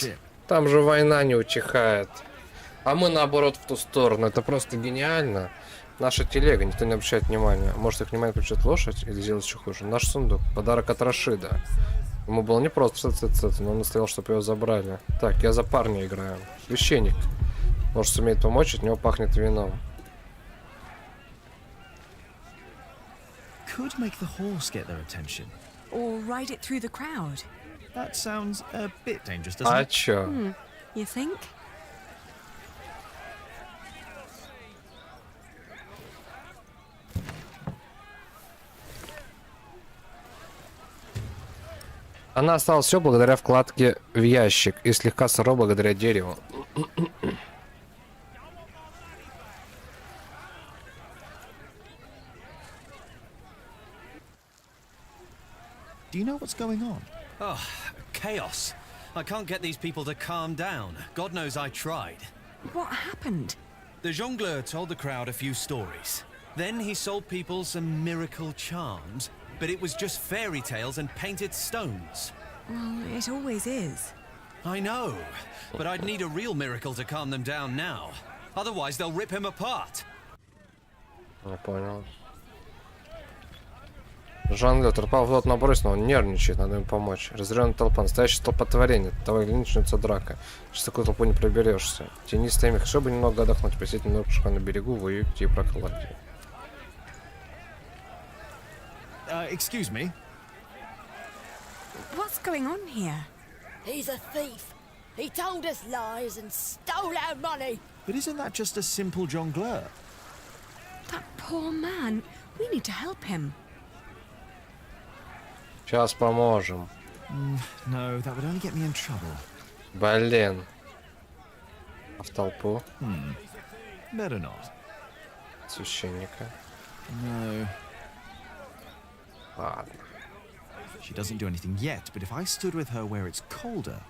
Там же война не утихает. А мы наоборот в ту сторону. Это просто гениально. Наша телега, никто не обращает внимания. Может, их внимание включит лошадь или сделать еще хуже. Наш сундук. Подарок от Рашида. Ему было не просто но он настоял, чтобы его забрали. Так, я за парня играю. Священник. Может, сумеет помочь, от него пахнет вином. Could make the horse get their attention. Or ride it through the crowd? That sounds a bit dangerous, doesn't А it? чё? You think? Она осталась все благодаря вкладке в ящик и слегка сыро благодаря дереву. Do you know what's going on? Oh, chaos. I can't get these people to calm down. God knows I tried. What happened? The jongleur told the crowd a few stories. Then he sold people some miracle charms, but it was just fairy tales and painted stones. Well, it always is. I know, but I'd need a real miracle to calm them down now. Otherwise, they'll rip him apart. Я понял. Жан-Лё, толпа вот набрось, но он нервничает, надо ему помочь. Разъяренная толпа, настоящее столпотворение. Давай, начнется драка. Сейчас такую толпу не проберешься. Тенистая мех, чтобы немного отдохнуть, посидеть немножко на берегу, воюйте и прокладьте. Excuse me? What's going on here? He's a thief. He told us lies and stole our money. But isn't that just a simple jongleur? That poor man. We need to help him. Сейчас поможем. No, that would only get me in trouble. Блин. А в толпу? Better not. Священника. No. Ладно. She doesn't do anything yet, but if I stood with her where it's colder...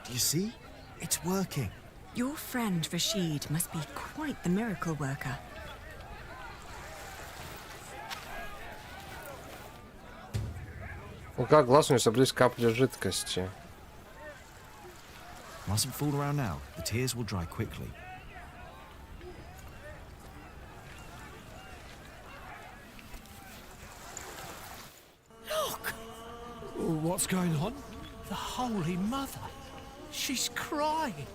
Do you see? It's working. Your friend Rashid must be quite the miracle worker. Ну как, глаз у нее соблюсь капли жидкости. Mustn't fool around now. The tears will dry quickly. Look! What's going on? The Holy Mother. She's crying.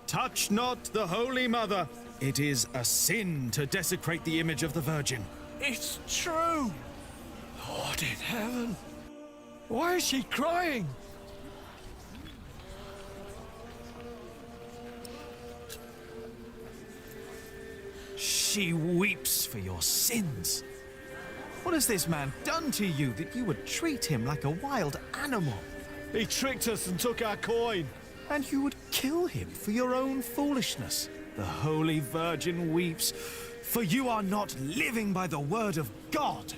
Touch not the Holy Mother. It is a sin to desecrate the image of the Virgin. It's true. Lord in heaven. Why is she crying? She weeps for your sins. What has this man done to you that you would treat him like a wild animal? He tricked us and took our coin. And you would kill him for your own foolishness. The Holy Virgin weeps, for you are not living by the word of God.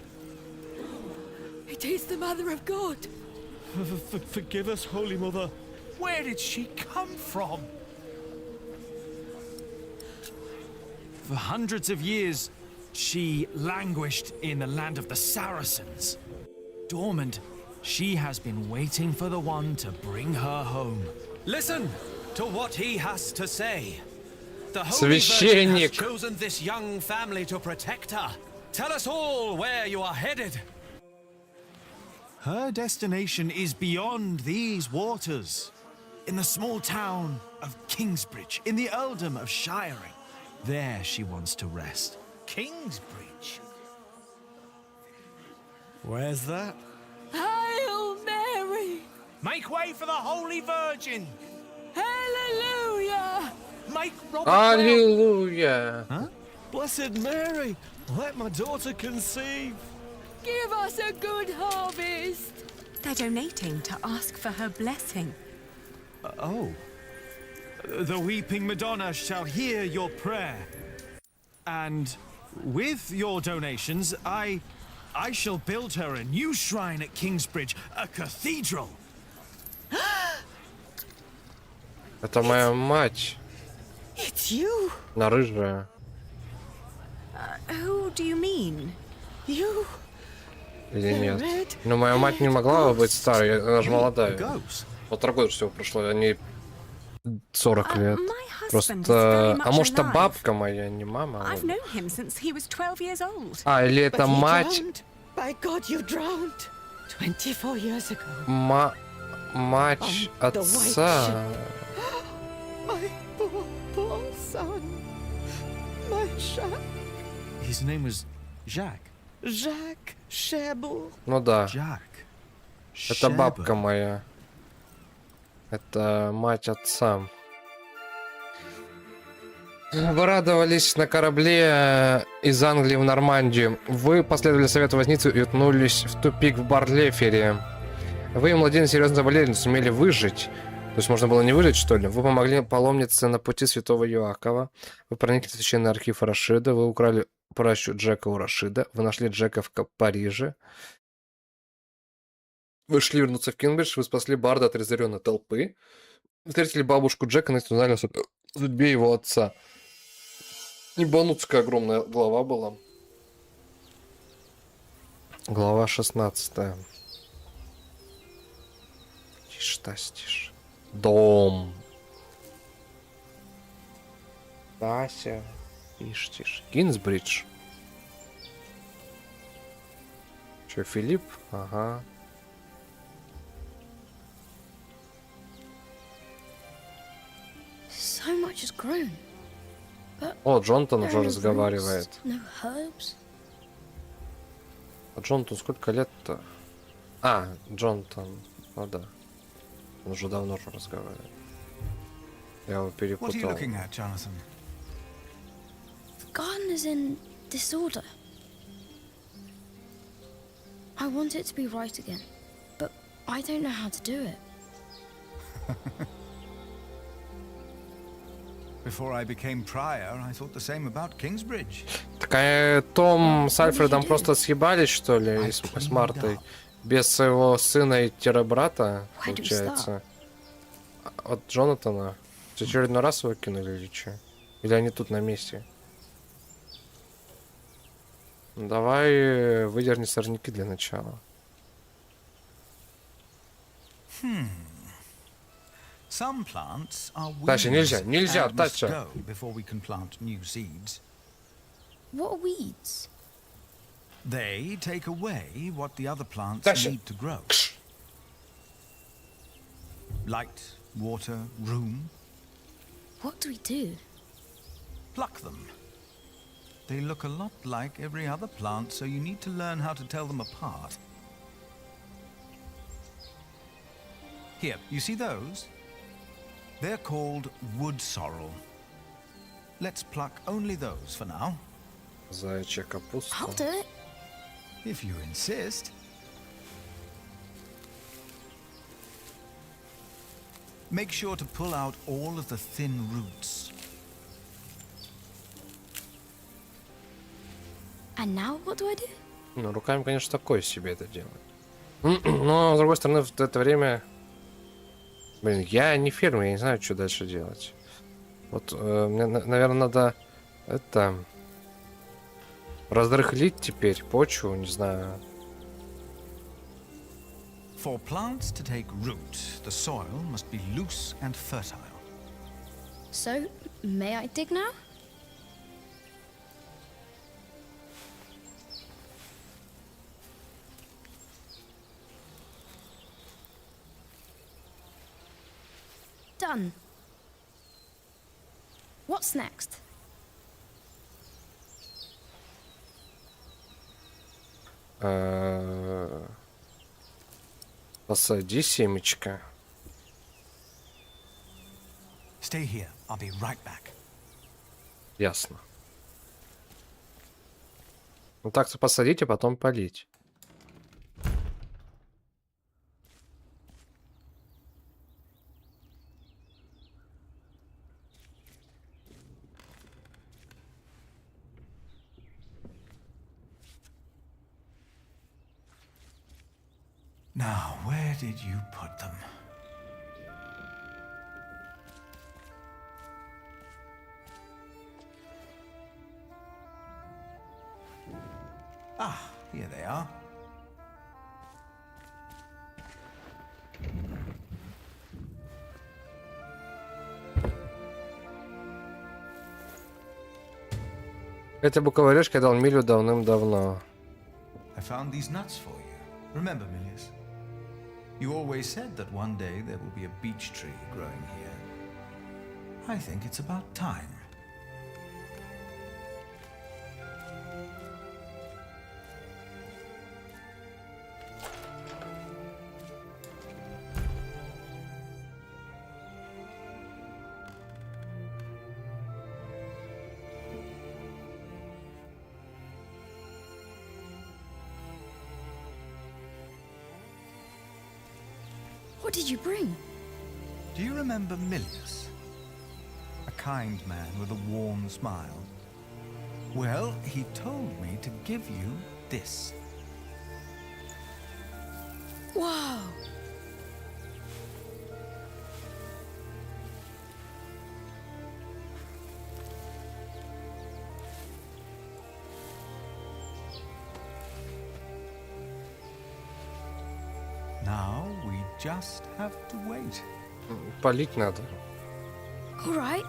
It is the Mother of God. Forgive us, Holy Mother. Where did she come from? For hundreds of years, she languished in the land of the Saracens. Dormant, she has been waiting for the one to bring her home. Listen to what he has to say. The Holy Virgin has chosen this young family to protect her. Tell us all where you are headed. Her destination is beyond these waters. In the small town of Kingsbridge, in the earldom of Shiring. There she wants to rest. Kingsbridge? Where's that? Hail Mary! Make way for the Holy Virgin! Hallelujah! Make Robert Hallelujah! Huh? Blessed Mary, let my daughter conceive. Give us a good harvest. They're donating to ask for her blessing. Oh. The weeping Madonna shall hear your prayer. And with your donations, I shall build her a new shrine at Kingsbridge, a cathedral. Это моя мать. It's you. На рыжая. Who do you mean? You. Или нет? Но моя мать не могла быть старой, она же молодая. 1,5 года всего прошло, а не 40 лет. Просто... А может, это бабка моя, не мама? I've known him since he was 12 years old. А, или это мать... By God, you drowned 24 years ago. Мать отца. My poor son. My Jacques. His name was Jacques. Jacques Cherbourg. Ну да. Jacques. Это бабка моя. Это мать отца. Вы радовались на корабле из Англии в Нормандию. Вы последовали совету возницы и уткнулись в тупик в Барлефере. Вы и младенец серьезно заболели, но сумели выжить. То есть можно было не выжить, что ли? Вы помогли паломнице на пути святого Иоакова. Вы проникли в священный архив Рашида. Вы украли пращу Джека у Рашида. Вы нашли Джека в Париже. Вы шли вернуться в Кингбридж. Вы спасли Барда от разъяренной толпы. Встретили бабушку Джека, и узнали о судьбе его отца. Ебанутская огромная голова была. Глава 16. Тише, Тась, тише. Дом. Тася. Тише, тише. Кинсбридж. Че, Филипп? Ага. So much has grown. But О, Джонатан there уже are no разговаривает. roots, no herbs. А Джонатан сколько лет-то? А, Джонатан. Ну да. Он уже давно уже разговаривает. Я его What are you перепутал. looking at, Jonathan? The garden is in disorder. I want it to be right again, but I don't know how to do it. Before I became prior, I thought the same about Kingsbridge. Так Том с Альфредом просто съебались, что ли, и с Мартой? Без своего сына и брата, получается. От Джонатана. В очередной раз его кинули или что? Или они тут на месте? Давай выдерни сорняки для начала. Some plants are Таща, нельзя, нельзя, and must Таща. go before we can plant new seeds. What are weeds? They take away what the other plants Таща. need to grow. Light, water, room. What do we do? Pluck them. They look a lot like every other plant, so you need to learn how to tell them apart. Here, you see those? They're called wood sorrel. Let's pluck only those for now. Заячья капуста. I'll do it. If you insist. Make sure to pull out all of the thin roots. And now what do I do? Ну, руками, конечно, такое себе это делать. Но, с другой стороны, в это время... Блин, я не фермер, я не знаю, что дальше делать. Вот, мне, наверное, надо это... разрыхлить теперь почву, не знаю. For plants to take root, the soil must be loose and fertile. So, may I dig now? Done. What's next? Посади семечко. Stay here. I'll be right back. Ясно. Ну так-то посадить, а потом полить. Now, where did you put them? Ah, here they are. Эта букварёшка дал Милю давным-давно. I found these nuts for you. Remember, Milius? You always said that one day there will be a beech tree growing here. I think it's about time. What did you bring? Do you remember Milius? A kind man with a warm smile. Well, he told me to give you this. Wow! just have to wait. Полить надо. All right.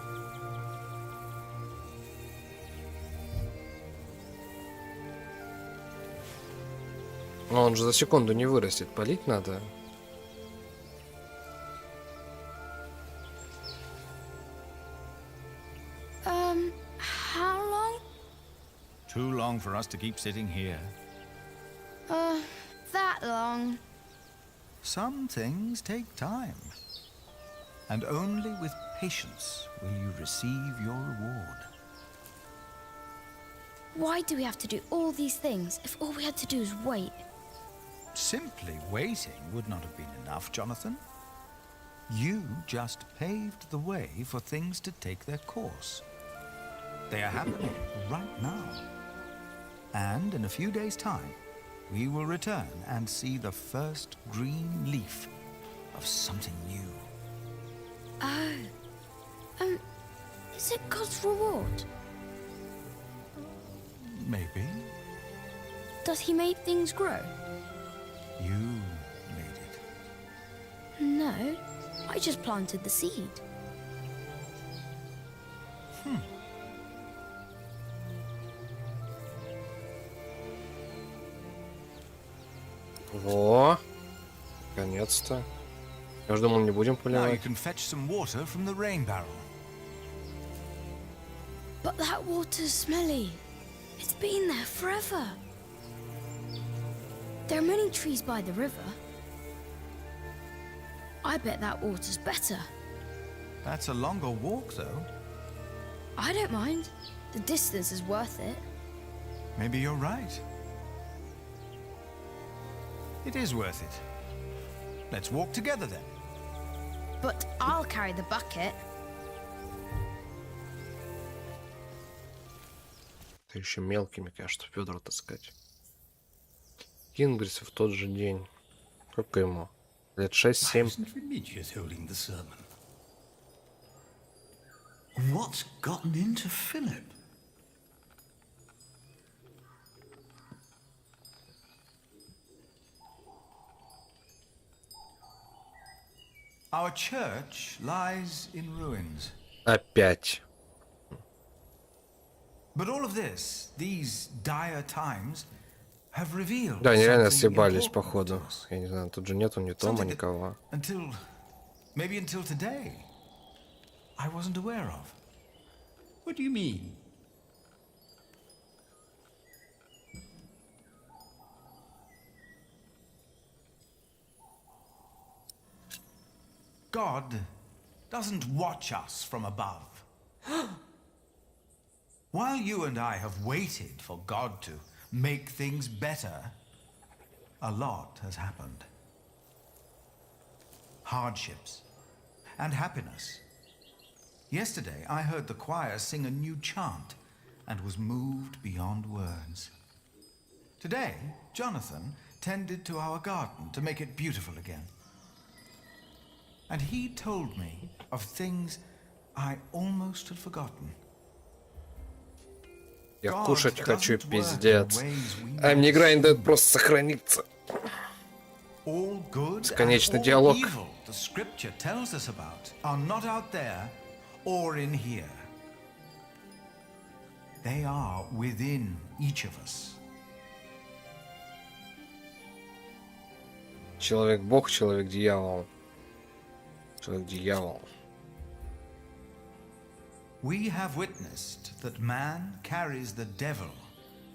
Но он же за секунду не вырастет. Полить надо. How long? Too long for us to keep sitting here. That long. Some things take time. And only with patience will you receive your reward. Why do we have to do all these things if all we had to do is wait? Simply waiting would not have been enough, Jonathan. You just paved the way for things to take their course. They are happening right now. And in a few days' time, we will return and see the first green leaf of something new. Oh. Is it God's reward? Maybe. Does he make things grow? You made it. No. I just planted the seed. Во. Наконец-то. Я же думал, не будем Now you поливать. can fetch some water from the rain barrel. But that water's smelly. It's been there forever. There are many trees by the river. I bet that water's better. That's a longer walk, though. I don't mind. The distance is worth it. Maybe you're right. It is worth it. Let's walk together then. But I'll carry the bucket. Это еще мелкими, кажется, ведра таскать. Кингрис в тот же день. Сколько ему? Лет 6-7. Isn't Remigius holding the sermon? What's gotten into Philip? Our church lies in ruins. Опять. But all of this, these dire times, have revealed Да, они реально something съебались, important походу. to us. Я не знаю, тут же нету ни Тома, Something that никого. maybe until today, I wasn't aware of. What do you mean? God doesn't watch us from above. While you and I have waited for God to make things better, a lot has happened. Hardships and happiness. Yesterday, I heard the choir sing a new chant and was moved beyond words. Today, Jonathan tended to our garden to make it beautiful again. And he told me of things I almost had forgotten. Я кушать хочу, пиздец. А мне игра не дает просто сохраниться. Бесконечный диалог. The scripture tells us about are not out there or in here. They are within each of us. Человек-бог, человек-дьявол. Человек-дьявол. We have witnessed that man carries the devil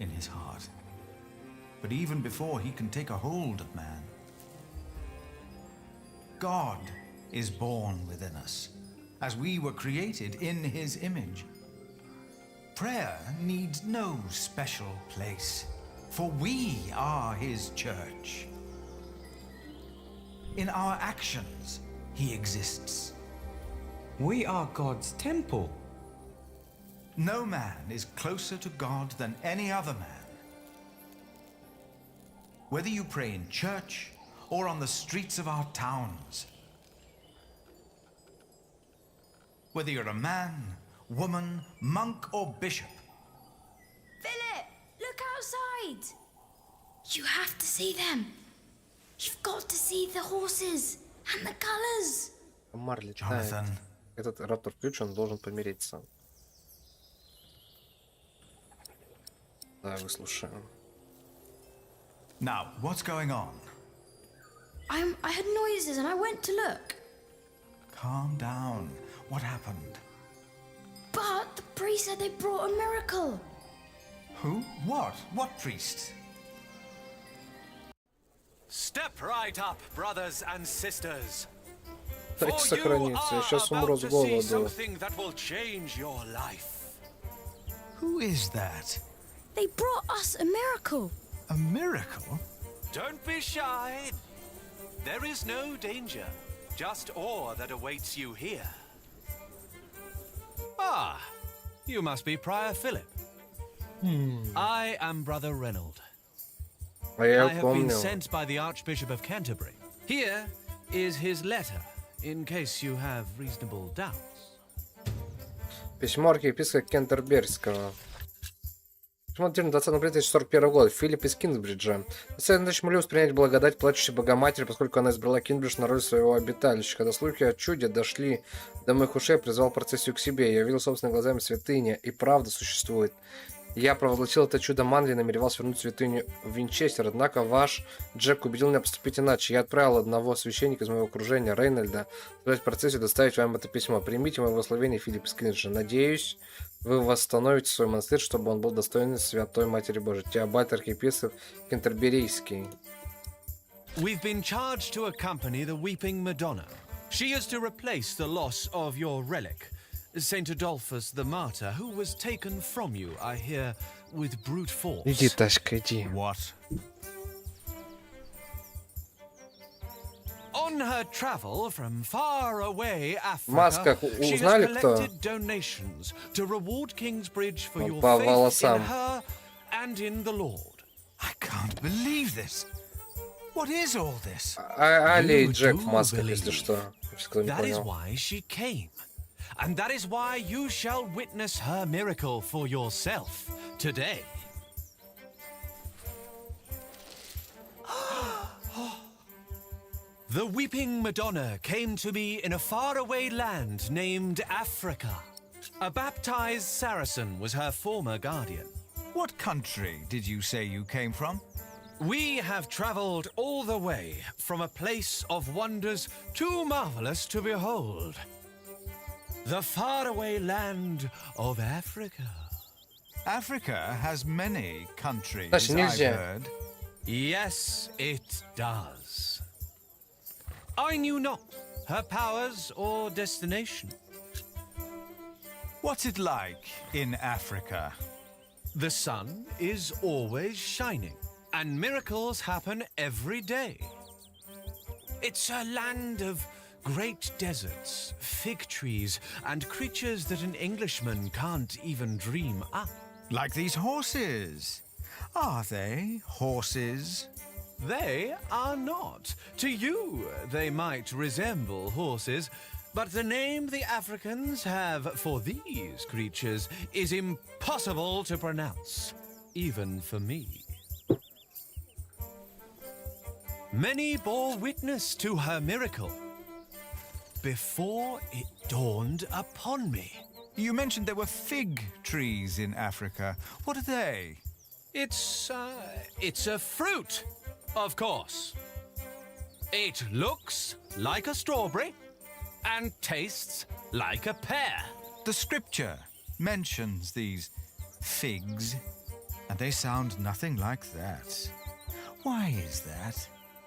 in his heart. But even before he can take a hold of man, God is born within us, as we were created in his image. Prayer needs no special place, for we are his church. In our actions, he exists. We are God's temple. No man is closer to God than any other man. Whether you pray in church or on the streets of our towns, whether you're a man, woman, monk, or bishop, Philip, look outside. You have to see them. You've got to see the horses. And the colors. Комар летает. Jonathan. Этот раптор включен, он должен помереть сам. Да, выслушаем. Now, what's going on? I heard noises and I went to look. Calm down. What happened? But the priest said they brought a miracle. Who? What? What priest? Step right up, brothers and sisters. Дайте сохраниться, я сейчас умру с голоду. Something that will change your life. Who is that? They brought us a miracle. A miracle? Don't be shy. There is no danger, just awe that awaits you here. Ah, you must be Prior Philip. I am Brother Reynold. I have been sent by the Archbishop of Canterbury. Here is his letter, in case you have reasonable doubts. Письмо архиепископа Кентерберийского. Письмо 20.05.41 года. Филипп из Кингсбриджа. Настоятельно молюсь принять благодать плачущей Богоматери, поскольку она избрала Кингсбридж на роль своего обиталища. Когда слухи о чуде дошли до моих ушей, я призвал процессию к себе. Я увидел собственными глазами святыня, и правда существует. Я провозгласил это чудо Манли и намеревался вернуть святыню в Винчестер, однако ваш Джек убедил меня поступить иначе. Я отправил одного священника из моего окружения, Рейнольда, собрать процессию и доставить вам это письмо. Примите мое благословение, Филипп из Кингсбриджа. Надеюсь, вы восстановите свой монастырь, чтобы он был достоин Святой Матери Божией. Теобальд, архиепископ Кентерберийский. We've been charged to accompany the Weeping Madonna. She is to replace the loss of your relic, Saint Adolphus the Martyr, who was taken from you, I hear, with brute force. Иди, Таська, иди. What? On her travel from far away Маска, Africa, she has узнали, кто? collected donations to reward Kingsbridge for your По faith волосам. in her and in the Lord. I can't believe this. What is all this? Али и You Джек do в масках, believe. если что. Если кто не That is понял. why she came. And that is why you shall witness her miracle for yourself today. The Weeping Madonna came to me in a faraway land named Africa. A baptized Saracen was her former guardian. What country did you say you came from? We have traveled all the way from a place of wonders too marvelous to behold. The faraway land of Africa. Africa has many countries, Значит, I've нельзя. heard. Yes, it does. I knew not her powers or destination. What's it like in Africa? The sun is always shining, and miracles happen every day. It's a land of great deserts, fig trees, and creatures that an Englishman can't even dream up. Like these horses. Are they horses? They are not. To you, they might resemble horses, but the name the Africans have for these creatures is impossible to pronounce, even for me. Many bore witness to her miracle before it dawned upon me. You mentioned there were fig trees in Africa. What are they? It's a fruit, of course. It looks like a strawberry and tastes like a pear. The scripture mentions these figs, and they sound nothing like that. Why is that?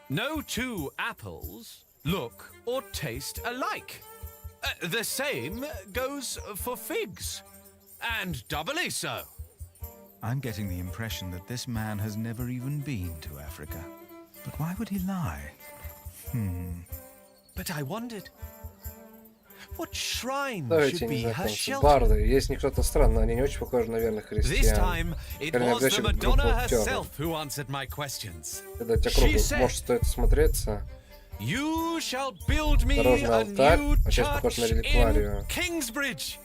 No two apples look or taste alike. The same goes for figs, and doubly so. I'm getting the impression that this man has never even been to Africa. But why would he lie? But I wondered, what shrine Давайте should be her незнакомцы. shelter? Барды. Если не кто-то странный, они не очень похожи на верных This христиан. time, it Вернее, was the обращик Madonna группу актеров. herself who answered my questions. Когда тебя She круглый, said, может, стоит смотреться. You shall build me Дорожный a алтарь, new а часть похож на church реликварию. in Kingsbridge.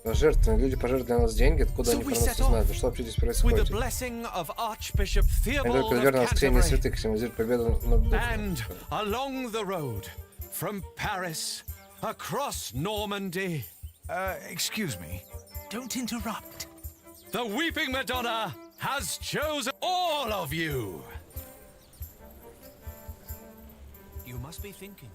Пожертвования. Люди пожертвовали для нас деньги, откуда So они we про нас set узнают. off Да что вообще здесь with the происходит? blessing of Archbishop Они только Theobald of верно воскресенье Canterbury. святых символизирует победу над духом. And along the road, from Paris, across Normandy. Excuse me. Don't interrupt. The Weeping Madonna has chosen all of you. You must be thinking.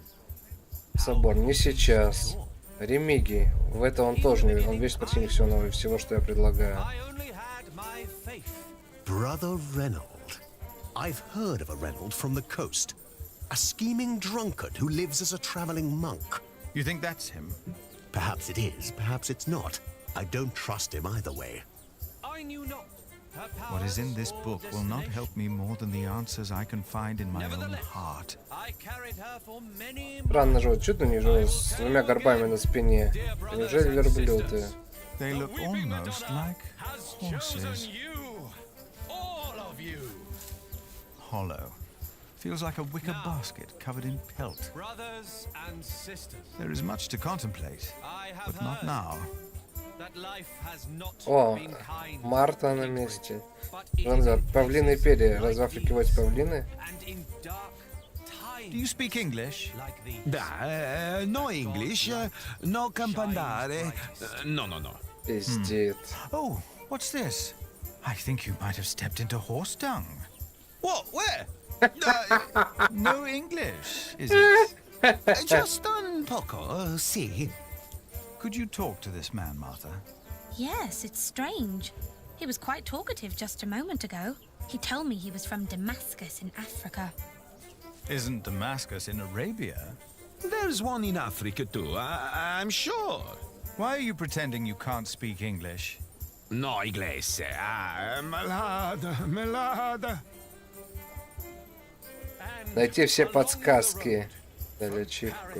Собор, не сейчас. Ремиги. В это он тоже не верит. Он весь противник всего, что я предлагаю. Brother Reynold. I've heard of a Reynold from the coast. A scheming drunkard who lives as a traveling monk. You think that's him? Perhaps it is, perhaps it's not. I don't trust him either way. I knew not. What is in this book will not help me more than the answers I can find in my own heart. Странно живут. Чудо не живут с двумя горбами на спине. Неужели верблюды? They look almost like horses. Hollow. Feels like a wicker basket covered in pelt. Brothers and sisters. There is much to contemplate, but not now. О, Марта на месте. Павлины перья. Разве в Африке водятся павлины? Do you speak English? No English, no campandare. No. Пиздец. Oh, what's this? I think you might have stepped into horse dung. What? Where? No English, is it? Just un poco, si. Could you talk to this man, Martha? Yes, it's strange. He was quite talkative just a moment ago. He told me he was from Damascus in Africa. Isn't Damascus in Arabia? There's one in Africa too, I'm sure. Why are you pretending you can't speak English? No inglese. Melada. Найти все подсказки для лечивку.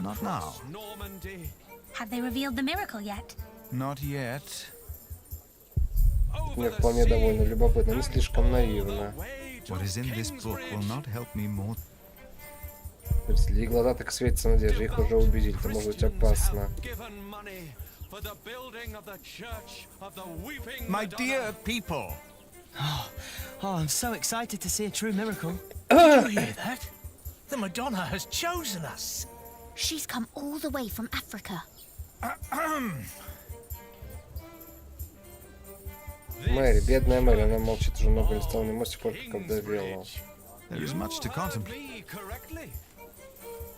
Not now. Have they revealed the miracle yet? Not yet. Мне вполне довольно любопытно, не слишком наивно. What is in this book will not help me more. Если их глаза так светятся надеждой, их уже убедили, это может быть опасно. My dear people. Oh, I'm so excited to see a true miracle. Did you hear that? The Madonna has chosen us. She's come all the way from Africa. Мэри, бедная Мэри, она молчит уже много лет, стала не с тех пор, как овдовела. There is much to contemplate.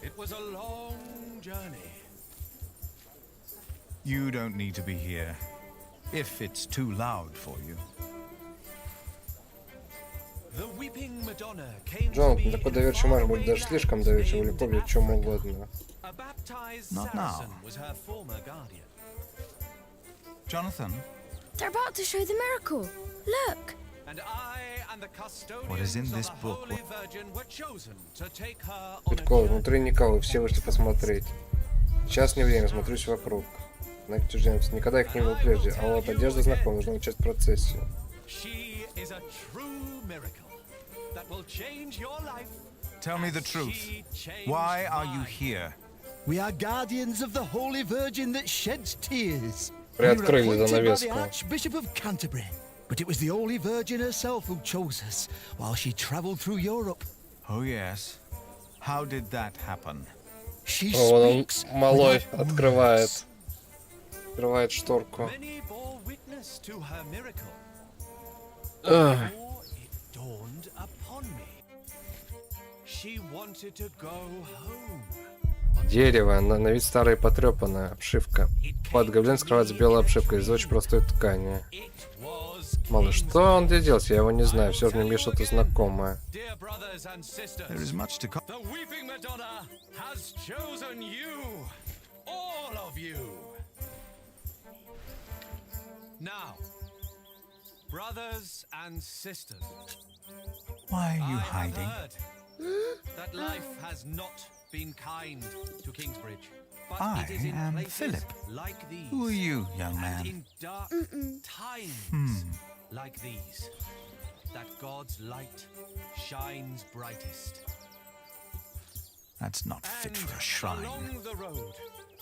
It was a long journey. You don't need to be here, if it's too loud for you. The Weeping Madonna came Джон, ты такой доверчивый, может быть, даже слишком доверчивый, легко верить в чем угодно. Not now. Jonathan? They're about to show the miracle. Look. What is in this book? Прикол, внутри никого, все вышли посмотреть. Сейчас не время, смотрюсь вокруг. Чужденцы, никогда их не было прежде, а вот одежда знакома, нужно участь в процессе. Tell me the truth. Why are you here? We are guardians of the Holy Virgin that sheds tears. Приоткрыли We were appointed by the занавеску. Archbishop of Canterbury, but it was the Holy Virgin herself who chose us while she traveled through Europe. Oh yes. How did that happen? She О, вон он, speaks малой, without words. открывает. Открывает шторку. Ugh. Dawned upon me. She wanted to go home. Дерево, на вид старая и потрепанная обшивка. Под гобелен скрывается белая обшивка из очень простой ткани. Малыш, что он здесь делает? Я его не знаю, все же мне что-то знакомое. There is much to The Weeping Madonna has chosen you, all of you. Now, brothers and sisters. Why are you hiding? Heard that life has not been kind to Kingsbridge. But I it is in am places Philip. like these, Who are you, young and man? in dark times like these, that God's light shines brightest. That's not fit for a shrine. Along the road,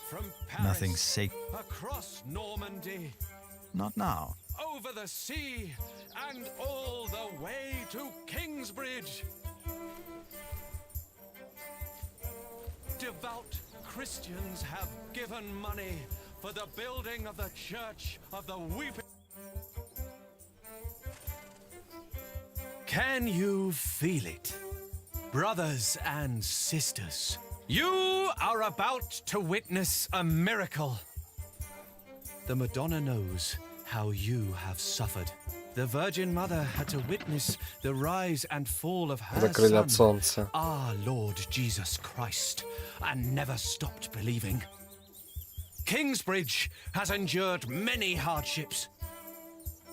from Paris, Nothing sacred. across Normandy, Not now. over the sea, and all the way to Kingsbridge. devout Christians have given money for the building of the Church of the Weeping. Can you feel it? Brothers and sisters, you are about to witness a miracle. The Madonna knows how you have suffered. The Virgin Mother had to witness the rise and fall of her Закрыли от Son, солнца. our Lord Jesus Christ, and never stopped believing. Kingsbridge has endured many hardships.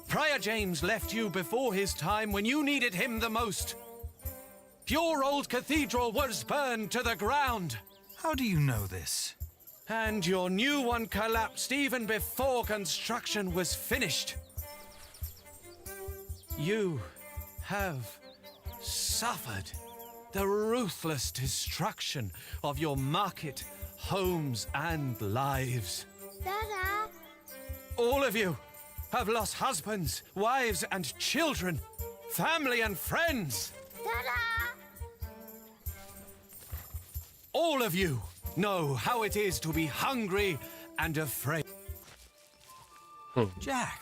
Prior James left you before his time when you needed him the most. Your old cathedral was burned to the ground. How do you know this? And your new one collapsed even before construction was finished. You have suffered the ruthless destruction of your market, homes, and lives. Dada! All of you have lost husbands, wives, and children, family and friends. Dada! All of you know how it is to be hungry and afraid. Jack.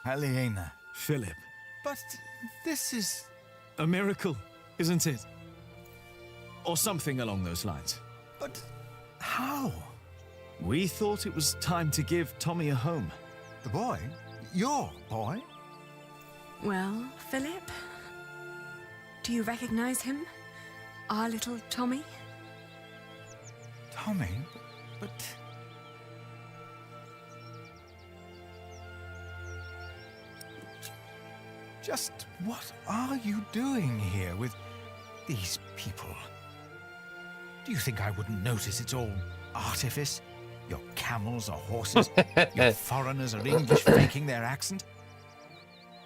Aliena. Philip. But this is... A miracle, isn't it? Or something along those lines. But how? We thought it was time to give Tommy a home. The boy? Your boy? Well, Philip? Do you recognize him? Our little Tommy? Tommy? But... Just what are you doing here with these people? Do you think I wouldn't notice it's all artifice? Your camels are horses, your foreigners are English faking their accent.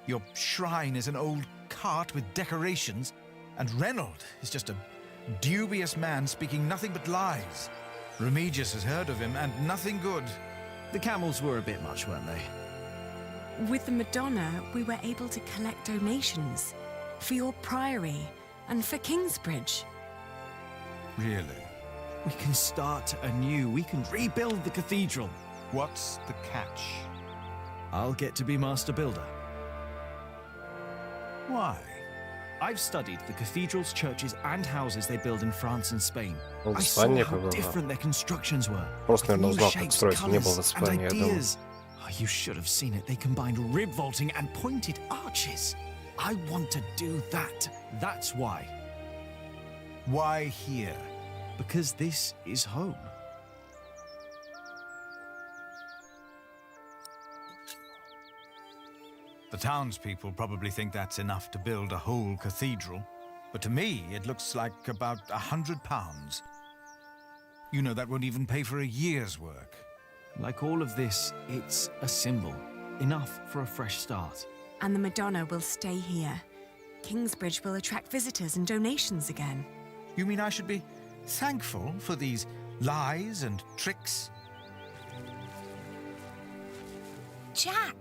Your shrine is an old cart with decorations, and Reynold is just a dubious man speaking nothing but lies. Remigius has heard of him, and nothing good. The camels were a bit much, weren't they? With the Madonna, we were able to collect donations for your priory and for Kingsbridge. Really? We can start anew. We can rebuild the cathedral. What's the catch? I'll get to be master builder. Why? I've studied the cathedrals, churches, and houses they build in France and Spain. Он в I saw Испании how побывал. different their constructions were. Просто, наверное, New узнал, как shapes, строить. Не был в colours, and Испании, я думаю. ideas. Oh, you should have seen it. They combined rib vaulting and pointed arches. I want to do that. That's why. Why here? Because this is home. The townspeople probably think that's enough to build a whole cathedral, but to me it looks like about £100. You know that won't even pay for a year's work. Like all of this, it's a symbol. Enough for a fresh start. And the Madonna will stay here. Kingsbridge will attract visitors and donations again. You mean I should be thankful for these lies and tricks? Jack!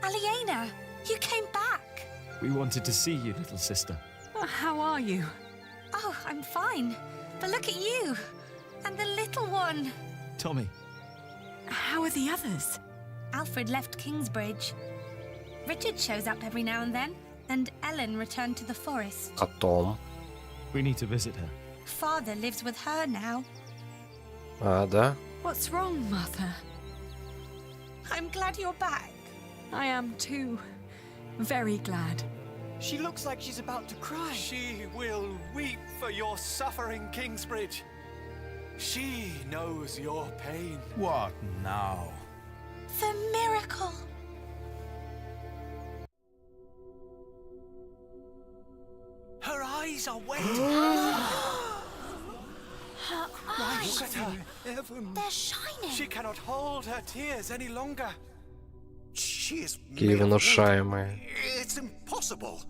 Aliena! You came back! We wanted to see you, little sister. How are you? Oh, I'm fine. But look at you! And the little one! Tommy. How are the others? Alfred left Kingsbridge. Richard shows up every now and then, and Ellen returned to the forest. А Том? We need to visit her. Father lives with her now. А, да? What's wrong, Mother? I'm glad you're back. I am too. Very glad. She looks like she's about to cry. She will weep for your suffering, Kingsbridge. She knows your pain. What now? The miracle! Her eyes are wet. Her eyes! Look at her. They're shining! She cannot hold her tears any longer. She is Какие внушаемые. It's impossible.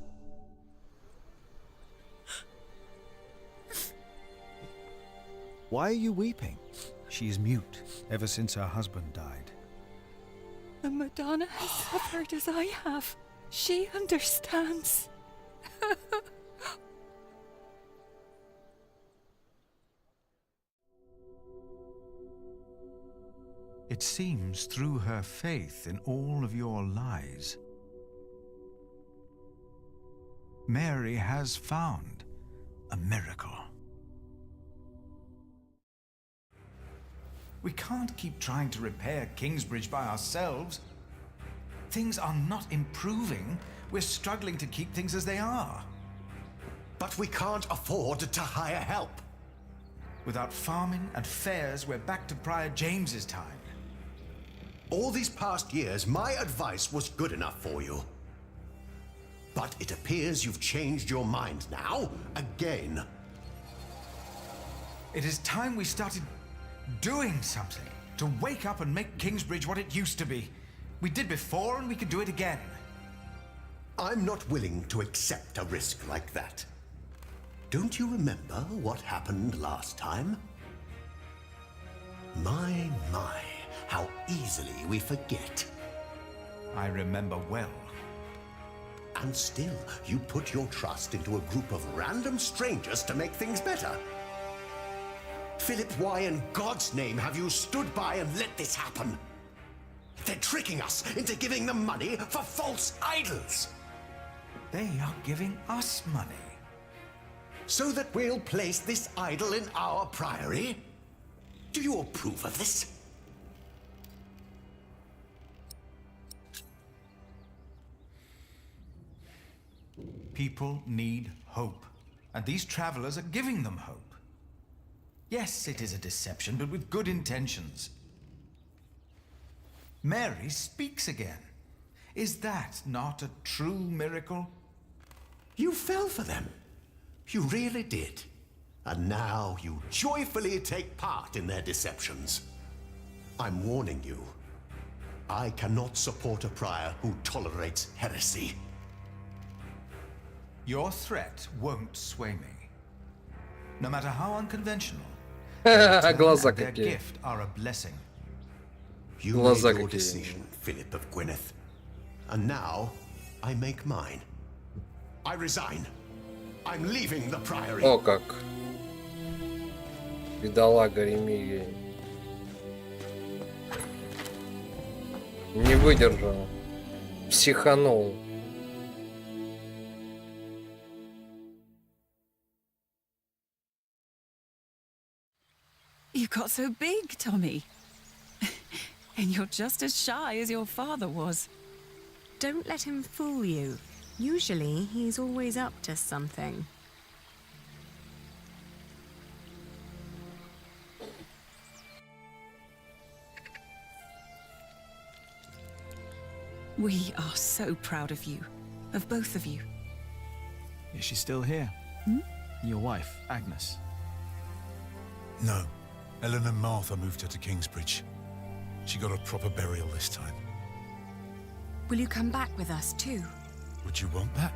Why are you weeping? She is mute ever since her husband died. The Madonna has suffered as I have. She understands. It seems through her faith in all of your lies, Mary has found a miracle. We can't keep trying to repair Kingsbridge by ourselves. Things are not improving. We're struggling to keep things as they are. But we can't afford to hire help. Without farming and fairs, we're back to Prior James's time. All these past years, my advice was good enough for you. But it appears you've changed your mind now, again. It is time we started doing something to wake up and make Kingsbridge what it used to be. We did before, and we can do it again. I'm not willing to accept a risk like that. Don't you remember what happened last time? My, how easily we forget. I remember well. And still, you put your trust into a group of random strangers to make things better. Philip, why in God's name have you stood by and let this happen? They're tricking us into giving them money for false idols. They are giving us money. So that we'll place this idol in our priory? Do you approve of this? People need hope, and these travelers are giving them hope. Yes, it is a deception, but with good intentions. Mary speaks again. Is that not a true miracle? You fell for them. You really did. And now you joyfully take part in their deceptions. I'm warning you. I cannot support a prior who tolerates heresy. Your threat won't sway me. No matter how unconventional, Глаза their какие. gift are a blessing. You Глаза made your какие. decision, Philip of Gwynedd. And now, I make mine. I resign. I'm leaving the priory. О как. Бедолага Ремигий. Не выдержал. Психанул. You got so big, Tommy. And you're just as shy as your father was. Don't let him fool you. Usually, he's always up to something. We are so proud of you. Of both of you. Is she still here? Hmm? Your wife, Agnes? No. Ellen and Martha moved her to Kingsbridge. She got a proper burial this time. Will you come back with us too? Would you want that?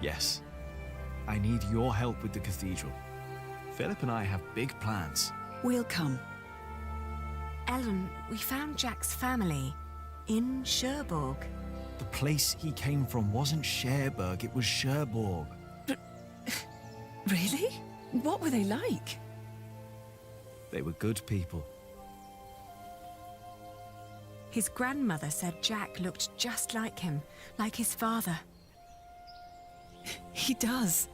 Yes. I need your help with the cathedral. Philip and I have big plans. We'll come. Ellen, we found Jack's family in Cherbourg. The place he came from wasn't Cherbourg, it was Cherbourg. Really? What were they like? They were good people. His grandmother said Jack looked just like him, like his father. He does.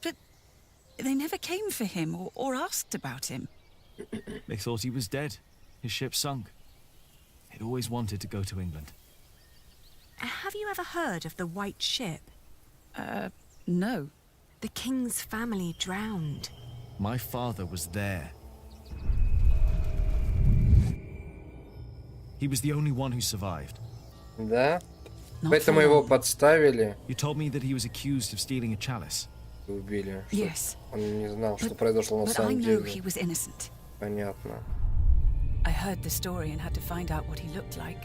But they never came for him or asked about him. They thought he was dead. His ship sunk. He'd always wanted to go to England. Have you ever heard of the White Ship? No. The king's family drowned. My father was there. He was the only one who survived. Да? Поэтому его подставили. You told me that he was accused of stealing a chalice. И убили. Yes. Он не знал, что произошло на But I самом know деле. he was innocent. Понятно. I heard the story and had to find out what he looked like.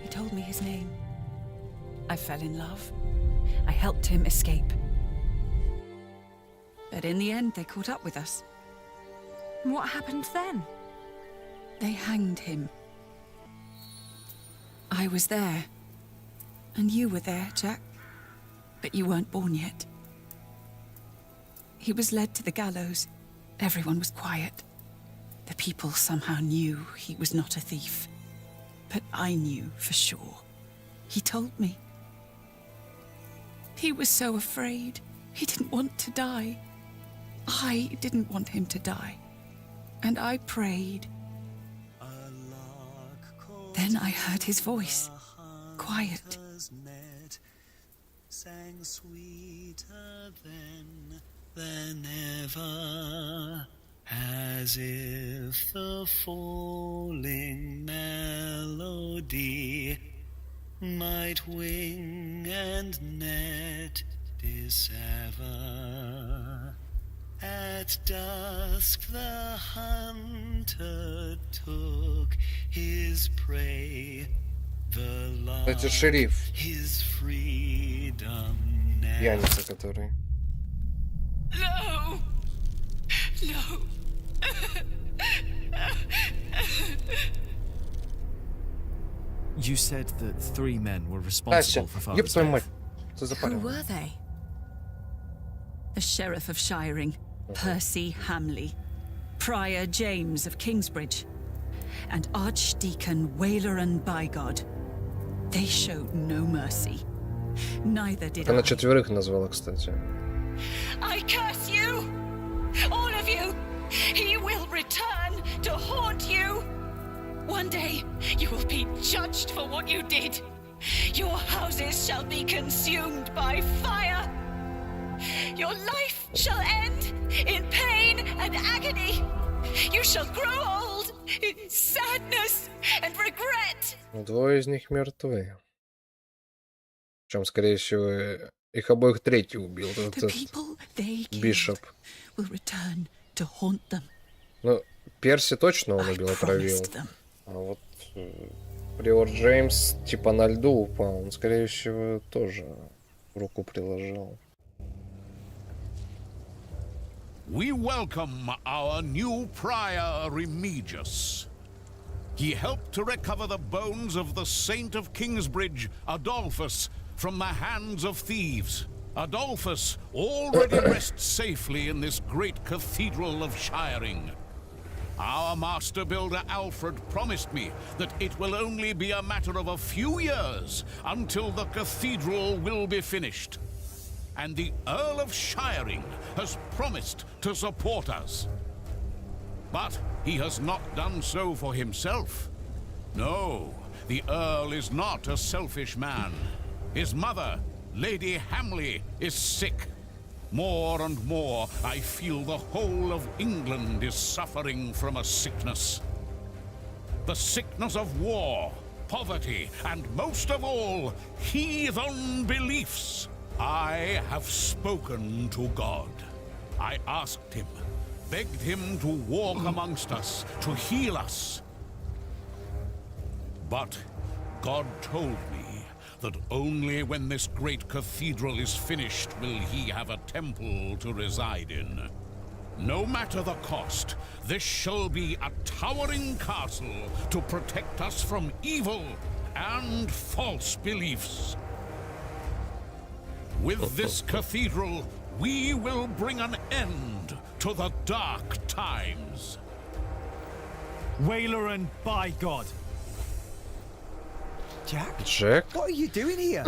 He told me his name. I fell in love. I helped him escape. But in the end, they caught up with us. What happened then? They hanged him. I was there. And you were there, Jack. But you weren't born yet. He was led to the gallows, Everyone was quiet. The people somehow knew he was not a thief. But I knew for sure. He told me. He was so afraid. He didn't want to die. I didn't want him to die. And I prayed. Then I heard his voice. Quiet. Sang sweeter than ever, as if the falling melody might wing and net dissever. At dusk the hunter took his prey, the Это lark шериф. his freedom Пьяница, который. No! No! You said that 3 men were Ася, responsible for ёб Father's твою мать. death. Что за Who парень? were they? The Sheriff of Shiring, Percy Hamley, Prior James of Kingsbridge, and Archdeacon Waileran Bygod. They showed no mercy. Neither did Она I. 4 назвала, кстати. I curse you! All of you! He will return to haunt you! One day, you will be judged for what you did. Your houses shall be consumed by fire. Your life shall end in pain and agony. You shall grow old in sadness and regret. 2 из них мертвы. Причем, скорее всего, их обоих третий убил. The Этот people they Бишоп. will return to haunt them. Ну, Перси точно он убил, отравил. А вот Приор Джеймс типа на льду упал. Он, скорее всего, тоже руку приложил. We welcome our new prior, Remigius. He helped to recover the bones of the Saint of Kingsbridge, Adolphus, from the hands of thieves. Adolphus already rests safely in this great cathedral of Shiring. Our master builder Alfred promised me that it will only be a matter of a few years until the cathedral will be finished. And the Earl of Shiring has promised to support us. But he has not done so for himself. No, the Earl is not a selfish man. His mother, Lady Hamley, is sick. More and more, I feel the whole of England is suffering from a sickness. The sickness of war, poverty, and most of all, heathen beliefs. I have spoken to God. I asked him, begged him to walk amongst us, to heal us. But God told me that only when this great cathedral is finished will he have a temple to reside in. No matter the cost, this shall be a towering castle to protect us from evil and false beliefs. With this cathedral, we will bring an end to the dark times. Waileran Bygod. Jack? What are you doing here?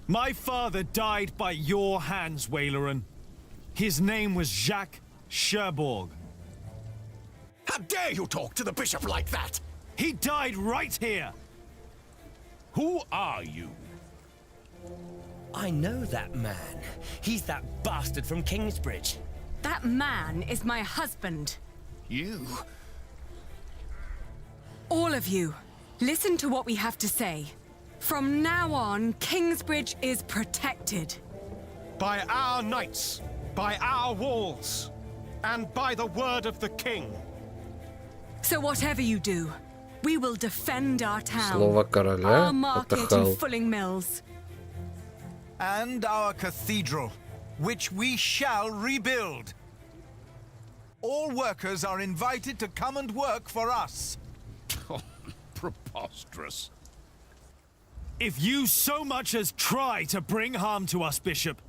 My father died by your hands, Waileran. His name was Jacques Cherbourg. How dare you talk to the bishop like that? He died right here. Who are you? I know that man. He's that bastard from Kingsbridge. That man is my husband. You? All of you, listen to what we have to say. From now on, Kingsbridge is protected. By our knights, by our walls, and by the word of the king. So whatever you do, we will defend our town, Слово короля our market отдыхал. and Fulling Mills. And our cathedral, which we shall rebuild. All workers are invited to come and work for us. Preposterous. If you so much as try to bring harm to us, Bishop,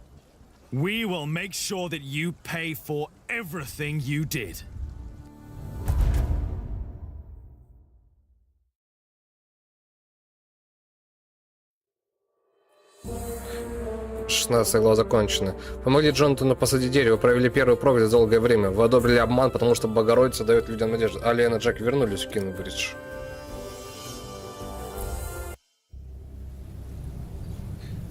We will make sure that you pay for everything you did. 16 глава закончена. Помогли Джонатану посадить дерево, провели первую проповедь за долгое время. Вы одобрили обман, потому что Богородица дает людям надежду. Алиен и Джек вернулись в Кингбридж.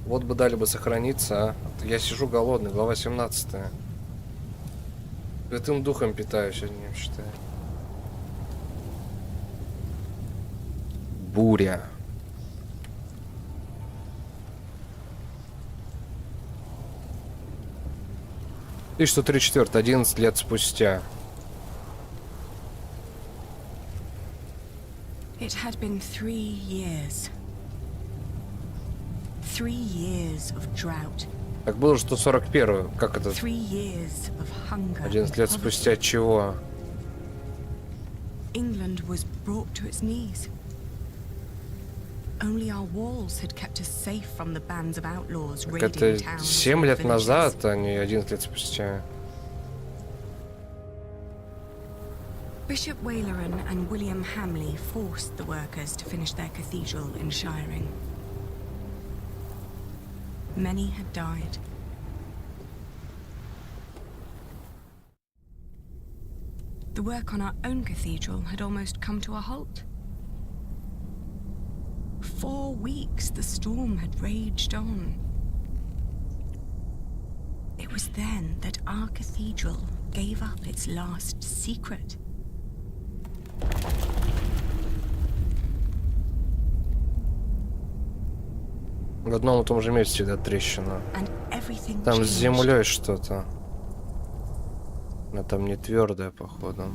Вот бы дали бы сохраниться, а. Я сижу голодный, глава 17. Святым духом питаюсь, одним считаю. Буря. И что 34, 11 лет спустя. It had been 3 years. 3 years of drought. Так было же 141. Как это? 3 years of hunger. 11 лет спустя чего? England was brought to its knees. Only our walls had kept us safe from the bands of outlaws raiding Это towns. 7 лет назад, а не 11 лет спустя. Bishop Waleran and William Hamley forced the workers to finish their cathedral in Shiring. Many had died. The work on our own cathedral had almost come to a halt. 4 weeks the storm had raged on. It was then that our cathedral gave up its last secret. В одном и том же месте всегда трещина. Там с землей что-то. Но там не твердое, походу.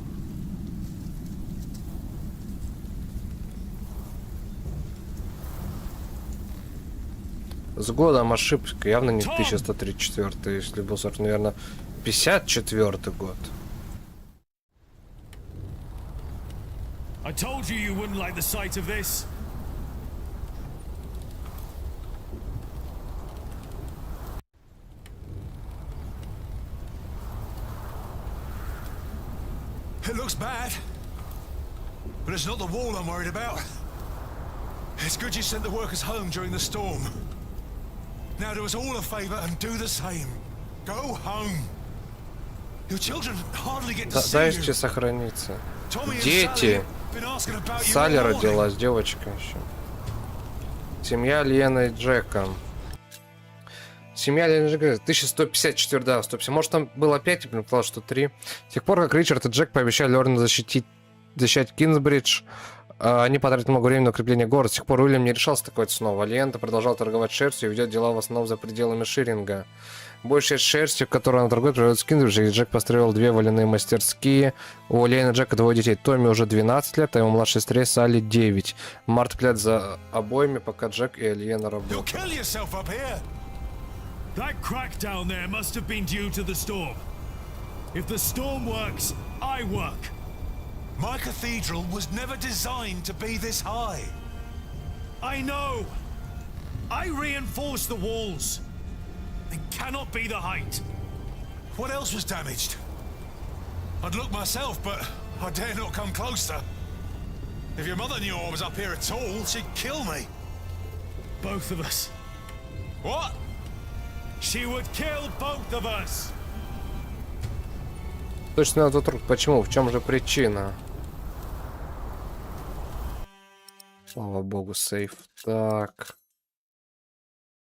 С годом ошибка. Явно не 1134, если был 40, наверное, 54 год. I told you you wouldn't like the sight of this. It looks bad, but it's not the wall I'm worried about. It's good you sent the workers home during the storm. Now do us all a favor and do the same. Go home. Your children hardly get to see you. Дайте сохраниться. Дети. Салли родилась, девочка еще. Семья Лены и Джека. Семья Лены и Джека. 1154, да, 150. Может, там было 5, я предположил, что 3. С тех пор, как Ричард и Джек пообещали Лорну защищать Кингсбридж, они потратят много времени на укрепление города. С тех пор Уильям не решался такое снова. Лента продолжал торговать шерстью и ведет дела в основном за пределами Ширинга. Большая часть шерсти, которую она торгует, приводится в Кингсбридж, и Джек построил 2 воляные мастерские. У Лейна и Джека 2 детей. Томми уже 12 лет, а его младшей сестре Салли 9. Март плет за обоими, пока Джек и Лейна работают. That crack down there must have been due to the storm. If the storm works, I work. My cathedral was never designed to be this high. I know. I reinforced the walls. It cannot be the height. What else was damaged? I'd look myself, but I dare not come closer. If your mother knew I was up here at all, she'd kill me. Both of us. What? She would kill both of us. Точно надо труд. Почему? В чем же причина? Слава богу, сейф. Так.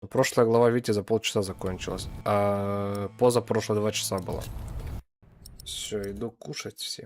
Прошлая глава, видите, за полчаса закончилась. А позапрошлая 2 часа была. Все, иду кушать всем.